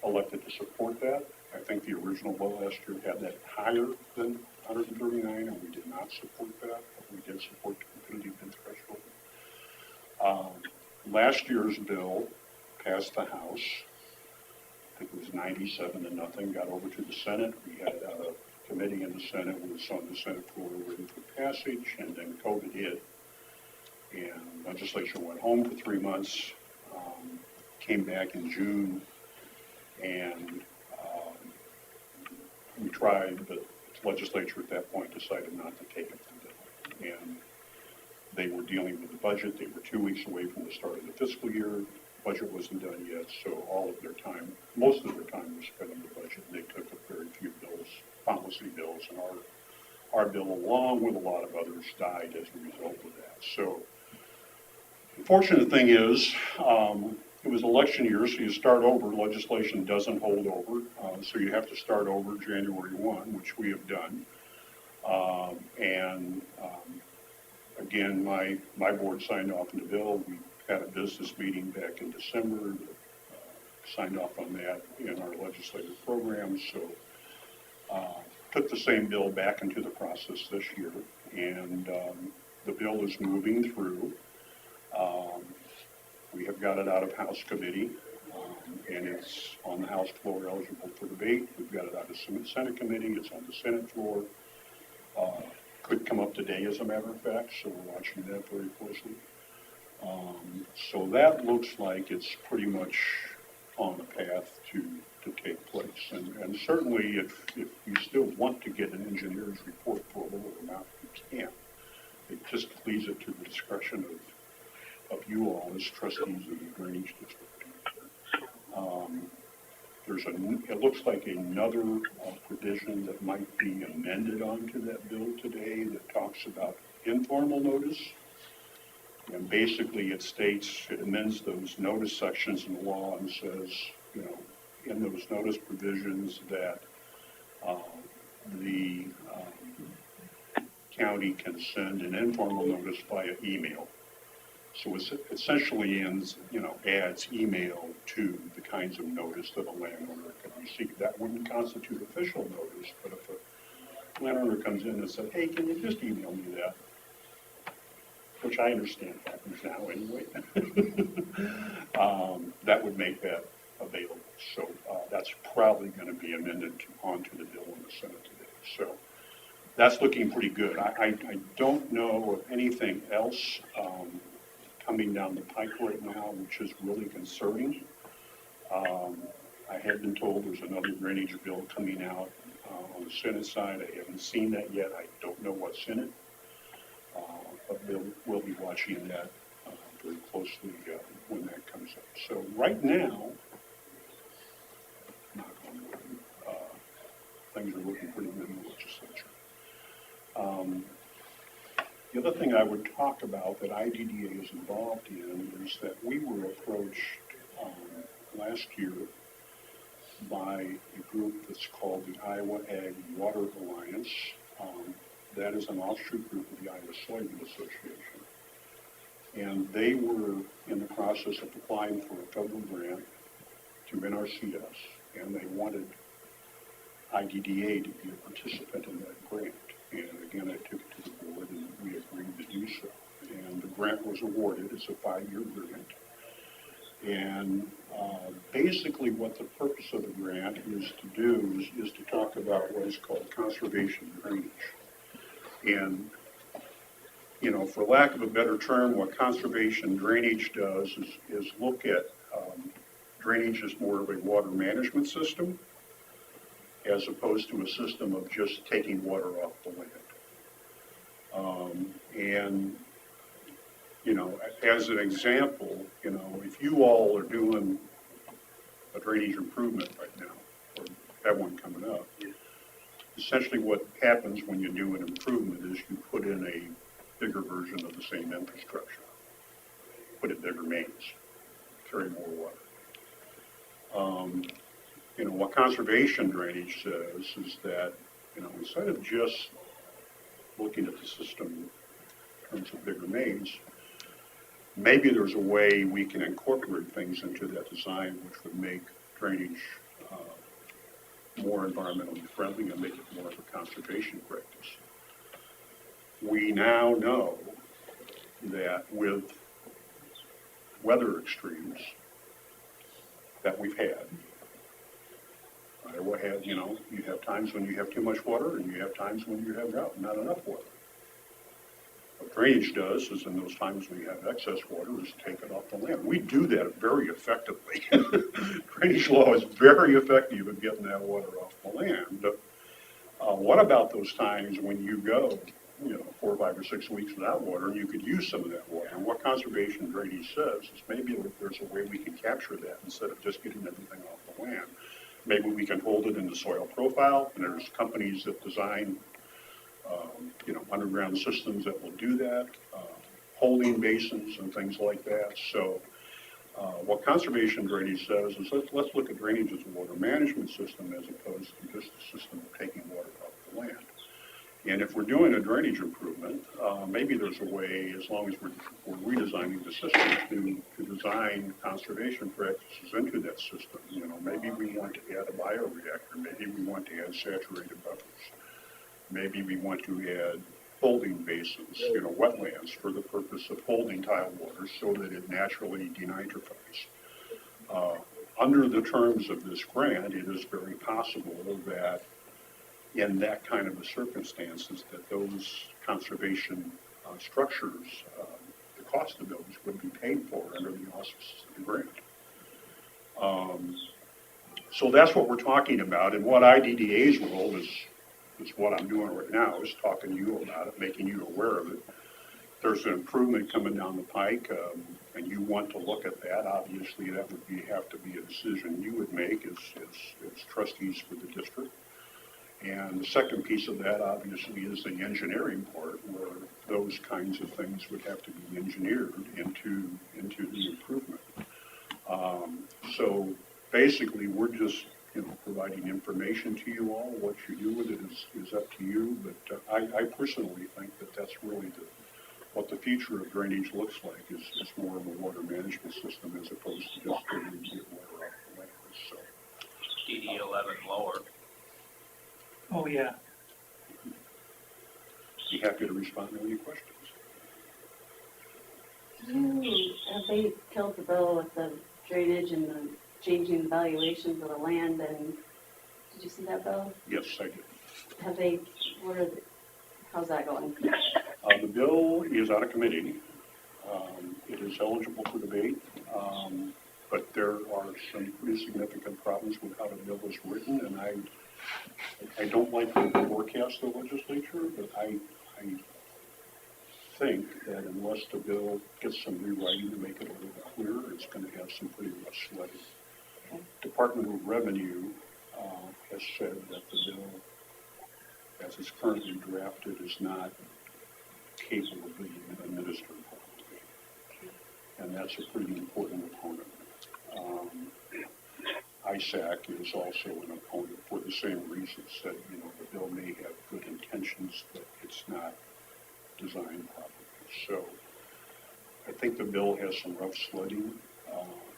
elected to support that. I think the original bill last year had that higher than 139, and we did not support that, but we did support the competitive bid threshold. Last year's bill passed the House. I think it was 97-0, got over to the Senate. We had a committee in the Senate, was on the Senate floor waiting for passage, and then COVID hit. And legislature went home for 3 months, came back in June, and we tried, but the legislature at that point decided not to take it from them. And they were dealing with the budget. They were 2 weeks away from the start of the fiscal year. Budget wasn't done yet, so all of their time, most of their time was spent on the budget. They took up very few bills, policy bills, and our bill, along with a lot of others, died as a result of that. So the fortunate thing is, it was election year, so you start over, legislation doesn't hold over, so you have to start over January 1, which we have done. Again, my board signed off on the bill. We had a business meeting back in December, signed off on that in our legislative program, so took the same bill back into the process this year, and the bill is moving through. We have got it out of House Committee, and it's on the House floor eligible for debate. We've got it out of Senate Committee. It's on the Senate floor. Could come up today, as a matter of fact, so we're watching that very closely. So that looks like it's pretty much on the path to take place. And certainly, if you still want to get an engineer's report for a lower amount, you can. It just leaves it to the discretion of you all as trustees of the drainage district. It looks like another provision that might be amended onto that bill today that talks about informal notice. And basically it states, it amends those notice sections in the law and says, you know, in those notice provisions that the county can send an informal notice via email. So it essentially adds email to the kinds of notice that a landowner can receive. That wouldn't constitute official notice, but if a landowner comes in and says, hey, can you just email me that? Which I understand happens now anyway. That would make that available. So that's probably going to be amended onto the bill in the Senate today. So that's looking pretty good. I don't know of anything else coming down the pike right now, which is really concerning. I have been told there's another drainage bill coming out on the Senate side. I haven't seen that yet. I don't know what's in it. But we'll be watching that very closely when that comes up. So right now, things are looking pretty good in the legislature. The other thing I would talk about that IDDA is involved in is that we were approached last year by a group that's called the Iowa Ag Water Alliance. That is an offshoot group of the Iowa Soybean Association. And they were in the process of applying for a federal grant to NRCS, and they wanted IDDA to be a participant in that grant. And again, I took it to the board, and we agreed to do so. And the grant was awarded. It's a 5-year grant. And basically what the purpose of the grant is to do is to talk about what is called conservation drainage. And, you know, for lack of a better term, what conservation drainage does is look at drainage as more of a water management system as opposed to a system of just taking water off the land. And, you know, as an example, you know, if you all are doing a drainage improvement right now, or have one coming up, essentially what happens when you do an improvement is you put in a bigger version of the same infrastructure. Put in bigger mains, carry more water. You know, what conservation drainage says is that, you know, instead of just looking at the system in terms of bigger mains, maybe there's a way we can incorporate things into that design which would make drainage more environmentally friendly and make it more of a conservation practice. We now know that with weather extremes that we've had, Iowa had, you know, you have times when you have too much water and you have times when you have not enough water. What drainage does is in those times when you have excess water is take it off the land. We do that very effectively. Drainage law is very effective at getting that water off the land. But what about those times when you go, you know, 4 or 5 or 6 weeks without water and you could use some of that water? And what conservation drainage says is maybe there's a way we can capture that instead of just getting everything off the land. Maybe we can hold it in the soil profile, and there's companies that design you know, underground systems that will do that, holding basins and things like that. So What conservation drainage says is let's look at drainage as a water management system as opposed to just a system of taking water off the land. And if we're doing a drainage improvement, maybe there's a way, as long as we're redesigning the system, to design conservation practices into that system. You know, maybe we want to add a bioreactor, maybe we want to add saturated buffers, maybe we want to add holding basins, you know, wetlands for the purpose of holding tile water so that it naturally denitrifies. Under the terms of this grant, it is very possible that in that kind of a circumstances that those conservation structures, the cost of those would be paid for under the auspices of the grant. So that's what we're talking about, and what IDDA's role is what I'm doing right now, is talking to you about it, making you aware of it. There's an improvement coming down the pike, and you want to look at that. Obviously, that would have to be a decision you would make as trustees for the district. And the second piece of that, obviously, is the engineering part, where those kinds of things would have to be engineered into the improvement. So basically, we're just providing information to you all. What you do with it is up to you. But I personally think that that's really what the future of drainage looks like is more of a water management system as opposed to just getting water off the land. So, DD 11 lower. Oh, yeah. Be happy to respond to any questions. Have they killed the bill with the drainage and the changing the valuations of the land? And did you see that bill? Yes, I did. Have they? How's that going? The bill is out of committee. It is eligible for debate, but there are some pretty significant problems with how the bill is written, and I don't like to forecast the legislature, but I think that unless the bill gets some rewriting to make it a little bit clearer, it's going to have some pretty rough sledding. Okay. Department of Revenue has said that the bill, as it's currently drafted, is not capable of being administered properly. And that's a pretty important opponent. ISAC is also an opponent for the same reasons that, the bill may have good intentions, but it's not designed properly. So I think the bill has some rough sledding,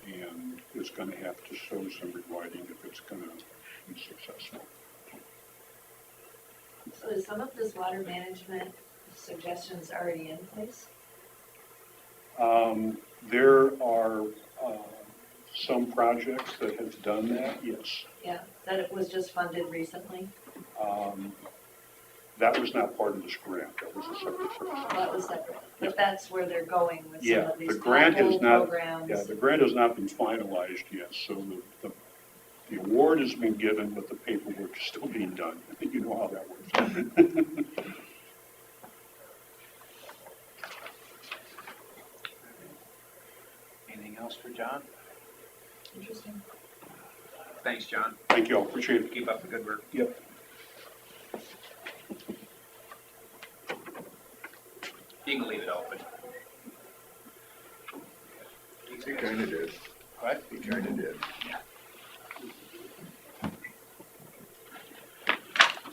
and it's going to have to show some rewriting if it's going to be successful. So is some of this water management suggestions already in place? There are some projects that have done that, yes. Yeah, that it was just funded recently? That was not part of this grant. That was a separate service. That was separate, but that's where they're going with some Yeah, of these the grant has capital not. programs. Yeah, the grant has not been finalized yet. So the award has been given, but the paperwork is still being done. I think you know how that works. Anything else for John? Interesting. Thanks, John. Thank you all. Appreciate it. Keep up the good work. Yep. You can leave it open. He kind of did. What? He kind of did.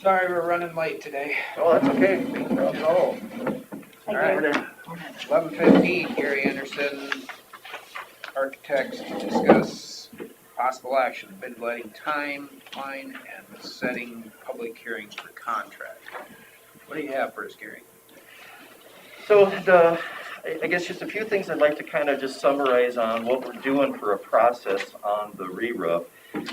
Sorry, we're running late today. Oh, that's okay. Oh. All right. 11:15, Gary Anderson, architects, to discuss possible action, bid letting timeline and setting public hearings for contract. What do you have for us, Gary? So I guess just a few things I'd like to kind of just summarize on what we're doing for a process on the re-roof.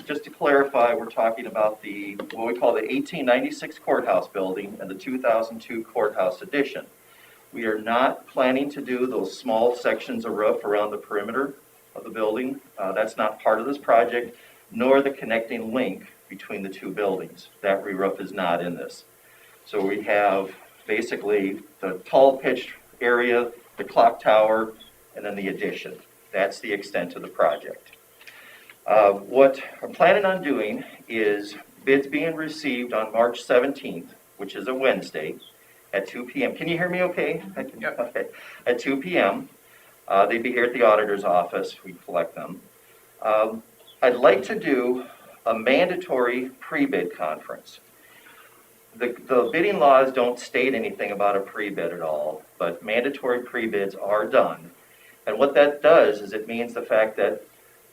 Just to clarify, we're talking about what we call the 1896 courthouse building and the 2002 courthouse addition. We are not planning to do those small sections of roof around the perimeter of the building. That's not part of this project, nor the connecting link between the two buildings. That re-roof is not in this. So we have basically the tall pitched area, the clock tower, and then the addition. That's the extent of the project. What I'm planning on doing is bids being received on March 17th, which is a Wednesday, at 2 p.m. Can you hear me okay? Yep. Okay. At 2 p.m. They'd be here at the auditor's office, we collect them. I'd like to do a mandatory pre-bid conference. The bidding laws don't state anything about a pre-bid at all, but mandatory pre-bids are done. And what that does is it means the fact that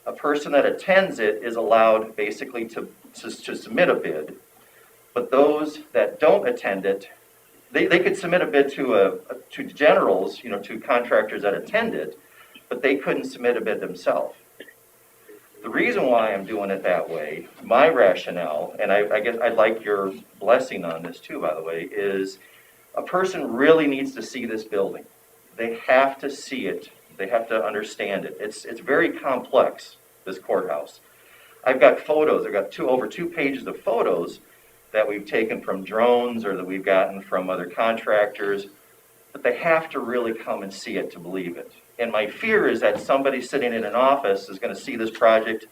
a person that attends it is allowed basically to submit a bid, but those that don't attend it, they could submit a bid to generals, to contractors that attend it, but they couldn't submit a bid themselves. The reason why I'm doing it that way, my rationale, and I guess I'd like your blessing on this too, by the way, is a person really needs to see this building. They have to see it. They have to understand it. It's very complex, this courthouse. I've got photos. I've got over 2 pages of photos that we've taken from drones or that we've gotten from other contractors, but they have to really come and see it to believe it. And my fear is that somebody sitting in an office is going to see this project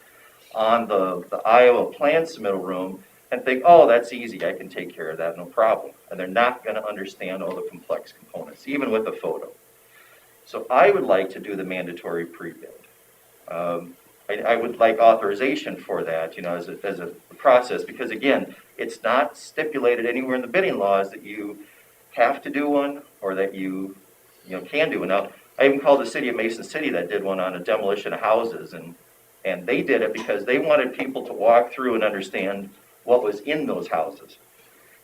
on the Iowa plan submittal room and think, oh, that's easy, I can take care of that, no problem. And they're not going to understand all the complex components, even with a photo. So I would like to do the mandatory pre-bid. I would like authorization for that, as a process, because again, it's not stipulated anywhere in the bidding laws that you have to do one or that you can do one. Now, I even called the city of Mason City that did one on a demolition of houses, and they did it because they wanted people to walk through and understand what was in those houses.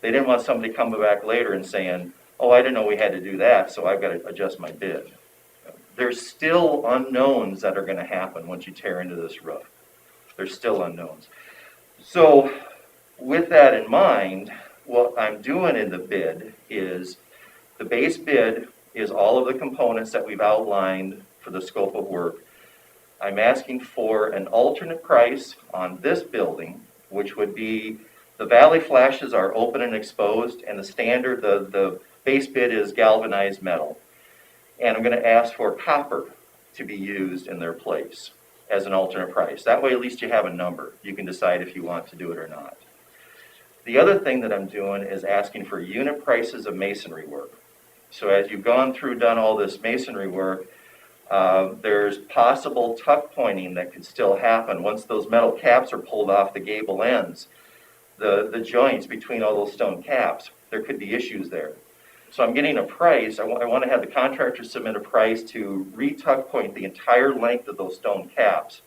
They didn't want somebody coming back later and saying, oh, I didn't know we had to do that, so I've got to adjust my bid. There's still unknowns that are going to happen once you tear into this roof. There's still unknowns. So with that in mind, what I'm doing in the bid is the base bid is all of the components that we've outlined for the scope of work. I'm asking for an alternate price on this building, which would be the valley flashes are open and exposed, and the standard, the base bid is galvanized metal. And I'm going to ask for copper to be used in their place as an alternate price. That way at least you have a number. You can decide if you want to do it or not. The other thing that I'm doing is asking for unit prices of masonry work. So as you've gone through, done all this masonry work, there's possible tuck pointing that could still happen once those metal caps are pulled off the gable ends. The joints between all those stone caps, there could be issues there. So I'm getting a price. I want to have the contractor submit a price to re-tuck point the entire length of those stone caps,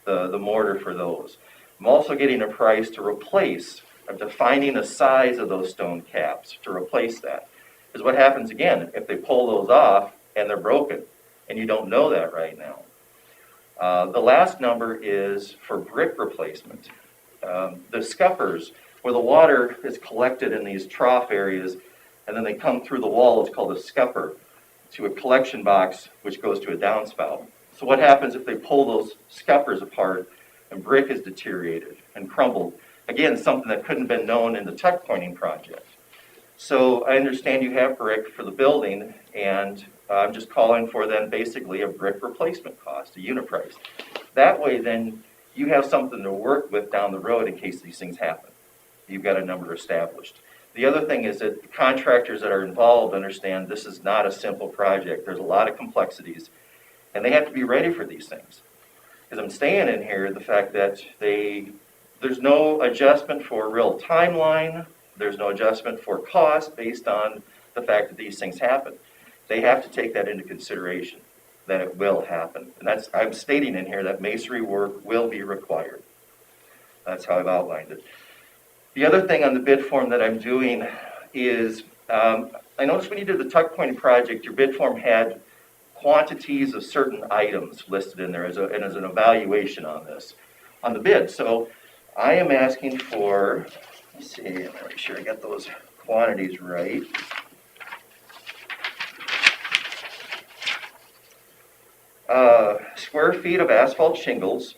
the mortar for those. I'm also getting a price to replace, defining the size of those stone caps to replace that. Because what happens again, if they pull those off and they're broken, and you don't know that right now. The last number is for brick replacement. The scuppers, where the water is collected in these trough areas, and then they come through the wall, it's called a scupper, to a collection box, which goes to a downspout. So what happens if they pull those scuppers apart and brick is deteriorated and crumbled? Again, something that couldn't have been known in the tuck pointing project. So I understand you have brick for the building, and I'm just calling for then basically a brick replacement cost, a unit price. That way then you have something to work with down the road in case these things happen. You've got a number established. The other thing is that the contractors that are involved understand this is not a simple project. There's a lot of complexities, and they have to be ready for these things. Because I'm staying in here, the fact that there's no adjustment for real timeline, there's no adjustment for cost based on the fact that these things happen. They have to take that into consideration, that it will happen. And I'm stating in here that masonry work will be required. That's how I've outlined it. The other thing on the bid form that I'm doing is, I noticed when you did the tuck pointing project, your bid form had quantities of certain items listed in there as an evaluation on this, on the bid. So I am asking for, let's see, I'm gonna make sure I got those quantities right. Square feet of asphalt shingles,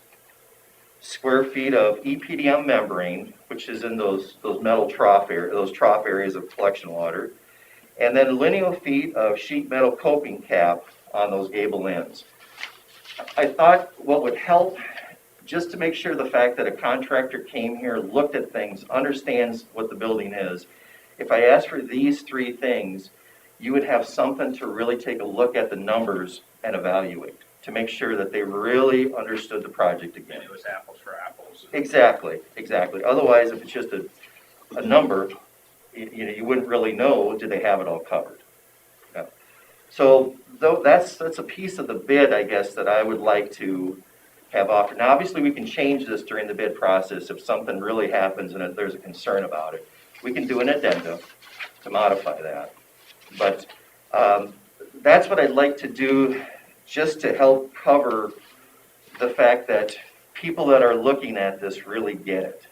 square feet of EPDM membrane, which is in those metal trough areas of collection water, and then lineal feet of sheet metal coping cap on those gable ends. I thought what would help, just to make sure the fact that a contractor came here, looked at things, understands what the building is, if I ask for these three things, you would have something to really take a look at the numbers and evaluate, to make sure that they really understood the project again. And it was apples for apples. Exactly, exactly. Otherwise, if it's just a number, you wouldn't really know, do they have it all covered? Yeah. So though that's a piece of the bid, I guess, that I would like to have offered. Now, obviously, we can change this during the bid process if something really happens and if there's a concern about it. We can do an addendum to modify that. But that's what I'd like to do, just to help cover the fact that people that are looking at this really get it.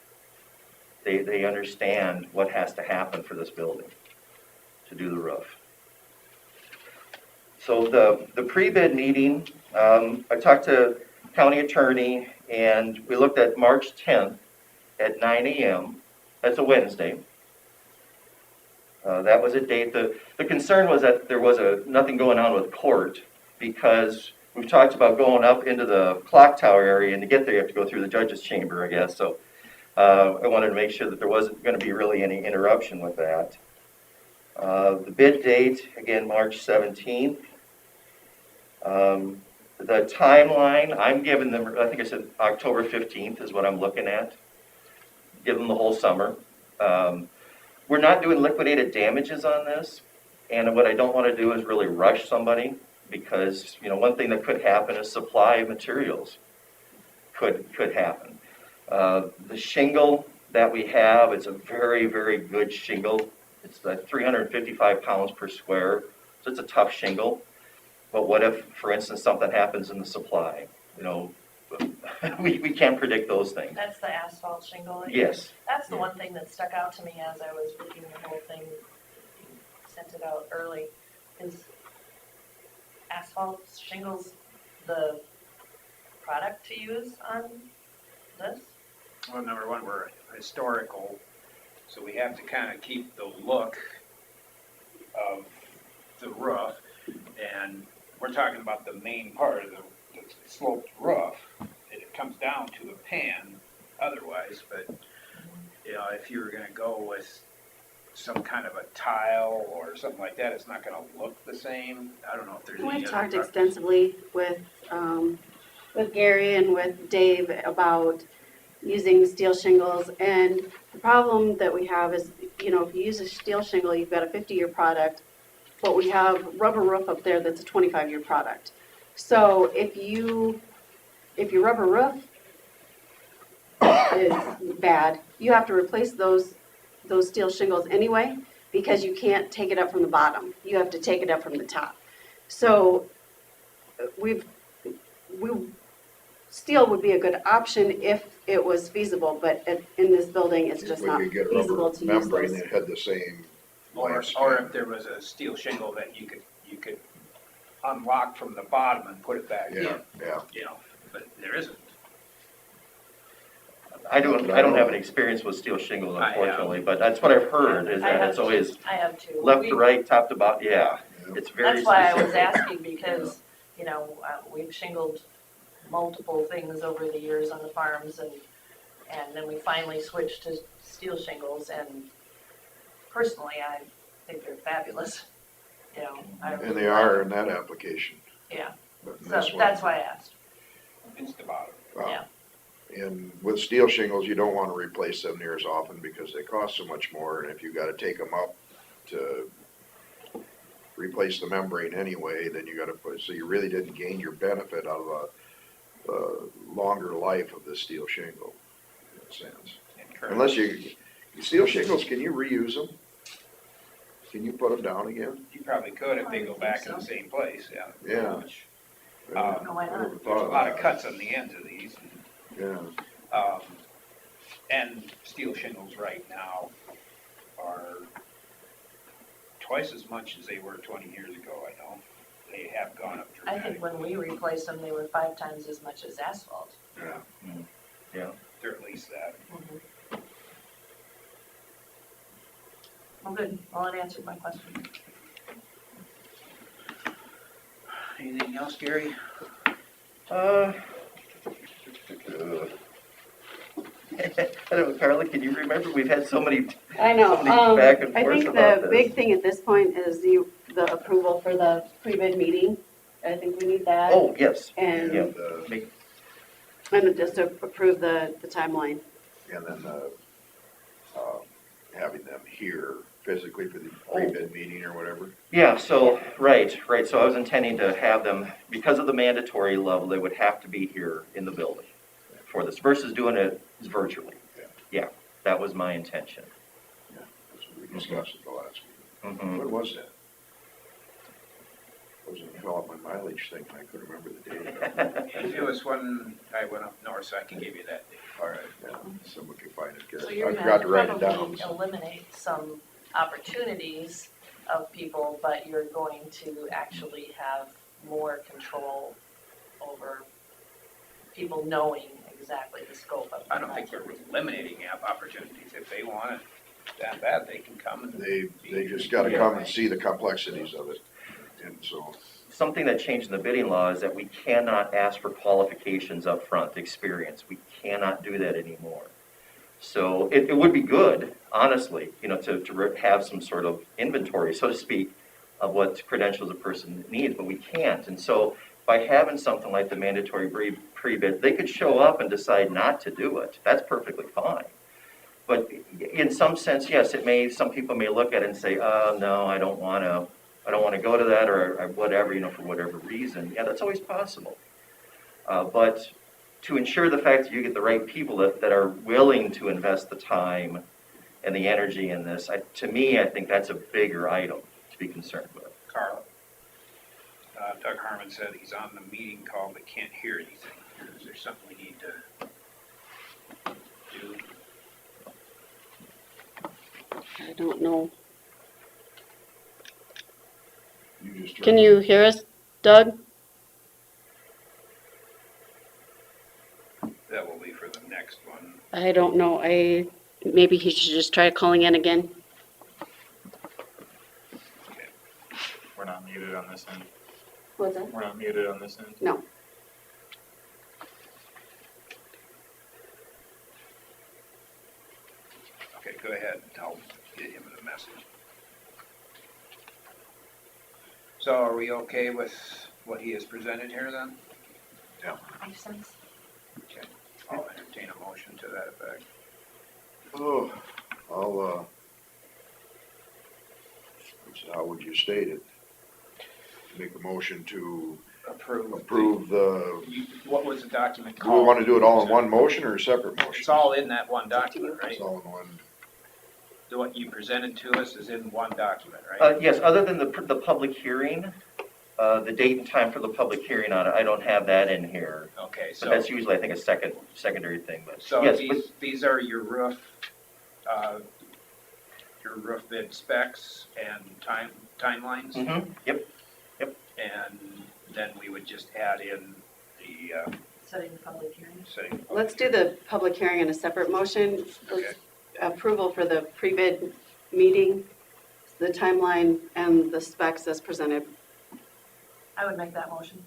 They understand what has to happen for this building to do the roof. So the pre-bid meeting, I talked to county attorney, and we looked at March 10th at 9 a.m. That's a Wednesday. That was a date. The concern was that there was nothing going on with court, because we've talked about going up into the clock tower area, and to get there you have to go through the judge's chamber, I guess. So I wanted to make sure that there wasn't going to be really any interruption with that. The bid date, again, March 17th. The timeline, I'm giving them, I think I said October 15th is what I'm looking at. Give them the whole summer. We're not doing liquidated damages on this, and what I don't want to do is really rush somebody, because, you know, one thing that could happen is supply of materials could happen. The shingle that we have, it's a very, very good shingle. It's like 355 pounds per square, so it's a tough shingle. But what if, for instance, something happens in the supply? You know, we can't predict those things. That's the asphalt shingle? Yes. That's the one thing that stuck out to me as I was reading the whole thing, sent it out early, is asphalt shingles the product to use on this? Well, number one, we're historical, so we have to kind of keep the look of the roof, and we're talking about the main part of the sloped roof. It comes down to a pan otherwise, but, you know, if you were gonna go with some kind of a tile or something like that, it's not gonna look the same. I don't know if there's any We've other talked preference. extensively with Gary and with Dave about using steel shingles, and the problem that we have is, you know, if you use a steel shingle, you've got a 50-year product, but we have rubber roof up there that's a 25-year product. So if your rubber roof is bad, you have to replace those steel shingles anyway, because you can't take it up from the bottom. You have to take it up from the top. So steel would be a good option if it was feasible, but in this building, it's just not We could get feasible rubber to use membrane those. that had the same Or lifespan. if there was a steel shingle that you could unlock from the bottom and put it back in. Yeah. You know, but there isn't. I don't have any experience with steel shingles, I have. unfortunately, but that's what I've heard, is that it's always I have two. left to right, top to bottom, yeah. It's very That's why I was specific. asking, because, you know, we've shingled multiple things over the years on the farms, and then we finally switched to steel shingles, and personally, I think they're fabulous. You know, And they are in that application. Yeah, But in so this one- that's why I asked. It's the bottom. Yeah. And with steel shingles, you don't want to replace them near as often because they cost so much more, and if you gotta take them up to replace the membrane anyway, then you gotta so you really didn't gain your benefit out of a longer life of the steel shingle, in a sense. Unless steel shingles, can you reuse them? Can you put them down again? You probably could if they go back in the same place, yeah. Yeah. Which, I why not? never There's thought a of lot of that. cuts on the ends of these. Yeah. And steel shingles right now are twice as much as they were 20 years ago, I know. They have gone up I dramatically. think when we replaced them, they were 5 times as much as asphalt. Yeah. Yeah. They're at least that. Well, good. Well, it answered my question. Anything else, Gary? I don't know, Carla, can you remember? We've had so many, I know. so many back and I forth think about the this. big thing at this point is the approval for the pre-bid meeting. I think we need that. Oh, yes. And, Yeah. And, and just to approve the timeline. and then, having them here physically for the pre-bid meeting or whatever. Yeah, so, right, so I was intending to have them, because of the mandatory level, they would have to be here in the building for this, versus doing it virtually. Yeah, that was my intention. Yeah, that's what we discussed at the last meeting. Mhm. What was that? I was gonna fill out my mileage thing, and I couldn't remember the date. It was when I went up north, so I can give you that date. All right, yeah, someone could find it, So Gary. you're I forgot to write gonna it down. probably eliminate some opportunities of people, but you're going to actually have more control over people knowing exactly the scope of. I don't think we're eliminating opportunities. If they want it that bad, they can come and. They just gotta come and see the complexities of it, and so. Something that changed in the bidding law is that we cannot ask for qualifications up front, experience. We cannot do that anymore. So it would be good, honestly, to have some sort of inventory, so to speak, of what credentials a person needs, but we can't. And so by having something like the mandatory pre-bid, they could show up and decide not to do it. That's perfectly fine. But in some sense, yes, some people may look at it and say, oh, no, I don't want to go to that, or whatever, for whatever reason. Yeah, that's always possible. But to ensure the fact that you get the right people that are willing to invest the time and the energy in this, to me, I think that's a bigger item to be concerned with. Carl, Doug Harmon said he's on the meeting call but can't hear anything. Is there something we need to do? I don't know. just Can you hear us, Doug? That will be for the next one. I don't know. Maybe he should just try calling in again. We're not muted on this end. What's that? We're not muted on this end. No. Okay, go ahead. I'll get him the message. So are we okay with what he has presented here then? Yeah. Makes sense. Okay, I'll entertain a motion to that effect. Oh, how would you state it? Make a motion to approve the, What was the document do we called? want to do it all in one motion or a separate motion? It's all in that one document, right? It's all in one. What you presented to us is in one document, right? Yes, other than the public hearing, the date and time for the public hearing on it, I don't have that in here. Okay, But so. that's usually, I think, a secondary thing, but So yes. these are your roof bid specs and timelines? Mm-hmm, yep. And then we would just add in the, Setting the public hearing. setting. Let's do the public hearing in a separate motion. Let's approval for the pre-bid meeting, the timeline, and the specs as presented. I would make that motion.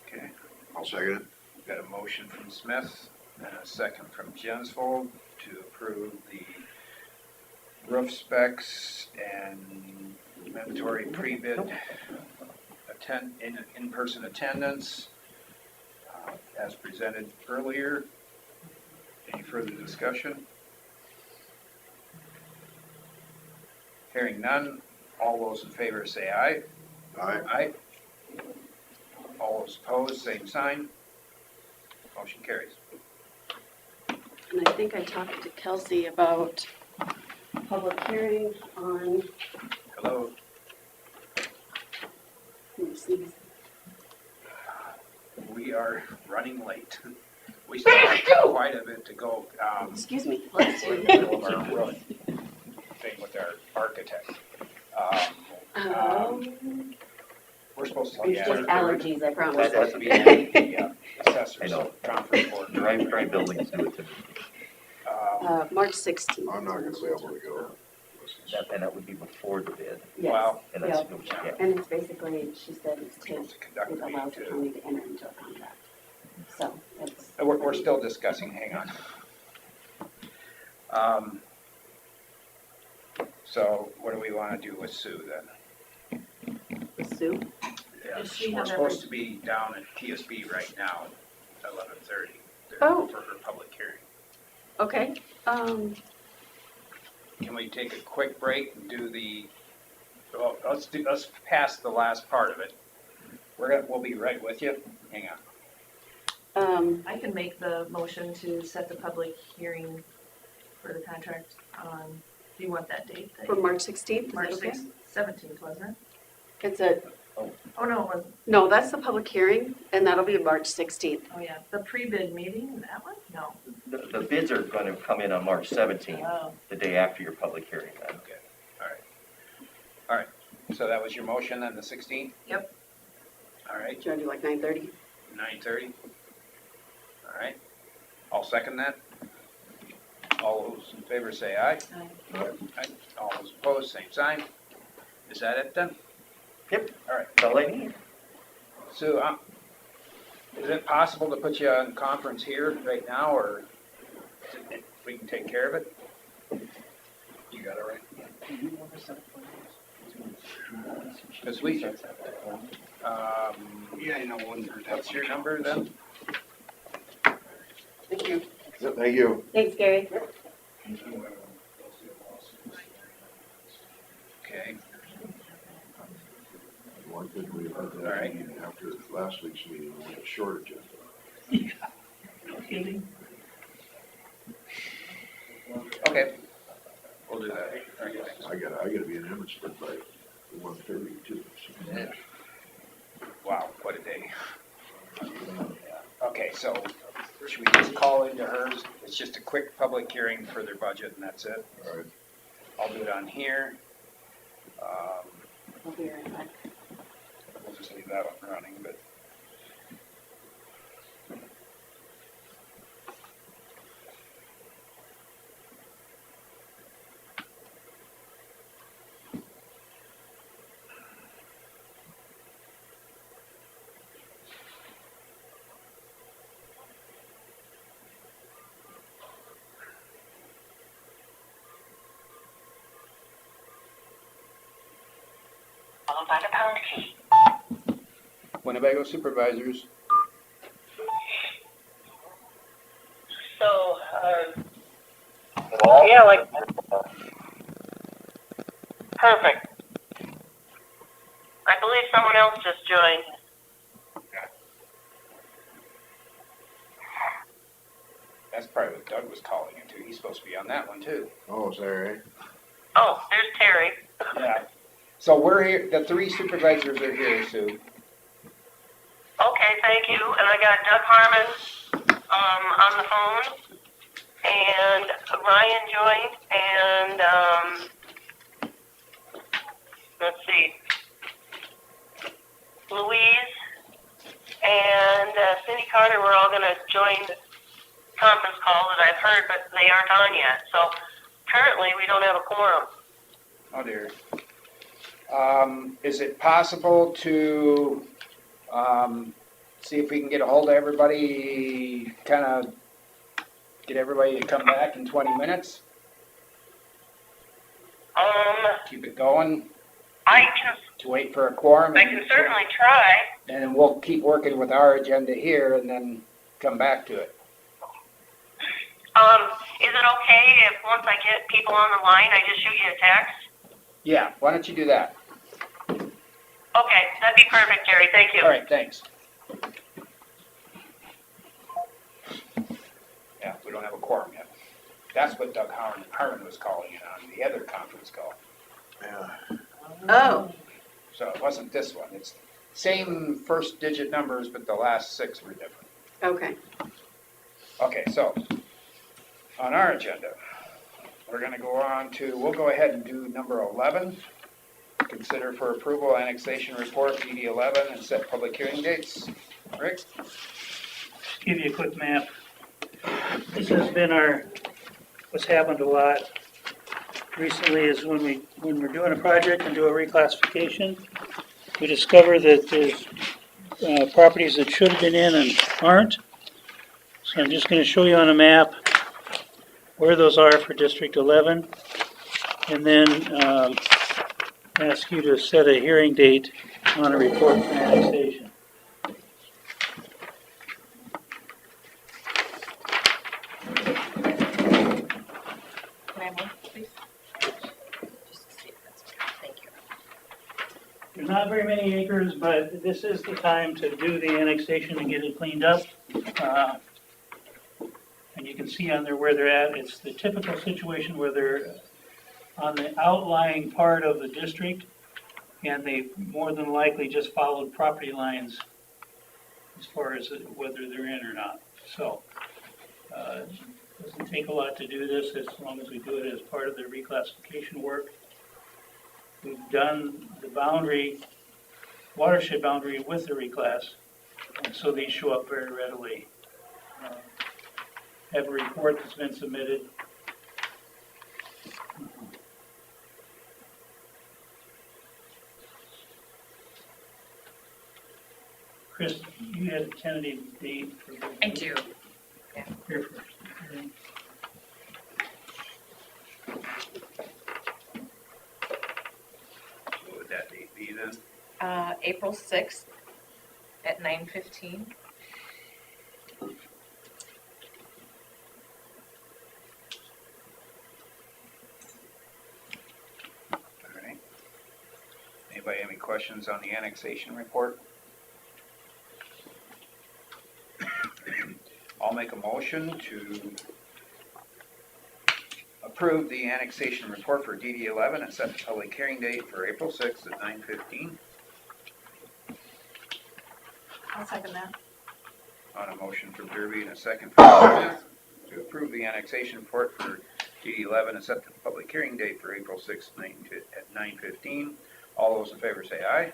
Okay, I'll second it. we've got a motion from Smith and a second from Jensvold to approve the roof specs and mandatory pre-bid in-person attendance as presented earlier. Any further discussion? Hearing none, all those in favor say aye. Aye. Aye. All those opposed, same sign. Motion carries. And I think I talked to Kelsey about public hearing on, Hello? We are running late. We still have quite a bit to go. Excuse me. Let's do our roof thing with our architect. We're supposed to be It's at. just allergies, I We're promise. supposed to be at the assessor's I know. conference board. Dry buildings do it to me. March 16th. I'm not gonna be able to go. And that would be before the bid. Yes. Wow. And that's, Yeah. yeah. And it's basically, she said it's Supposed to conduct the it meeting allows the too. county to enter into a contract. So it's. We're still discussing, hang on. So what do we wanna do with Sue then? With Sue? Yeah, Does she we're have supposed to be down at TSB right now at 11:30 Oh. for her public hearing. Okay, Can we take a quick break and do the, well, let's pass the last part of it. We'll be right with you. Hang on. I can make the motion to set the public hearing for the contract on, do you want that date? for March 16th, March is that okay? 17th, wasn't it? It's a, Oh, no, it wasn't. no, that's the public hearing, and that'll be March 16th. Oh, yeah, the pre-bid meeting, that one? No. The bids are gonna come in on March 17th, Oh. the day after your public hearing then. Okay, all right. So that was your motion then, the 16th? Yep. All right, Do you want to do like 9:30? 9:30? All right, I'll second that. All those in favor say aye. Aye. All those opposed, same sign. Is that it then? Yep. All right, that's all I need. Sue, is it possible to put you on conference here right now, or we can take care of it? You got it right? Because we, Yeah, I know, wouldn't hurt that. what's your number then? Thank you. Thank you. Thanks, Gary. Okay, One thing we had All right. that meeting after last week's meeting, we had a short agenda. okay. We'll do that. All right, thanks. I gotta be in Emmitsburg by 1:30 too. So. Wow, what a day. Okay, so should we just call into hers? It's just a quick public hearing for their budget and that's it. All right. I'll do it on here. I'll be right back. We'll just leave that one running, but. Followed by the pound key. Winnebago Supervisors. So, yeah, like, perfect. I believe someone else just joined. That's probably what Doug was calling into. He's supposed to be on that one too. Oh, is that right? Oh, there's Terry. Yeah. So we're here, the three supervisors are here, Sue. Okay, thank you. And I got Doug Harmon on the phone, and Ryan joined, and let's see, Louise and Cindy Carter were all going to join the conference call that I've heard, but they aren't on yet. So currently, we don't have a quorum. Oh dear. Is it possible to see if we can get a hold of everybody, kind of get everybody to come back in 20 minutes? Keep it going I can to wait for a quorum. I can certainly try. And we'll keep working with our agenda here and then come back to it. Is it okay if once I get people on the line, I just shoot you a text? Yeah, why don't you do that? Okay, that'd be perfect, Jerry. Thank you. All right, thanks. Yeah, we don't have a quorum yet. That's what Doug Harmon was calling it on the other conference call. Yeah. Oh, So it wasn't this one. It's same first digit numbers, but the last six were different. okay. Okay, so on our agenda, we're going to go on to, we'll go ahead and do number 11. Consider for approval annexation report, DD 11, and set public hearing dates. Rick? Give you a quick map. This has been what's happened a lot recently is when we're doing a project and do a reclassification, we discover that there's properties that should have been in and aren't. So I'm just going to show you on a map where those are for District 11. And then ask you to set a hearing date on a report for annexation. Can I have one, please? Just to see if that's okay. Thank you. There's not very many acres, but this is the time to do the annexation and get it cleaned up. And you can see on there where they're at. It's the typical situation where they're on the outlying part of the district, and they more than likely just followed property lines as far as whether they're in or not. So, it doesn't take a lot to do this as long as we do it as part of the reclassification work. We've done the boundary, watershed boundary with the reclass, and so these show up very readily. Have a report that's been submitted. Chris, you had a tentative date for the... I do. Yeah. Here first. What would that date be then? April 6th at 9:15. All right. Anybody have any questions on the annexation report? I'll make a motion to approve the annexation report for DD 11 and set the public hearing date for April 6th at 9:15. I'll second that. On a motion from Derby and a second from Smith to approve the annexation report for DD 11 and set the public hearing date for April 6th at 9:15. All those in favor say aye.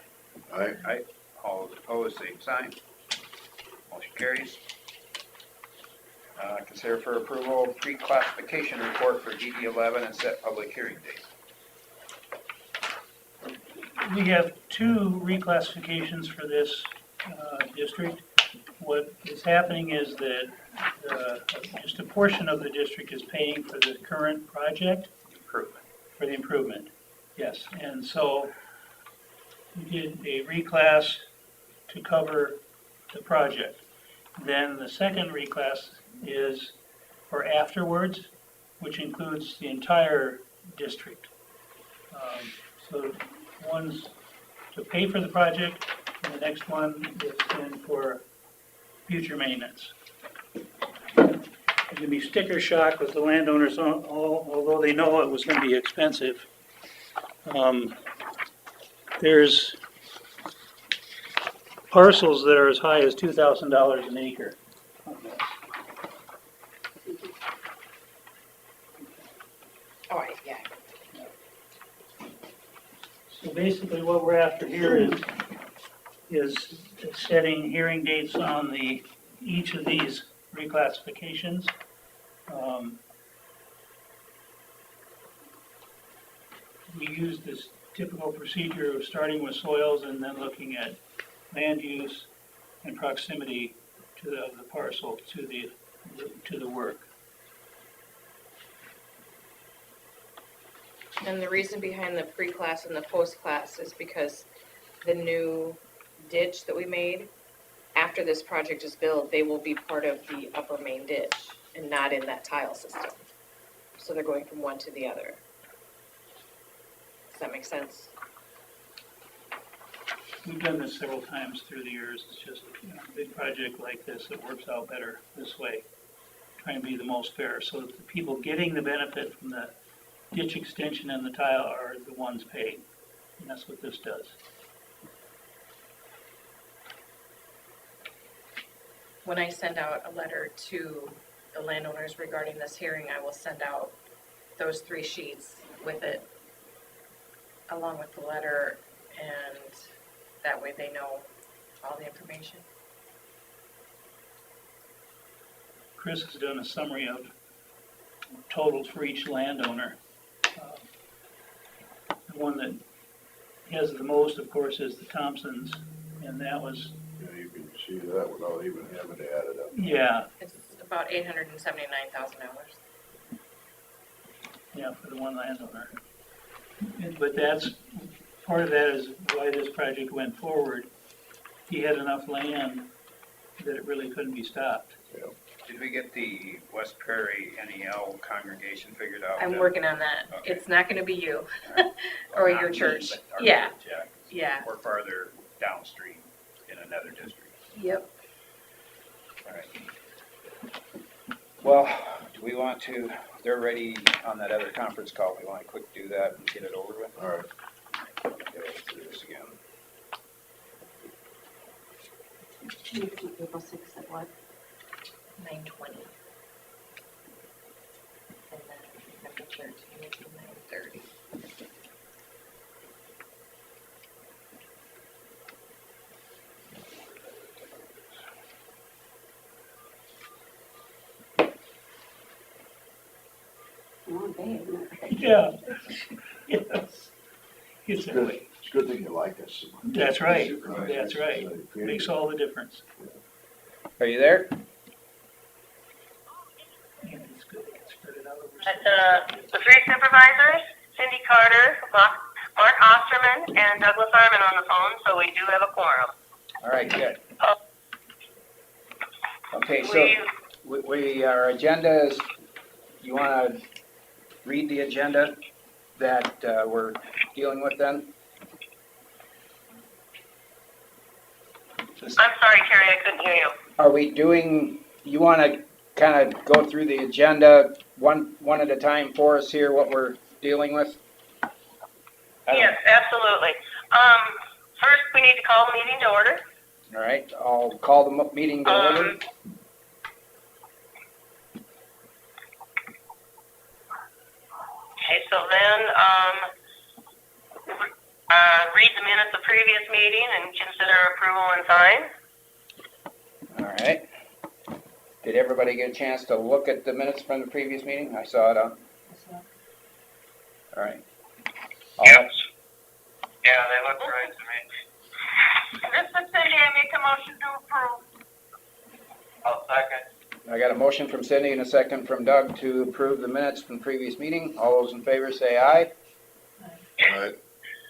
Aye. Aye. All those opposed, same sign. Motion carries. Consider for approval pre-classification report for DD 11 and set public hearing date. We have two reclassifications for this district. What is happening is that just a portion of the district is paying for the current project. Improvement. For the improvement, yes. And so we did a reclass to cover the project. Then the second reclass is for afterwards, which includes the entire district. So one's to pay for the project, and the next one is then for future maintenance. There's going to be sticker shock with the landowners, although they know it was going to be expensive. There's parcels that are as high as $2,000 an acre. All right, yeah. So basically what we're after here is setting hearing dates on each of these reclassifications. We use this typical procedure of starting with soils and then looking at land use and proximity to the parcel to the work. And the reason behind the pre-class and the post-class is because the new ditch that we made, after this project is built, they will be part of the upper main ditch and not in that tile system. So they're going from one to the other. Does that make sense? We've done this several times through the years. It's just a big project like this, it works out better this way. Try and be the most fair so that the people getting the benefit from the ditch extension and the tile are the ones paid. And that's what this does. When I send out a letter to the landowners regarding this hearing, I will send out those 3 sheets with it, along with the letter, and that way they know all the information. Chris has done a summary of totals for each landowner. The one that has the most, of course, is the Thompsons, and that was... Yeah, you can see that without even having to add it up. Yeah. It's about $879,000. Yeah, for the one landowner. But that's, part of that is why this project went forward. He had enough land that it really couldn't be stopped. Did we get the West Prairie NEL congregation figured out? I'm then? working on that. Okay. It's not gonna be you Well, or not your me, church. but our Yeah, church, yeah. We're farther downstream in another district. Yep. All right. Well, do we want to, they're ready on that other conference call, we want to quick do that and get it over with? All right. Okay, let's do this again. April 6th at what? 9:20. And then November 13th at 9:30. Long day, isn't it? Yeah. Yes. It's It's that good, way. it's a good thing you like us so much. That's right, Supervisors, that's right. so you Makes all the difference. Are you there? Yeah, it's good, to get spread it out over. The three supervisors, Cindy Carter, Mark Osterman, and Douglas Arman on the phone, so we do have a quorum. All right, good. Okay, so We- our agenda is, you want to read the agenda that we're dealing with then? I'm sorry, Terry, I couldn't hear you. Are we doing, you want to kind of go through the agenda one at a time for us here, what we're dealing with? Yes, absolutely. First, we need to call the meeting to order. All right, I'll call the meeting to order. Okay, so then, read the minutes of previous meeting and consider approval and sign. All right. Did everybody get a chance to look at the minutes from the previous meeting? I saw it on. All right. Yes. Yeah, they look right to me. This is Cindy, I make a motion to approve. I'll second. I got a motion from Cindy and a second from Doug to approve the minutes from the previous meeting. All those in favor say aye. All right.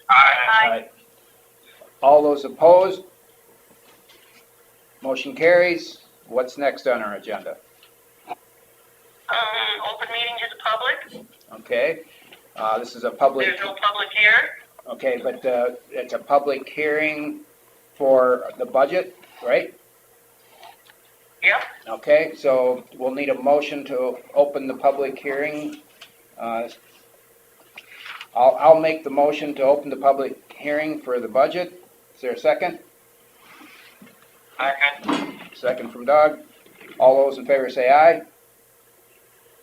Aye. All those opposed? Motion carries. What's next on our agenda? Open meeting to the public. Okay, this is a public. There's no public here. Okay, but it's a public hearing for the budget, right? Yep. Okay, so we'll need a motion to open the public hearing. I'll make the motion to open the public hearing for the budget. Is there a second? Second. Second from Doug. All those in favor say aye.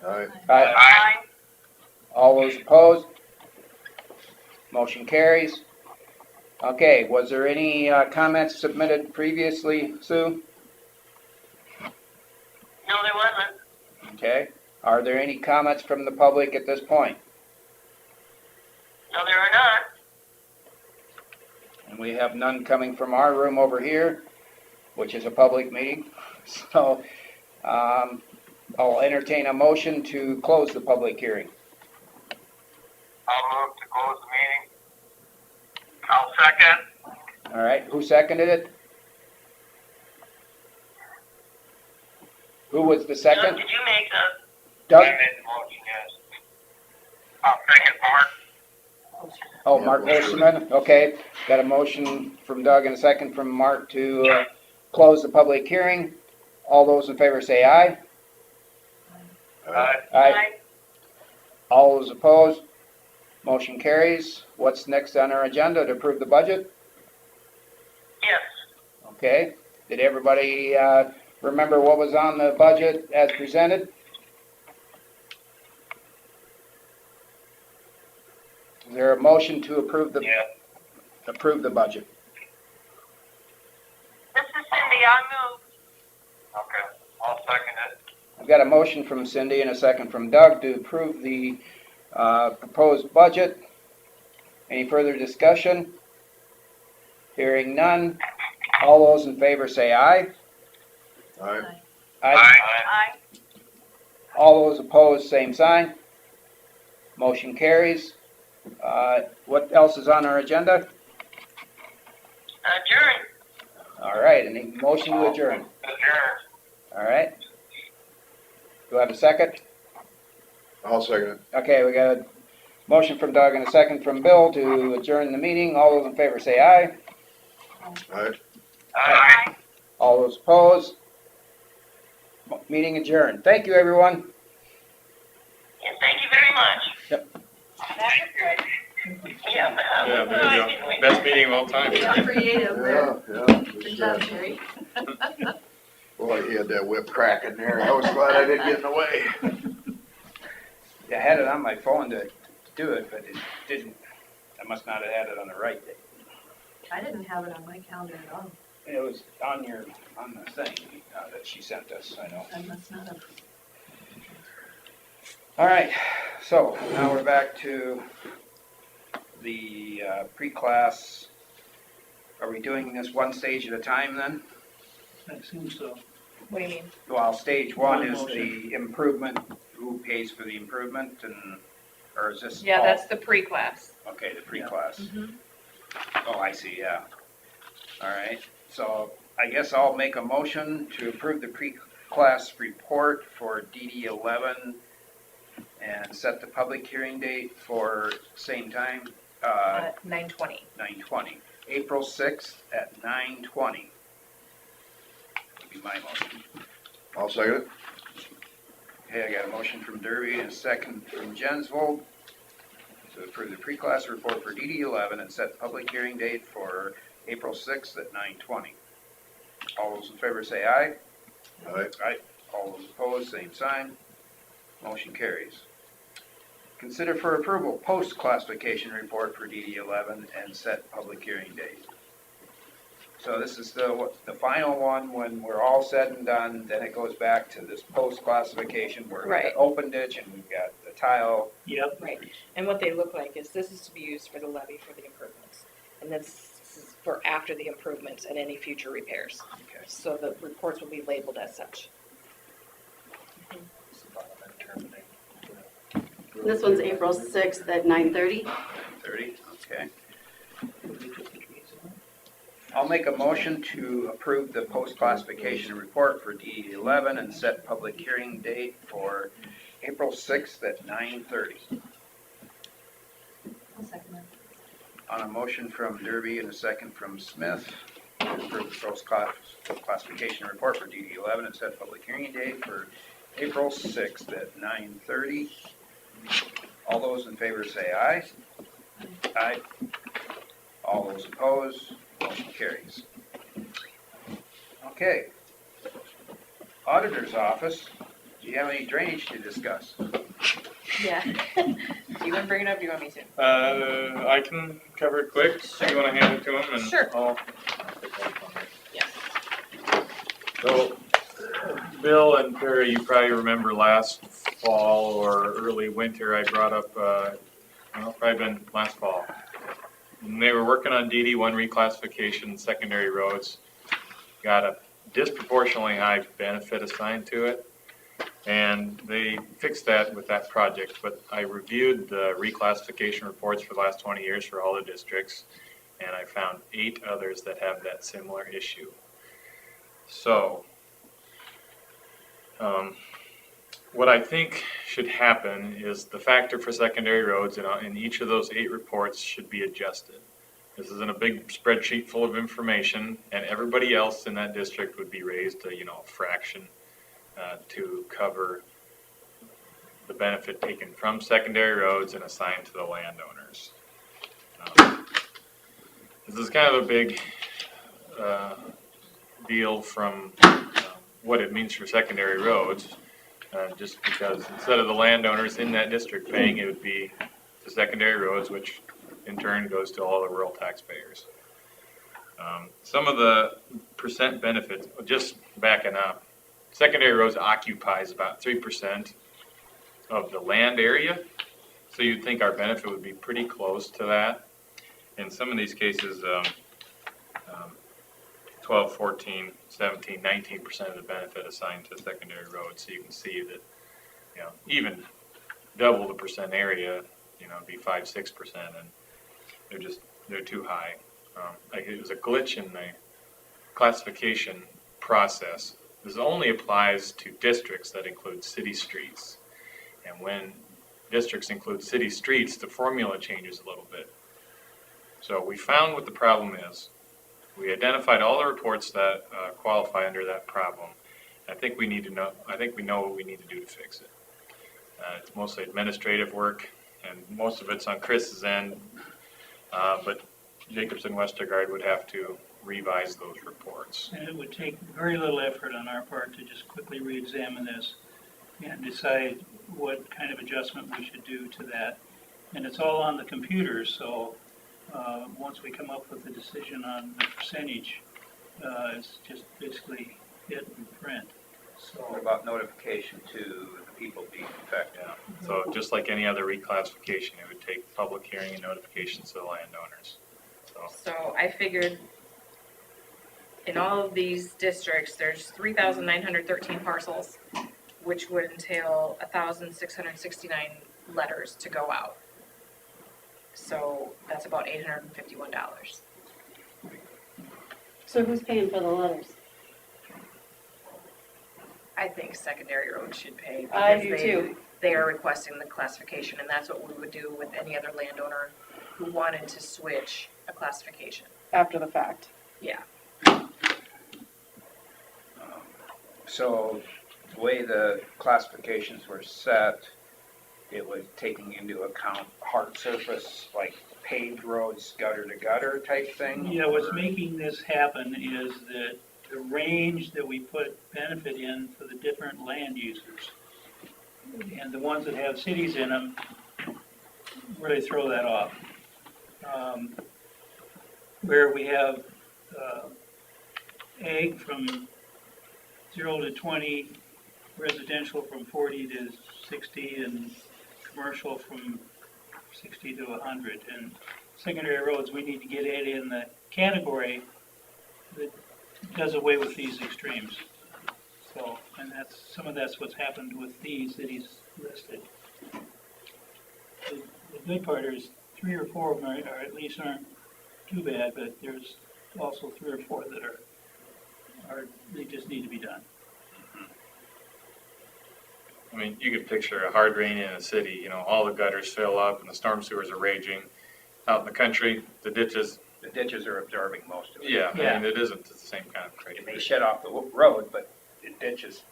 Aye. Aye. Aye. All those opposed? Motion carries. Okay, was there any comments submitted previously, Sue? No, there wasn't. Okay. Are there any comments from the public at this point? No, there are not. And we have none coming from our room over here, which is a public meeting. So I'll entertain a motion to close the public hearing. I'll move to close the meeting. I'll second. All right, who seconded it? Who was the Doug, second? did you make the? Doug? I made the motion, yes. I'll second Mark. Oh, Mark Holsterman, okay. Got a motion from Doug and a second from Mark to close the public hearing. All those in favor say aye. Aye. All those opposed? Motion carries. What's next on our agenda? To approve the budget? Yes. Okay. Did everybody remember what was on the budget as presented? Is there a motion to approve the budget? This is Cindy, I'll move. Okay, I'll second it. I've got a motion from Cindy and a second from Doug to approve the proposed budget. Any further discussion? Hearing none. All those in favor say aye. Aye. Aye. Aye. All those opposed, same sign. Motion carries. What else is on our agenda? Adjourn. All right, any motion to adjourn? Adjourn. All right. Do I have a second? I'll second it. Okay, we got a motion from Doug and a second from Bill to adjourn the meeting. All those in favor say aye. Aye. Aye. All those opposed? Meeting adjourned. Thank you, everyone. And thank you very much. Yep. That's good. Yeah. Yeah, there you go. Best meeting of all time. Yeah, creative there. Yeah. Good job, Jerry. Boy, he had that whip cracking there. I was glad I didn't get in the way. Yeah, I had it on my phone to do it, but it didn't. I must not have had it on the right day. I didn't have it on my calendar at all. It was on the thing that she sent us, I know. I must not have. All right, so now we're back to the pre-class. Are we doing this one stage at a time then? I assume so. What do you mean? Well, stage one One is motion. the improvement. Who pays for the improvement, and or is this? Yeah, all- that's the pre-class. Okay, the pre-class. Mhm. Oh, I see, yeah. All right, so I guess I'll make a motion to approve the pre-class report for DD 11 and set the public hearing date for same time, 9:20. 9:20. April 6th at 9:20. Would be my motion. I'll second it. Okay, I got a motion from Derby and a second from Jensvold to approve the pre-class report for DD 11 and set public hearing date for April 6th at 9:20. All those in favor say aye. Aye. Aye. All those opposed, same sign. Motion carries. Consider for approval post-classification report for DD 11 and set public hearing date. So this is the final one. When we're all said and done, then it goes back to this post-classification where we've got Right. open ditch and we've got the tile. Yep. Right. And what they look like is this is to be used for the levee for the improvements. And this is for after the improvements and any future repairs. Okay. So the reports will be labeled as such. This one's April 6th at 9:30. 30, okay. I'll make a motion to approve the post-classification report for DD 11 and set public hearing date for April 6th at 9:30. I'll second that. On a motion from Derby and a second from Smith to approve the post-classification report for DD 11 and set public hearing date for April 6th at 9:30. All those in favor say aye. Aye. All those opposed, motion carries. Okay. Auditor's office, do you have any drainage to discuss? Yeah. Do you want to bring it up or do you want me to? I can cover it quick. So you want to hand it to him and Sure. I'll Yes. So, Bill and Perry, you probably remember last fall or early winter, I brought up, probably been last fall. When they were working on DD1 reclassification, secondary roads, got a disproportionately high benefit assigned to it. And they fixed that with that project, but I reviewed the reclassification reports for the last 20 years for all the districts, and I found 8 others that have that similar issue. So, what I think should happen is the factor for secondary roads in each of those 8 reports should be adjusted. This isn't a big spreadsheet full of information, and everybody else in that district would be raised to, a fraction to cover the benefit taken from secondary roads and assigned to the landowners. This is kind of a big deal from what it means for secondary roads, just because instead of the landowners in that district paying, it would be the secondary roads, which in turn goes to all the rural taxpayers. Some of the percent benefits, just backing up, secondary roads occupies about 3% of the land area, so you'd think our benefit would be pretty close to that. In some of these cases, 12, 14, 17, 19% of the benefit assigned to secondary roads. So you can see that, even double the percent area you know, it'd be 5-6%, and they're too high. Like it was a glitch in the classification process. This only applies to districts that include city streets. And when districts include city streets, the formula changes a little bit. So we found what the problem is. We identified all the reports that qualify under that problem. I think we know what we need to do to fix it. It's mostly administrative work, and most of it's on Chris's end, but Jacobs and Westergaard would have to revise those reports. And it would take very little effort on our part to just quickly re-examine this and decide what kind of adjustment we should do to that. And it's all on the computer, so once we come up with a decision on the percentage, it's just basically hit and print. So What about notification to the people being affected? Yeah. So just like any other reclassification, it would take public hearing and notifications to the landowners. So I figured in all of these districts, there's 3,913 parcels, which would entail 1,669 letters to go out. So that's about $851. So who's paying for the letters? I think secondary roads should pay. I because do too. They are requesting the classification, and that's what we would do with any other landowner who wanted to switch a classification. After the fact. Yeah. So the way the classifications were set, it was taking into account hard surface, like paved roads, gutter to gutter type thing? Yeah, what's making this happen is that the range that we put benefit in for the different land users, and the ones that have cities in them, really throw that off. Where we have ag from 0 to 20, residential from 40 to 60, and commercial from 60 to 100. And secondary roads, we need to get it in the category that does away with these extremes. So, and some of that's what's happened with these that he's listed. The good part is 3 or 4 of them are at least aren't too bad, but there's also 3 or 4 that are they just need to be done. I mean, you could picture a hard rain in a city, you know, all the gutters fill up and the storm sewers are raging. Out in the country, the ditches are absorbing most of it. Yeah, I mean, it isn't the same kind of criteria. It may shut off the road, but the ditches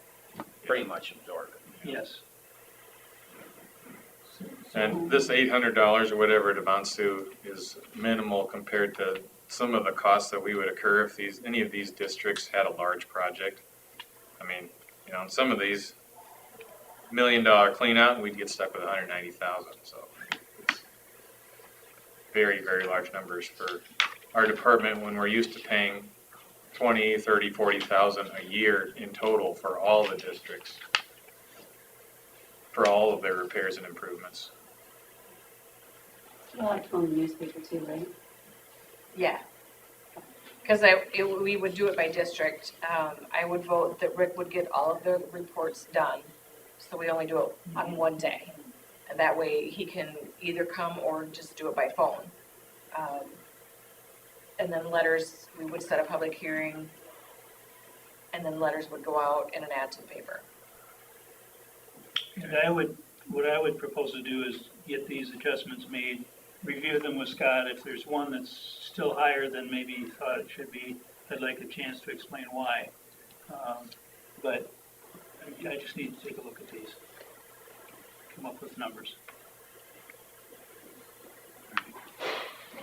pretty much absorb it. Yes. And this $800 or whatever it amounts to is minimal compared to some of the costs that we would incur if any of these districts had a large project. I mean, you know, in some of these $1 million clean out, we'd get stuck with 190,000. So it's very, very large numbers for our department when we're used to paying 20, 30, 40,000 a year in total for all the districts, for all of their repairs and improvements. You'll have to go in the newspaper too, right? Yeah. Because we would do it by district. I would vote that Rick would get all of the reports done, so we only do it on one day. And that way he can either come or just do it by phone. And then letters, we would set a public hearing, and then letters would go out in an ad to the paper. And what I would propose to do is get these adjustments made, review them with Scott. If there's one that's still higher than maybe he thought it should be, I'd like a chance to explain why. But I just need to take a look at these, come up with numbers.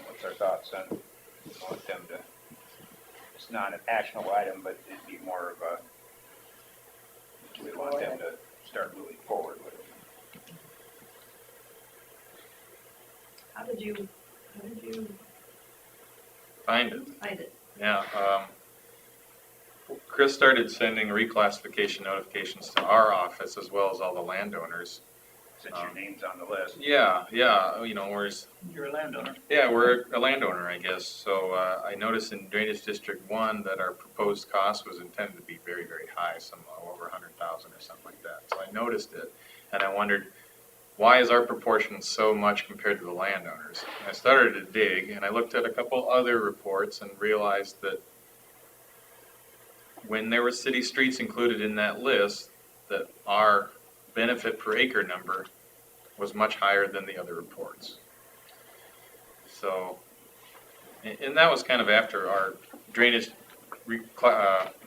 What's our thoughts on, we want them to, it's not an actionable item, but it'd be more of a, do we want them to start moving forward with it? How did you Find it. find it? Yeah. Chris started sending reclassification notifications to our office as well as all the landowners. Since your name's on the list. Yeah, you know, whereas. You're a landowner. Yeah, we're a landowner, I guess. So I noticed in Drainage District 1 that our proposed cost was intended to be very, very high, some over 100,000 or something like that. So I noticed it, and I wondered, why is our proportion so much compared to the landowners? And I started to dig, and I looked at a couple other reports and realized that when there were city streets included in that list, that our benefit per acre number was much higher than the other reports. So, and that was kind of after our drainage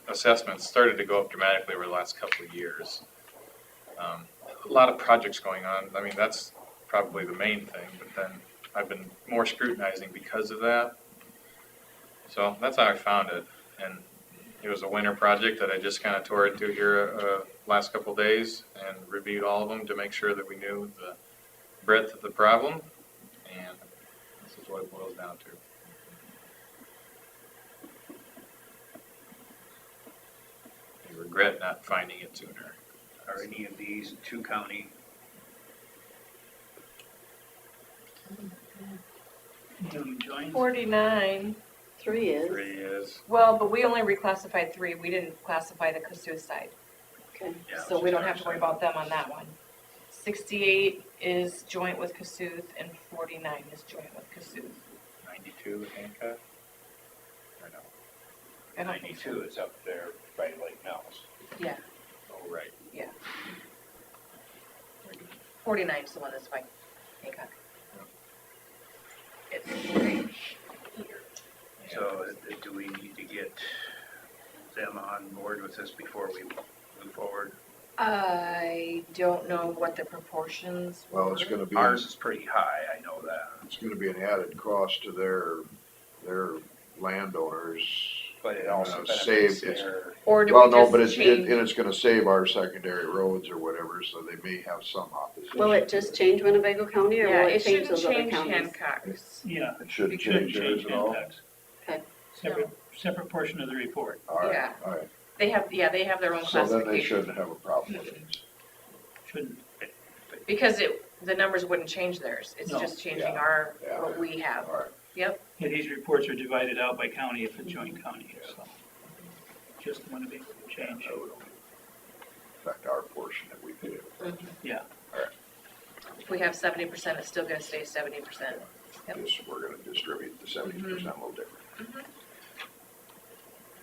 assessments started to go up dramatically over the last couple of years. A lot of projects going on. I mean, that's probably the main thing, but then I've been more scrutinizing because of that. So that's how I found it. And it was a winter project that I just kind of tore into here last couple of days and reviewed all of them to make sure that we knew the breadth of the problem. And this is what it boils down to. I regret not finding it sooner. Are any of these two-county? You join? 49. 3 is. 3 is. Well, but we only reclassified 3. We didn't classify the Cassuth side. Okay. Yeah, So we don't have to worry about them on that one. 68 is joint with Cassuth and 49 is joint with Cassuth. 92 with Hancock? Or no? I don't think so. 92 is up there by Lake Mills. Yeah, Oh, right. yeah. 49 is the one that's by Hancock. It's right here. So do we need to get them on board with this before we move forward? I don't know what the proportions were. Well, it's gonna be, Ours is pretty high, I know that. it's gonna be an added cost to their landowners. But it also Save, benefits it's, their, Or do well, we no, just but it's, change? and it's gonna save our secondary roads or whatever, so they may have some opposition. Will it just change Winnebago County or Yeah, will it it change shouldn't those other change counties? Hancock's. Yeah. It shouldn't It shouldn't change theirs change at all? Hancock's. Okay. Separate portion of the report. All right, Yeah. all right. They have their own So then they classification. shouldn't have a problem with it. Shouldn't. Because the numbers wouldn't change theirs. It's No. just changing Yeah. what we have. All right. Yep. Yeah, these reports are divided out by county if it's joint county, so. Just want to be changed. That would only affect our portion that we pay. Yeah. If we have 70%, it's still gonna stay 70%. Yep. Just, we're gonna distribute the 70% a little different.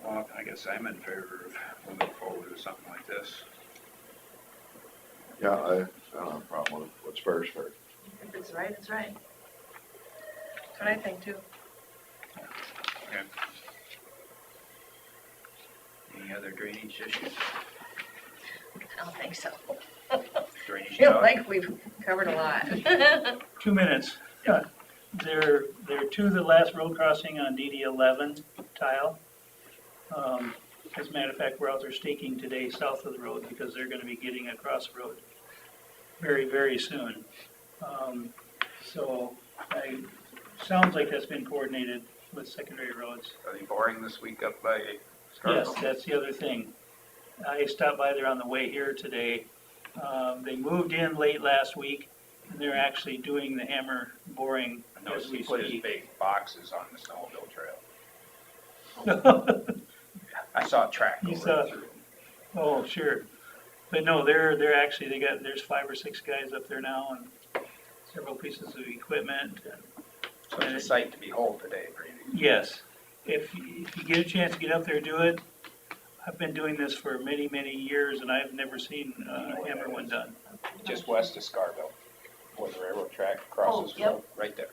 well, I guess I'm in favor of moving forward with something like this. Yeah, I don't have a problem with it. What's fair is fair. If it's right, it's right. That's what I think too. Okay. Any other drainage issues? I don't think so. Drainage I feel talk? like we've covered a lot. 2 minutes. Yeah. They're to the last road crossing on DD 11 tile. As a matter of fact, we're out there staking today south of the road because they're gonna be getting across the road very, very soon. So sounds like that's been coordinated with secondary roads. Are they boring this week up by Yes, Scarborough? that's the other thing. I stopped by there on the way here today. They moved in late last week, and they're actually doing the hammer boring I noticed as we he put his speak. big boxes on the snowmobile trail. I saw a tractor You right saw- through. Oh, sure. But no, they're actually, there's 5 or 6 guys up there now and several pieces of equipment. So it's a sight to behold today, Brady. Yes, if you get a chance to get up there, do it. I've been doing this for many, many years and I've never seen a hammer one done. Just west of Scarborough, where the railroad track crosses, yep. road, right there.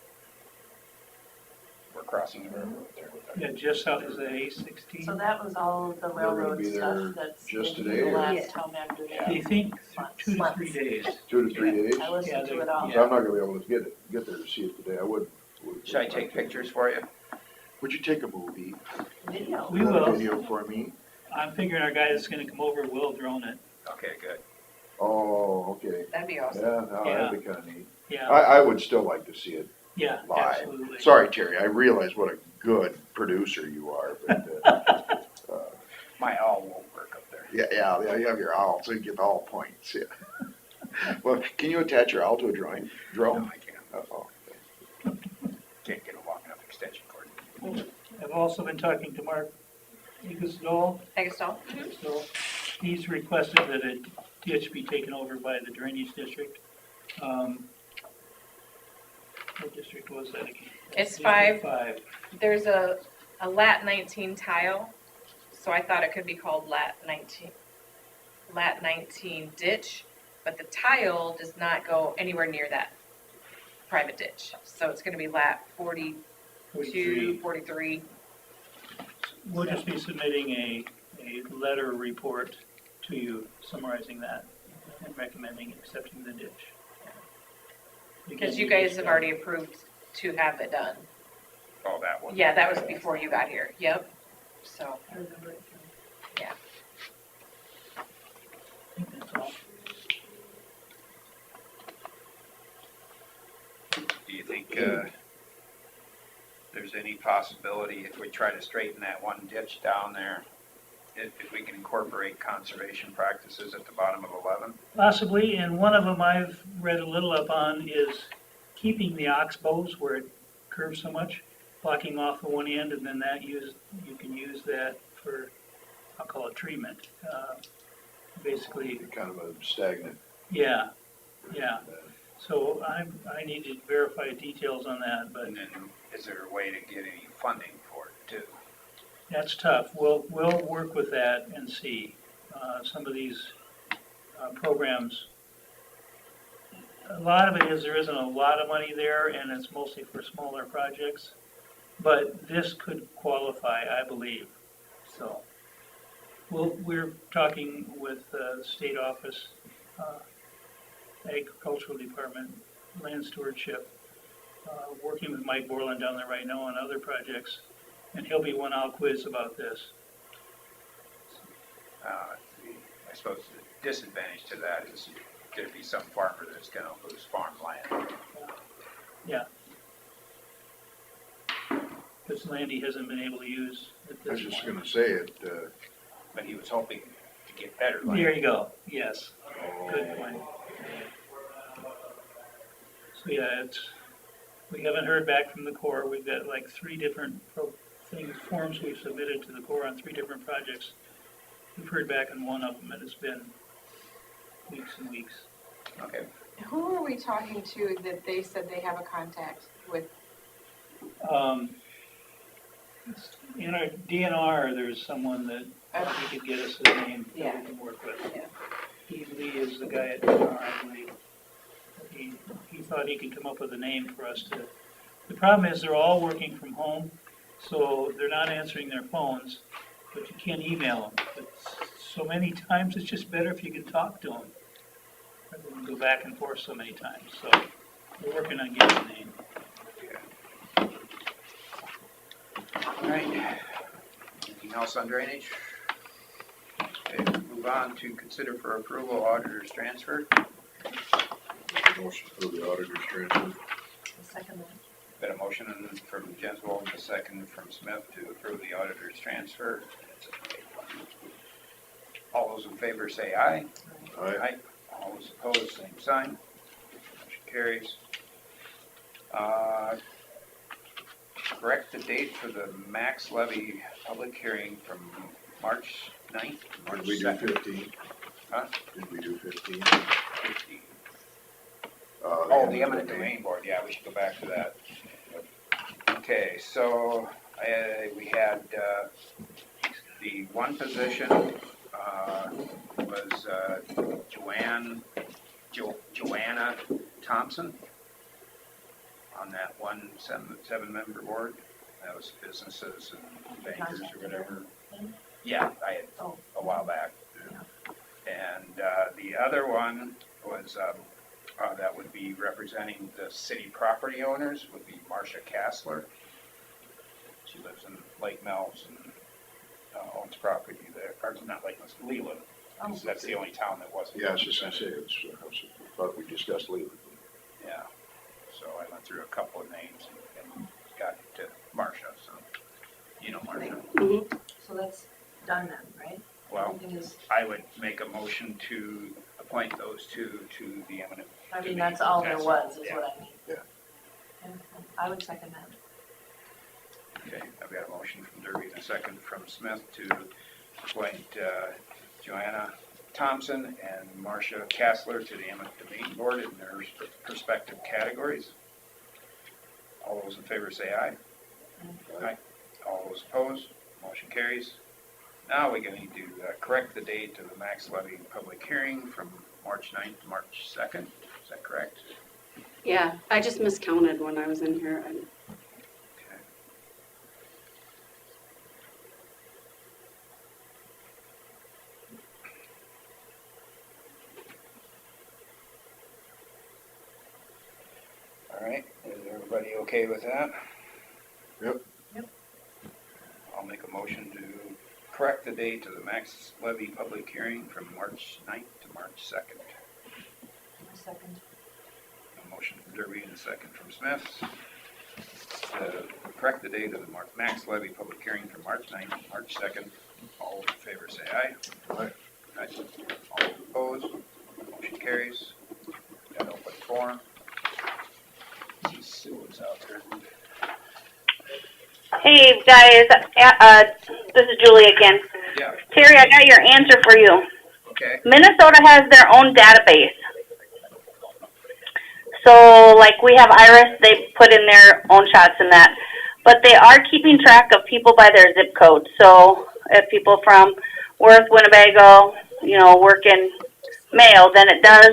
We're crossing the railroad there. Yeah, just south of the A16. So that was all the railroad be stuff there that's just in today, the or- last time after They think 2 to 3 days. 2 to 3 days? I listened Yeah, to it all. So I'm not gonna be able to get there to see it today. I would. Should I take pictures for you? Would you take a movie? Video. We Not a will. Video for me? I'm figuring our guy that's gonna come over will drone it. Okay, good. Oh, okay. That'd be awesome. Yeah, no, that'd be kinda neat. Yeah, I would still like to see it yeah, live. absolutely. Sorry, Terry, I realize what a good producer you are, but, My owl won't work up there. yeah, you have your owl, so you get all points, yeah. Well, can you attach your owl to a drone? No, I can't. Oh, Can't get a long enough extension cord. I've also been talking to Mark Eaglestoll. Agastol? So he's requested that a ditch be taken over by the drainage district What district was that again? It's District 5. 5. There's a lat 19 tile, so I thought it could be called lat 19 ditch, but the tile does not go anywhere near that private ditch. So it's gonna be lat 42, 43. We'll just be submitting a letter report to you summarizing that and recommending accepting the ditch. Because you guys have already approved to have it done. Oh, that one. Yeah, that was before you got here, yep, so. I remember it. Yeah. That's all. Do you think, there's any possibility if we try to straighten that one ditch down there, if we can incorporate conservation practices at the bottom of 11? Possibly, and one of them I've read a little up on is keeping the oxbows where it curves so much, blocking off the one end, and then you can use that for, I'll call it treatment. Basically, Kind of a stagnant. yeah. So I need to verify details on that, but And then, is there a way to get any funding for it too? that's tough. We'll work with that and see. Some of these programs, a lot of it is there isn't a lot of money there, and it's mostly for smaller projects. But this could qualify, I believe. So we're talking with the state office, agricultural department, land stewardship, working with Mike Borland down there right now on other projects, and he'll be one I'll quiz about this. I suppose the disadvantage to that is there'd be some farmer that's gonna lose farmland. Yeah. This land he hasn't been able to use at I was this just point. gonna say it, But he was hoping to get better land. There you go, yes, good point. So yeah, we haven't heard back from the Corps. We've got like 3 different forms we've submitted to the Corps on 3 different projects. We've heard back on one of them, and it's been weeks and weeks. Okay. Who are we talking to that they said they have a contact with? In our DNR, there's someone that he could get us his name that we can work with. Yeah. Heath Lee is the guy at DNR, I believe. He thought he could come up with a name for us to. The problem is they're all working from home, so they're not answering their phones, but you can't email them. But so many times, it's just better if you can talk to them, rather than go back and forth so many times. So we're working on getting a name. All right. Anything else on drainage? Okay, move on to consider for approval auditor's transfer. motion for the auditor's transfer. Second one. Got a motion from Jensvold and a second from Smith to approve the auditor's transfer. All those in favor say aye. Aye. All those opposed, same sign. Motion carries. Correct the date for the max levy public hearing from March 9th. Did we do 15? Huh? Did we do 15? 15. Oh, the eminent domain board, yeah, we should go back to that. Okay, so we had the one position was Joanna Thompson on that one seven-member board. That was businesses and bankers or whatever. Yeah, I had a while back. And the other one was that would be representing the city property owners, would be Marcia Kassler. She lives in Lake Mills and owns property there, or not Lake Mills, Leland. That's the only town that wasn't. Yeah, I was just gonna say, I thought we discussed Leland. Yeah, so I went through a couple of names and got to Marcia, so, you know Marcia. So that's done then, right? Well, Everything is, I would make a motion to appoint those two to the eminent. I mean, that's all there was, is Yeah. what I mean. Yeah. And I would second that. Okay, I've got a motion from Derby and a second from Smith to appoint Joanna Thompson and Marcia Kassler to the eminent domain board in their respective categories. All those in favor say aye. Aye. All those opposed, motion carries. Now we're gonna need to correct the date of the max levy public hearing from March 9th to March 2nd. Is that correct? Yeah, I just miscounted when I was in here. All right, is everybody okay with that? Yep. I'll make a motion to correct the date of the max levy public hearing from March 9th to March 2nd. Second. A motion from Derby and a second from Smith. Correct the date of the max levy public hearing from March 9th to March 2nd. All in favor say aye. Aye. Aye. All opposed, motion carries. Got open forum. See Sue is out there. Hey guys, this is Julie again. Yeah. Terry, I got your answer for you. Okay. Minnesota has their own database. So like we have Iris, they put in their own shots and that. But they are keeping track of people by their zip code. So if people from Worth, Winnebago, work in Mayo, then it does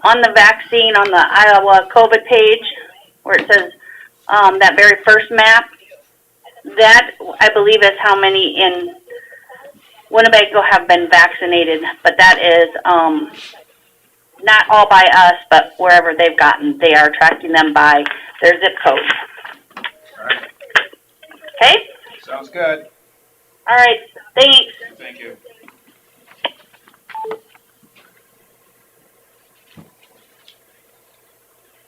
on the vaccine on the Iowa COVID page where it says that very first map. That, I believe, is how many in Winnebago have been vaccinated, but that is not all by us, but wherever they've gotten, they are tracking them by their zip code. All right. Okay? Sounds good. All right, thanks. Thank you.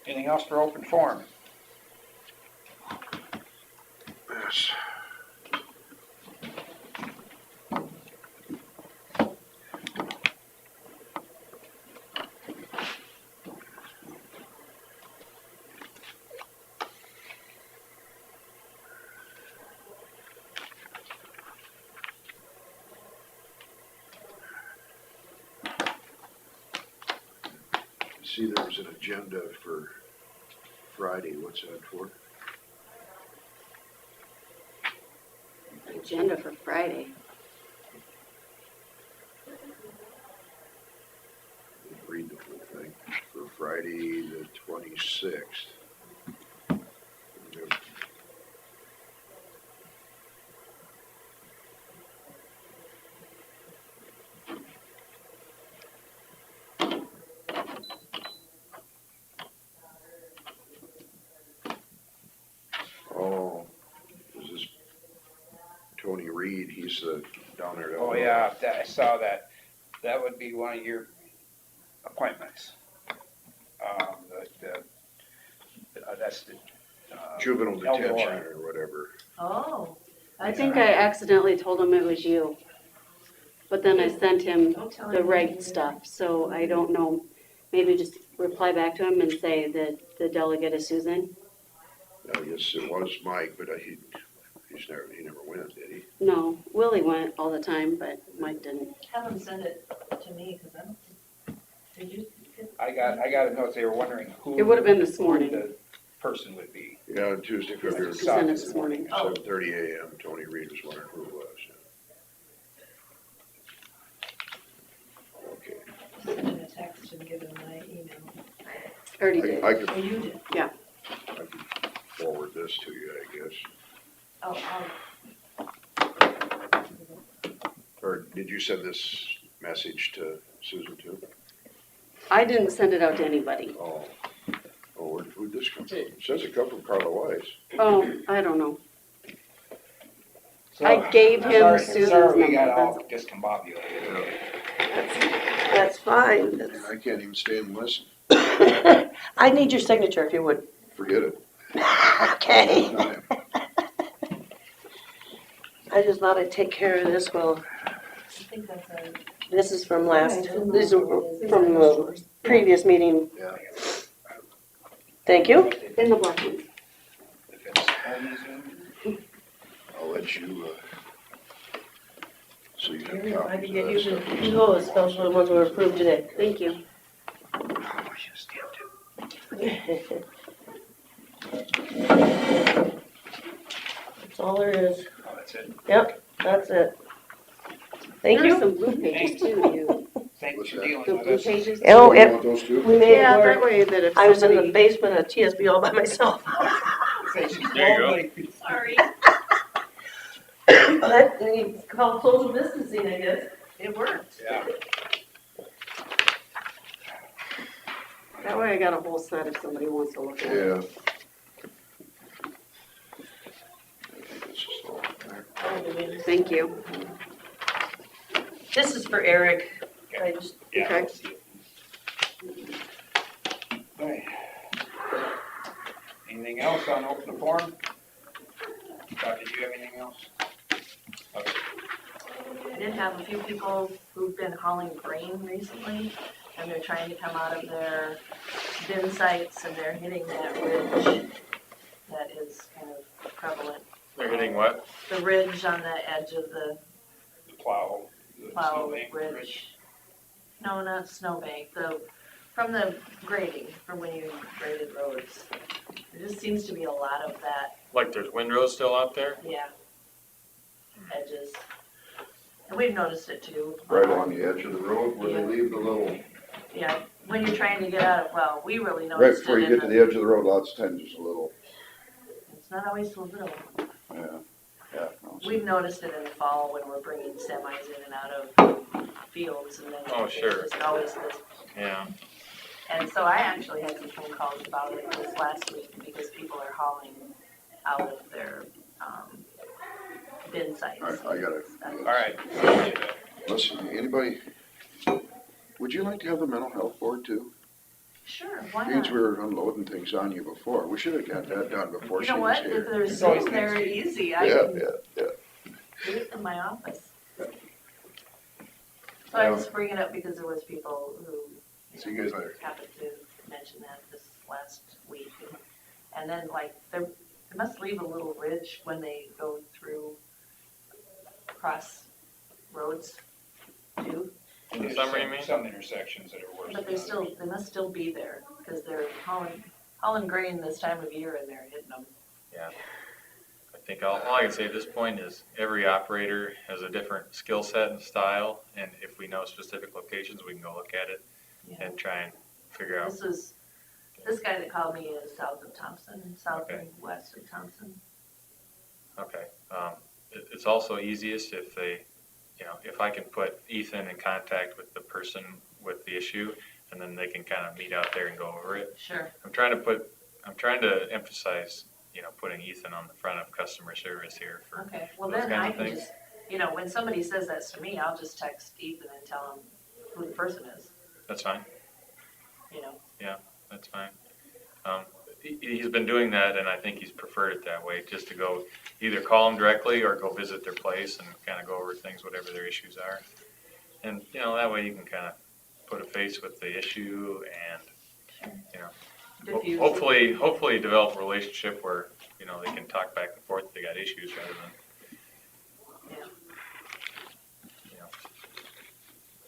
Anything else for open forum? Yes. See, there was an agenda for Friday. What's that for? Agenda for Friday. Read the whole thing. For Friday, the 26th. Oh, this is Tony Reed. He's down there. Oh, yeah, I saw that. That would be one of your appointments. That's the. Juvenile detention Eldora. or whatever. Oh. I think I accidentally told him it was you. But then I sent him the right stuff, so I don't know. Maybe just reply back to him and say that the delegate is Susan. I guess it was Mike, but he never went, did he? No, Willie went all the time, but Mike didn't. Have them send it to me, because I don't, did you? I got a note, they were wondering who. It would have been this who morning. the person would be. Yeah, on Tuesday, February He sent it this morning. 7:30 a.m. Tony Reed was wondering who it was. Okay. Send him a text and give him my email. Already did. I could, Oh, you did? Yeah. I could forward this to you, I guess. Oh, Or did you send this message to Susan too? I didn't send it out to anybody. Oh, where'd this come from? It says it come from Carla Wise. Oh, I don't know. I gave him Susan's Sorry, we got number, all discombobulated. That's fine. I can't even stand and listen. I need your signature if you would. Forget it. Okay. I just thought I'd take care of this. Well, I think that's a. this is from these are from the previous meeting. Yeah. Thank you. In the black one. If it's only Zoom, I'll let you So you have If I copies could of get that you stuff. the, those, those were the ones we were approved today. Thank you. That's all there is. Oh, that's it? Yep, that's it. Thank There's you. some blue pages too, you. Thanks for dealing The with blue us. pages. Oh, You want those too? We made it Yeah, that work. way that if I was in the somebody. basement of TSB all by myself. There you go. Sorry. But you call close of distancing, I guess. It worked. Yeah. That way I got a whole set if somebody wants to look at it. Yeah. I think this is all there. Thank you. This is for Eric. I just, Okay. Okay. Anything else on open forum? Doc, did you have anything else? Okay. I did have a few people who've been hauling grain recently, and they're trying to come out of their bin sites, and they're hitting that ridge that is kind of prevalent. They're hitting what? The ridge on the edge of the Plow. plow snowbank ridge. No, not snowbank, from the grading, from when you graded roads. There just seems to be a lot of that, Like there's windrows still out there? yeah, edges. And we've noticed it too. Right along the edge of the road where they Yeah. leave the little, Yeah, when you're trying to get out of, well, we really right noticed before it you in get to the edge of the road, lots of times there's a little, it's not always so little. yeah, yeah. no, it's- We've noticed it in the fall when we're bringing semis in and out of fields, and then Oh, it's sure. just always this. Yeah. And so I actually had some phone calls about it this last week because people are hauling out of their, bin sites. I gotta, All right. listen, anybody, would you like to have the mental health board too? Sure, why Means not? we were unloading things on you before. We should have got that done before You she know was what, if here. there's It's always Zoom there, next easy, I Yeah, can yeah. do it from my office. So I was bringing it up because there was people who, See you guys later. happened to mention that this last week. And then like, they must leave a little ridge when they go through cross roads too. In the summer, you mean? Some intersections that are worse. But they must still be there because they're hauling grain this time of year and they're hitting them. Yeah. I think all I can say at this point is every operator has a different skill set and style, and if we know specific locations, we can go look at it and try and figure out. This guy that called me is south of Thompson, south Okay. and west of Thompson. Okay. It's also easiest if they, if I can put Ethan in contact with the person with the issue, and then they can kind of meet out there and go over it. Sure. I'm trying to emphasize, putting Ethan on the front of customer service here for Okay, well those then kind I of can things. just, when somebody says that to me, I'll just text Ethan and tell him who the person is, That's fine. you know. Yeah, that's fine. He's been doing that, and I think he's preferred it that way, just to go either call them directly or go visit their place and kind of go over things, whatever their issues are. And, that way you can kind of put a face with the issue and, Diffuse it. hopefully develop a relationship where, they can talk back and forth if they got issues rather than,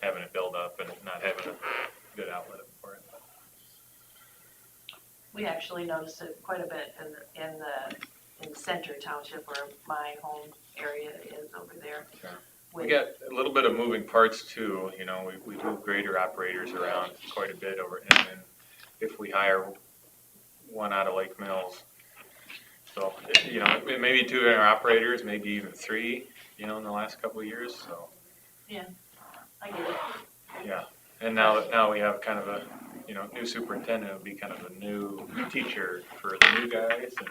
having it build up and not having a good outlet for it. We actually noticed it quite a bit in the center township where my home area is over there. Okay. We got a little bit of moving parts too, we move grader operators around quite a bit over, and then if we hire one out of Lake Mills, so, maybe 2 of our operators, maybe even 3, in the last couple of years, so. Yeah, I get it. Yeah, and now we have kind of a, new superintendent, would be kind of a new teacher for the new guys and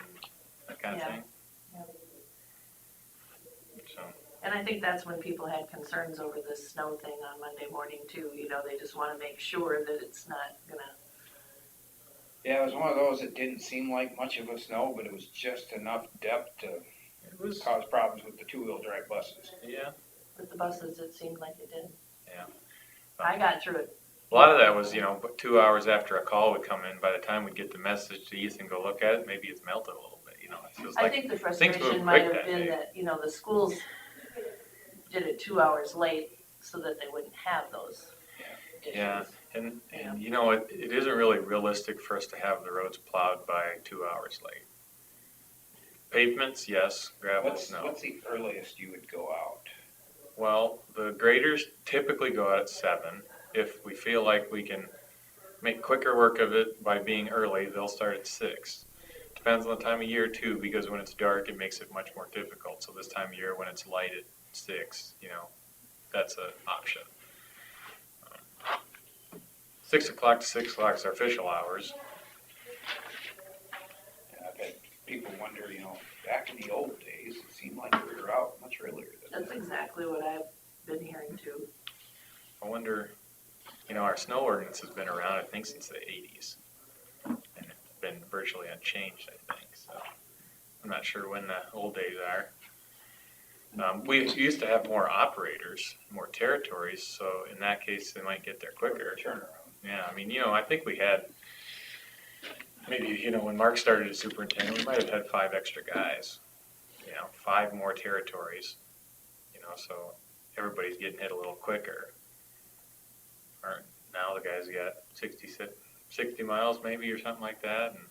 that kind of thing. So. And I think that's when people had concerns over this snow thing on Monday morning too, they just wanna make sure that it's not gonna. Yeah, it was one of those that didn't seem like much of a snow, but it was just enough depth to cause problems with the 2-wheel drive buses. Yeah. With the buses, it seemed like it did. Yeah. I got through it. A lot of that was, 2 hours after a call would come in, by the time we'd get the message to Ethan, go look at it, maybe it's melted a little bit, it feels I like think the things frustration move might quick have that been day. that, the schools did it 2 hours late so that they wouldn't have those issues. Yeah, and you know, it isn't really realistic for us to have the roads plowed by 2 hours late. Pavements, yes, gravels, no. What's the earliest you would go out? Well, the graders typically go out at 7. If we feel like we can make quicker work of it by being early, they'll start at 6. Depends on the time of year too, because when it's dark, it makes it much more difficult. So this time of year, when it's light at 6, you know, that's an option. 6 o'clock to 6 o'clock is our official hours. And I've had people wonder, you know, back in the old days, it seemed like we were out much earlier than That's exactly what I've been hearing too. I wonder, you know, our snow ordinance has been around, I think, since the 80s. And it's been virtually unchanged, I think. So I'm not sure when the old days are. We used to have more operators, more territories, so in that case, they might get there quicker. turnaround. Yeah, I mean, you know, I think we had, maybe, you know, when Mark started as superintendent, we might have had 5 extra guys. You know, 5 more territories, you know, so everybody's getting hit a little quicker. Or now the guys got 60 miles maybe or something like that, and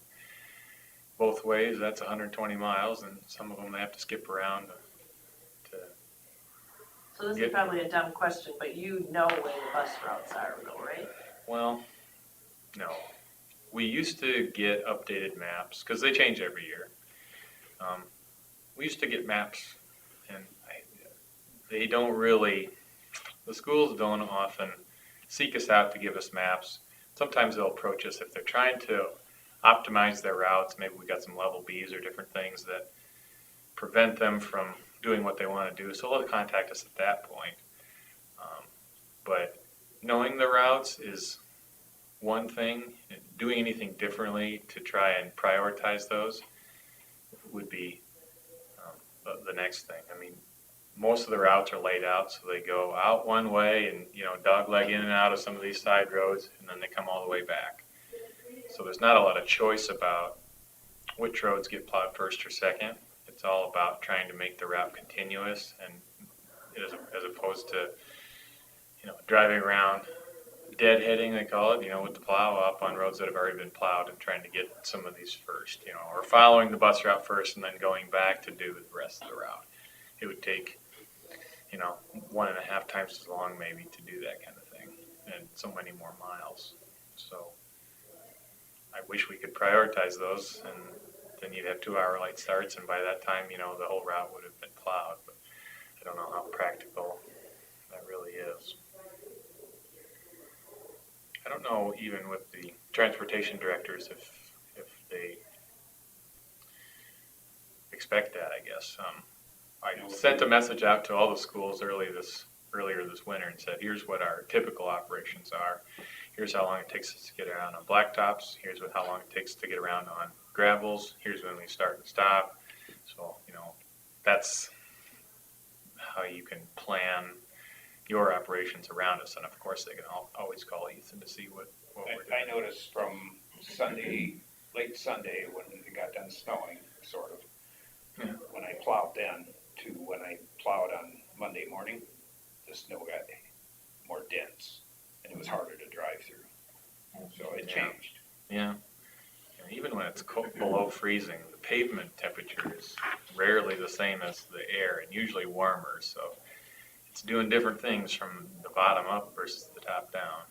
both ways, that's 120 miles, and some of them they have to skip around to So this is probably a dumb question, but you know where the bus routes are though, right? well, no. We used to get updated maps, because they change every year. We used to get maps, and they don't really, the schools don't often seek us out to give us maps. Sometimes they'll approach us if they're trying to optimize their routes. Maybe we got some level Bs or different things that prevent them from doing what they want to do. So they'll contact us at that point. But knowing the routes is one thing. Doing anything differently to try and prioritize those would be the next thing. I mean, most of the routes are laid out, so they go out one way and, you know, dogleg in and out of some of these side roads, and then they come all the way back. So there's not a lot of choice about which roads get plowed first or second. It's all about trying to make the route continuous, and as opposed to, you know, driving around deadheading, they call it, you know, with the plow up on roads that have already been plowed and trying to get some of these first, you know, or following the bus route first and then going back to do the rest of the route. It would take, you know, 1.5 times as long maybe to do that kind of thing, and so many more miles. So I wish we could prioritize those, and then you'd have 2-hour light starts, and by that time, you know, the whole route would have been plowed. But I don't know how practical that really is. I don't know, even with the transportation directors, if they expect that, I guess. I sent a message out to all the schools earlier this winter and said, here's what our typical operations are. Here's how long it takes us to get around on blacktops. Here's how long it takes to get around on gravels. Here's when we start and stop. So, you know, that's how you can plan your operations around us. And of course, they can always call Ethan to see what we're doing. I noticed from Sunday, late Sunday, when it got done snowing, sort of, when I plowed then to when I plowed on Monday morning, the snow got more dense and it was harder to drive through. So it changed. Yeah. And even when it's below freezing, the pavement temperature is rarely the same as the air, and usually warmer. So it's doing different things from the bottom up versus the top down.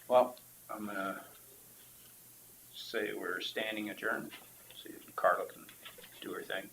Well, I'm gonna say we're standing adjourned. See if Carla can do her thing.